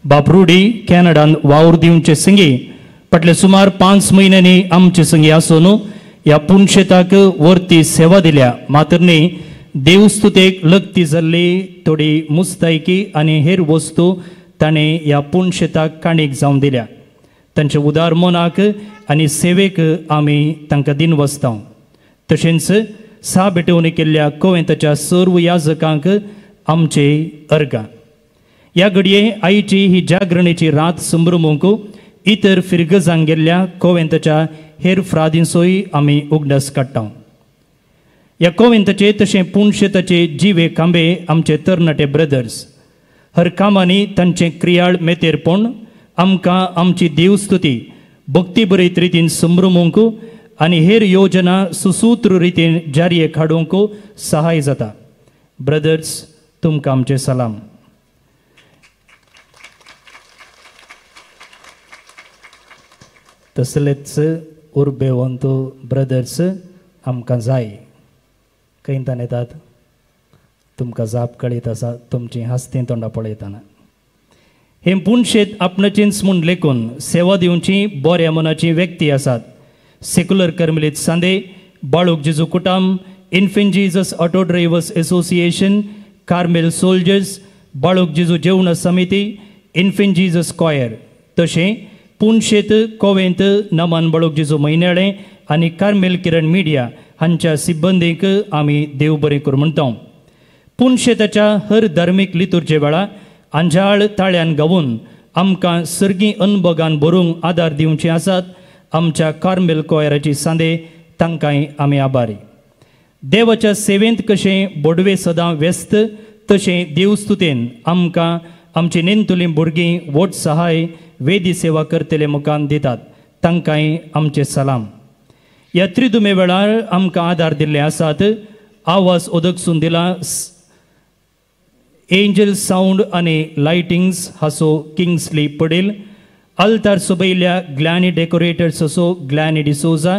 बाब रुडी कॅनडान वावर दिवचे संगी फाटले सुमार 5 म्हयन्यांनी आमचे संगी आसून ह्या पुणशेताक वर्ती सेवा दिल्या. मात्र न्ही देवस्तुतेक लक्ती जाल्ली थोडी मुस्तायकी आनी हेर वस्तू ताणें ह्या पुणशेताक काणीक जावन दिल्या. तांच्या उदार मनाक आनी सेवेक आमी तांकां दिनवसता. तशेंच भेटवणी केल्ल्या कोवेंताच्या सर्व याजकांक आमचे अर्गां. ह्या घडये आईची ही जागरणेची रात संभ्रमूंक इतर फिरगजांक गेल्ल्या कोवेंतच्या हेर फ्रादींचोय आमी उगडास काडटा. ह्या कोवेंतचे तशें पुणशेताचे जिवे खांबे आमचे तरणाटे ब्रदर्स हर कामांनी तांचें क्रियाळ मेतेरपण आमकां आमची देवस्तुती भक्तीबरीत रितीन संभ्रमूंक आनी हेर योजना सुसूत्र रितीन जारयेक हाडूंक सहाय जाता. ब्रदर्स, तुमकां आमचे सलाम. तसलेच उर्बेवंत ब्रदर्स आमकां जाय. कैंतान येतात तुमकां जाप कळीत आसा तुमची हास्तीं तोंडां पळयतना. हे पुणशेत आपणाचेंच म्हूण लेखून सेवा दिवची बऱ्या मनाची व्यक्ती आसात. सेक्युलर कर्मलीत सांदे, बाळूक जेजू कुटाम, infant Jesus auto drivers association, Carmel soldiers, बाळूक जेजू जेवण समिती, इन्फेंट जीजस कॉयर, तशें पुणशेत, कोवेंत, नमान बाळूक जेजू म्हयन्याळें आनी कार्मेल किरण मिडिया हांच्या सिब्बंदीक आमी देव बरें करूं म्हणटा. पुणशेताच्या हर धार्मीक लितुर्चे वेळा अंजाळ ताळ्यान गावून आमकां सर्गी अनभोगान भरूंक आदार दिवचे आसात आमच्या कार्मेल कॉयराची सांदे, तांकांय आमी आभारी. देवाच्या सेवेंत कशें बोडवे सदां व्यस्त तशें देवस्तुतेन आमकां आमची नेंतुलीं भुरगीं वोट सहाय वेदी सेवा करतले मुखान दितात, तांकांय आमचे सलाम. ह्या त्रिदुमे वेळार आमकां आदार दिल्ले आसात. आवाज ओदकसून दिला एंजल साऊंड आनी लायटिंग्स हासो किंग्सली पडेल, आल्तार सोबयल्या ग्लॅनी डेकोरेटर्स असो ग्लॅनी डिसोजा,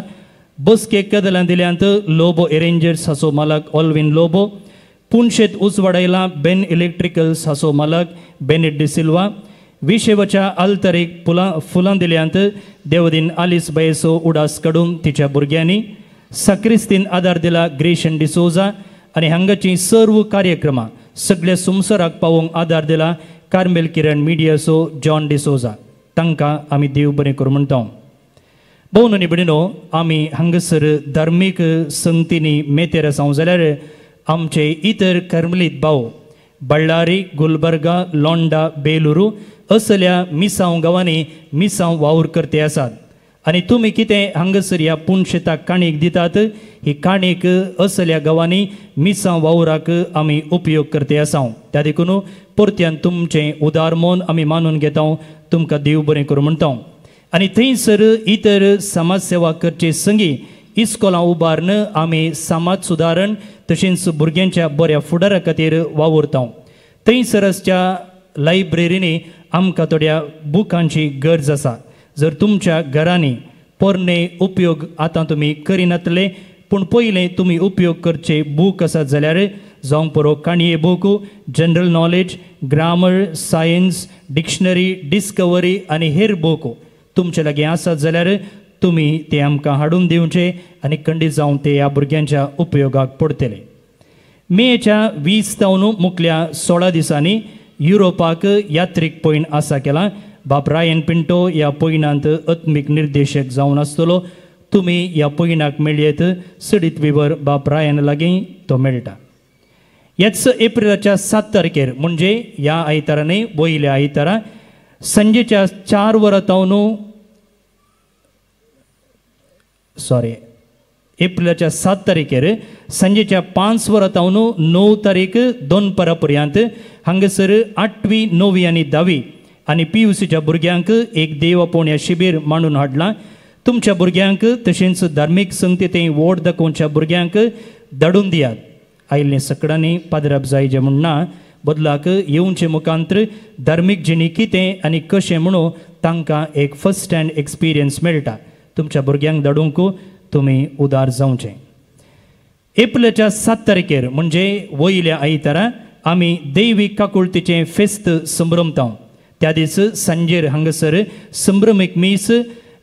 बसके कदलां दिल्यांत लोबो एरेंजर्स हासो मालक ऑल्विन लोबो, पुणशेत उजवाडायला बेन इलेक्ट्रिकल्स हासो मालक बेनेट डिसिल्वा, विशेवाच्या आल्तारीक फुलां दिल्यांत देवदीन आलिस बायसो उडास काडून तिच्या भुरग्यांनी, सक्रिस्तीन आदार दिला ग्रेशन डिसोजा आनी हांगाची सर्व कार्यक्रमां सगळ्या सुमसराक पावोवंक आदार दिला कार्मेल किरण मिडियाचो जॉन डिसोजा, तांकां आमी देव बरें करूं म्हणटा. भोवन आनी भयणीनो, आमी हांगासर धार्मीक संगतींनी मेतेर आसां जाल्यार आमचे इतर कर्मलीत भाव बಳ್ಳारी, गुलबर्गा, लोंडा, बेलुरू असल्या मिसांव गांवांनी मिसांव वावर करते आसात. आनी तुमी कितें हांगासर ह्या पुणशेताक काणीक दितात, ही काणीक असल्या गांवांनी मिसांव वावराक आमी उपयोग करते आसां. त्या देखून परत्यान तुमचें उदार मोन आमी मानून घेता. तुमकां देव बरें करूं म्हणटा. आनी थंयसर इतर समाज सेवा करचे संगी इस्कॉलां उबारन आमी समाज सुदारण तशेंच भुरग्यांच्या बऱ्या फुडारा खातीर वावुरता. थंयसरच्या लायब्ररीनी आमकां थोड्या बुकांची गरज आसा. जर तुमच्या घरांनी पोरणे उपयोग आतां तुमी करिनातले पूण पयलें तुमी उपयोग करचे बूक आसात जाल्यार जावं परो काणये book, general knowledge, grammar, science, dictionary, discovery आनी हेर बूक तुमचे लागीं आसात जाल्यार तुमी ते आमकां हाडून दिवचे आनी खंडीत जावन ते ह्या भुरग्यांच्या उपयोगाक पडटले. मेच्या 20 तावन मुखल्या 16 दिसांनी युरोपाक यात्रेक पयण आसा केला. बाब रायन पिंटो ह्या पयणांत अत्मीक निर्देशक जावन आसतलो. तुमी ह्या पयणाक मेळयेत. सडीत विवर बाब रायन लागीं तो मेळटा. ह्याच एप्रिलाच्या 7 तारखेर म्हणजे ह्या आयतारा न्ही, वयल्या आयतारा संजेच्या 4 वरां तावन एप्रिलाच्या 7 तारखेर संजेच्या 5 वरां तावन 9 तारीख 2 परां पर्यंत हांगासर 8वी, 9वी आनी 10वी आनी PUCच्या भुरग्यांक एक देवपोवण्या शिबीर मांडून हाडलां. तुमच्या भुरग्यांक तशेंच धार्मीक संगतींत वोट दाखोवच्या भुरग्यांक धाडून दियात. आयिल्ले सकडांनी पाद्राप जायचे म्हूण ना, बदलाक येवचे मुखांतर धार्मीक जिणी कितें आनी कशें म्हणून तांकां एक फर्स्ट हँड एक्सपिरियन्स मेळटा. तुमच्या भुरग्यांक धाडूंक तुमी उदार जावचें. एप्रिलाच्या 7 तारखेर म्हणजे वयल्या आयतारा आमी दैवीक काकुळतीचें फेस्त संभ्रमता. त्या दीस सांजेर हांगासर संभ्रमीक मीस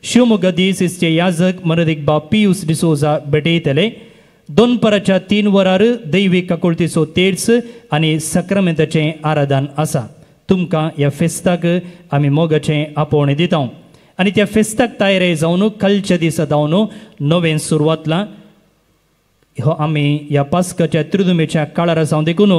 शिवमोगा दिएसीसचे याजक मरदीक बाब पियूस डिसोजा भेटयतले. 2 पराच्या 3 वरार दैवीक काकुळतीचो तेर्स आनी सक्रामेंताचें आराधन आसा. तुमकां ह्या फेस्ताक आमी मोगाचें आपोवणें दिता. आनी त्या फेस्ताक तयारी जावन कालच्या दिसा जावन नवें सुरवातला. हो आमी ह्या पास्काच्या त्रिदुमेच्या काळार जावन देखून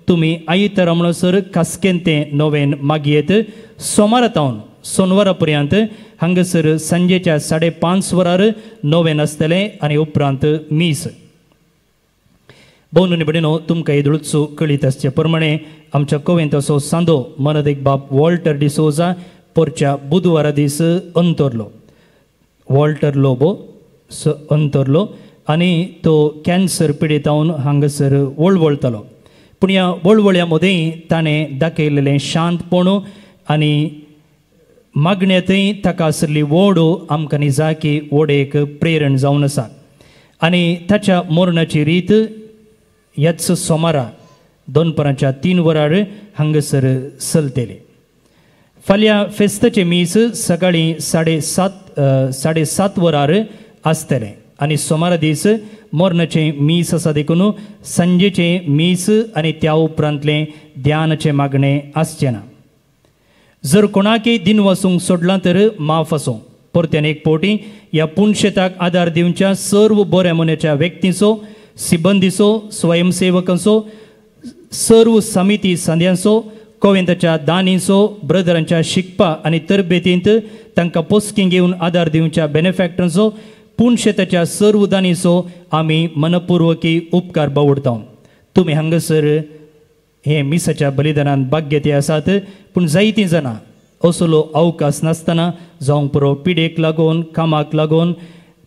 तुमी आयतारा म्हणसर कास्केन तें नवें मागयेत. सोमारा तावन सोनवारा पर्यंत हांगसर सांजेच्या 5:30 वरार नोवेन आसतलें आनी उपरांत मीस. भोवनी बडेनो तुमकां येदुळचो कळीत आसचे प्रमाणे आमच्या कोवेंत असो सांदो मनदेक बाब वॉल्टर डिसोजा पोरच्या बुधवारा दीस अंतरलो. वॉल्टर लोबो अंतरलो आनी तो कॅन्सर पिडीत जावन हांगसर वळवळतालो. पूण ह्या वळवळ्या मदें ताणें दाखयलेलें शांतपण आनी मागण्यांतय ताका आशिल्ली वोडो आमकां निजाकी वोडेक प्रेरण जावन आसा. आनी ताच्या मरणाची रीत ह्याच सोमारा दनपाराच्या 3 वरार हांगसर चलतली. फाल्यां फेस्ताचे मीस सकाळीं 7:30 वरार आसतलें आनी सोमारा दीस मरणाचें मीस आसा देखून सांजेचें मीस आनी त्या उपरांतलें ध्यानाचें मागणें आसचें ना. जर कोणाकय दिन वसूंक सोडलां तर माफ आसूं. परत्यान एक फावटी ह्या पुणशेताक आदार दिवच्या सर्व बऱ्या मनाच्या व्यक्तींचो, सिबंदीचो, स्वयंसेवकांचो, सर्व समिती संद्यांचो, कोवेंताच्या दानींचो, ब्रदरांच्या शिकपा आनी तरबेतींत तांकां पोसकी घेवन आदार दिवच्या बेनिफॅक्टरांचो, पुणशेताच्या सर्व दानींचो आमी मनपूर्वकी उपकार बावडटाव. तुमी हांगसर हे मिसाच्या बलिदानांत भाग घेतले आसात. पूण जायतीं जाणां असलो अवकाश नासतना जावंक पुरो पिडेक लागून, कामाक लागून,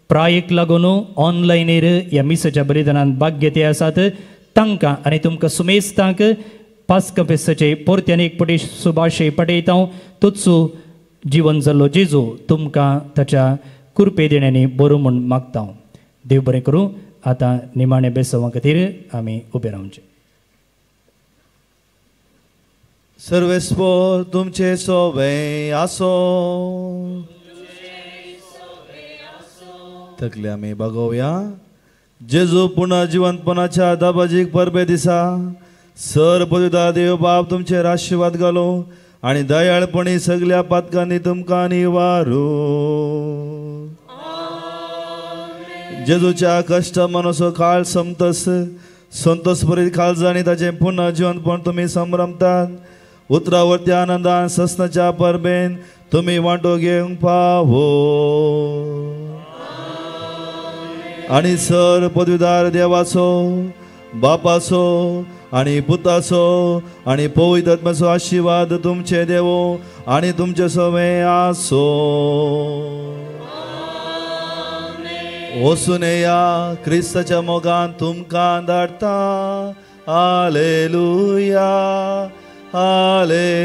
प्रायेक लागून ऑनलायनीर ह्या मिसाच्या बलिदानांत भाग घेतले आसात. तांकां आनी तुमकां सुमेस्तांक पास्का फेस्ताचे परत्यान एक पटी सुभाशय पाठयता. तोच जीवन जाल्लो जेजू तुमकां ताच्या कृपे देण्यानी बरो म्हूण मागता. देव बरें करूं. आतां निमाणे बेसवा खातीर आमी उबे रावचे.
सर्वेस्पोर तुमचे सोबे आसो. तकले आमी बागोवया. जेजू पुन्हा जिवंतपणाच्या दाबाजीक परबे दिसा सर पवित्र देव बाब तुमचेर आशिर्वाद घालो आनी दयाळपणी सगळ्या पातकांनी तुमकां निवारो. जेजूच्या कश्ट मनसो काळ समतस संतोष बरी काळजांनी ताचें पुन्हा जिवंतपण तुमी संभ्रमतात. उतरावरती आनंदान ससनाच्या परबेन तुमी वांटो घेवंक पावो. आनी सर पदवीदार देवाचो, बापाचो आनी पुताचो आनी पवित्र आत्म्याचो आशिर्वाद तुमचे देवो आनी तुमचे सवे आसो. वचून या क्रिस्ताच्या मोगान तुमकां धाडटा. Hallelujah, hallelujah.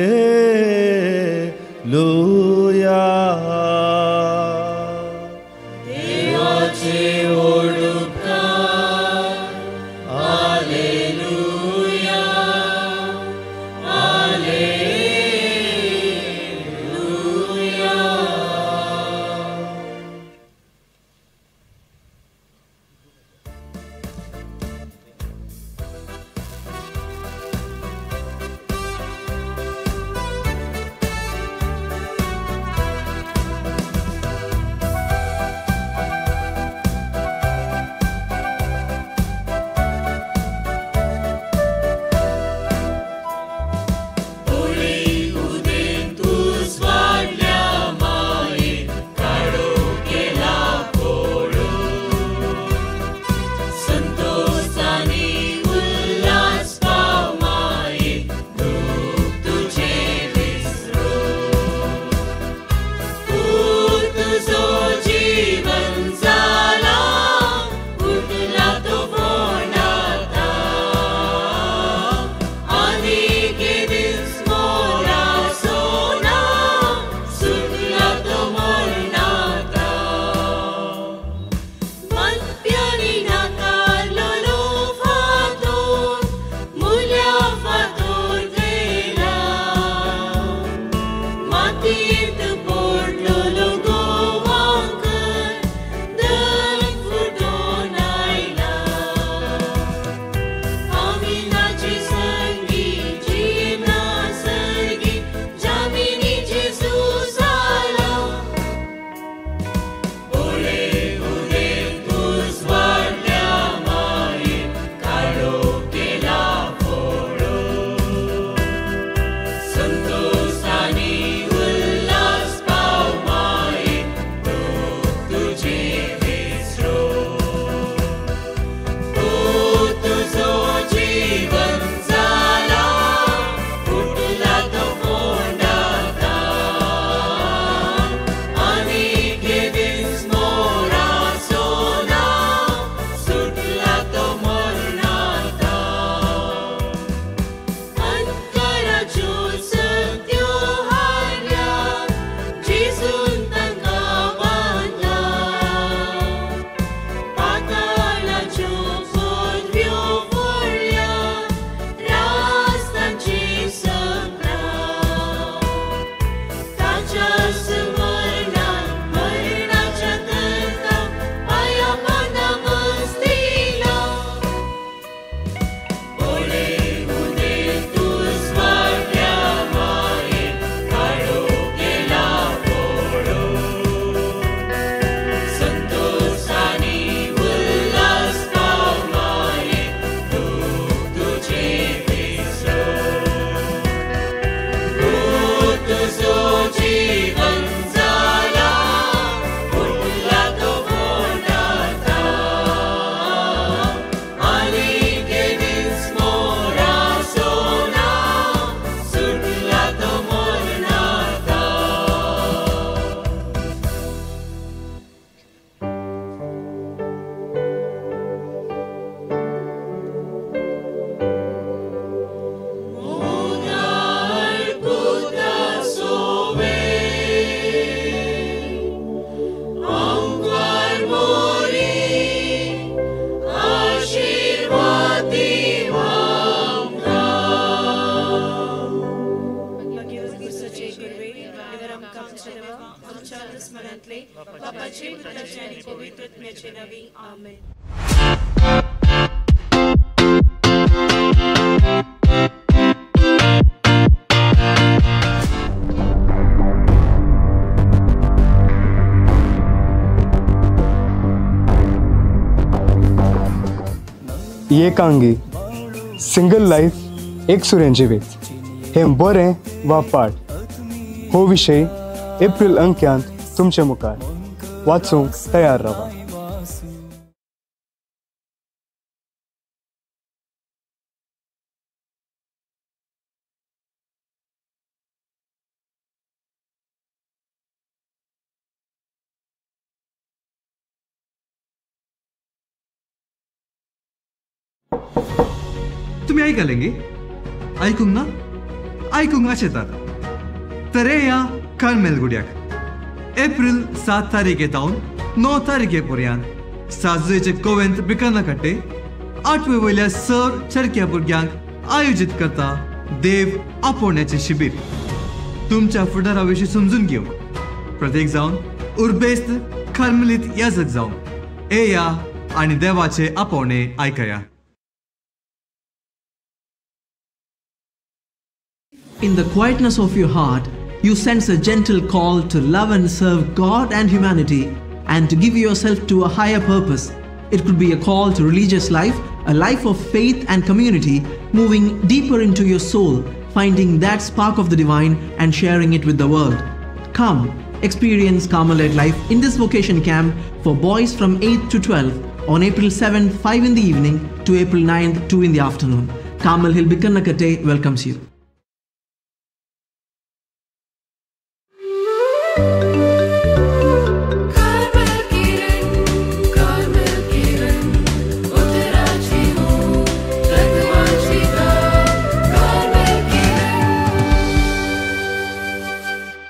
देवाचे ओडुपकार. Hallelujah, hallelujah. स्वर्गांतले बापाचे पुत्राचे आणि पवित्र आत्म्याचे नावे आमेन.
एकांगी सिंगल लाईफ एक सुरें जिवीत हे बरें वा पाठ हो विशय एप्रिल अंक्यांत तुमचे मुखार वाचूंक तयार रावा.
तुम्ही ऐकालेंगे ऐकूंक ना ऐकूंक अशेतात तर या कार्मेल गुड्याक एप्रिल 7 तारीखे तावन 9 तारीखे पर्यंत साजुयेचे कोवेंत बिकना कट्टे 8वे वयल्या सर चरक्या भुरग्यांक आयोजीत करता देव आपोवण्याचे शिबीर. तुमच्या फुडारा विशीं समजून घेवंक प्रत्येक जावन उर्बेस्त कार्मेलीत याजक जावंक येया आनी देवाचे आपोवणे आयकया.
In the quietness of your heart, you sense a gentle call to love and serve God and humanity and to give yourself to a higher purpose. It could be a call to religious life, a life of faith and community, moving deeper into your soul, finding that spark of the divine and sharing it with the world. Come, experience Carmelite life in this vocation camp for boys from 8th to 12th on April 7th, 5 in the evening to April 9th, 2 in the afternoon. Carmel Hill Bikarnakate welcomes you.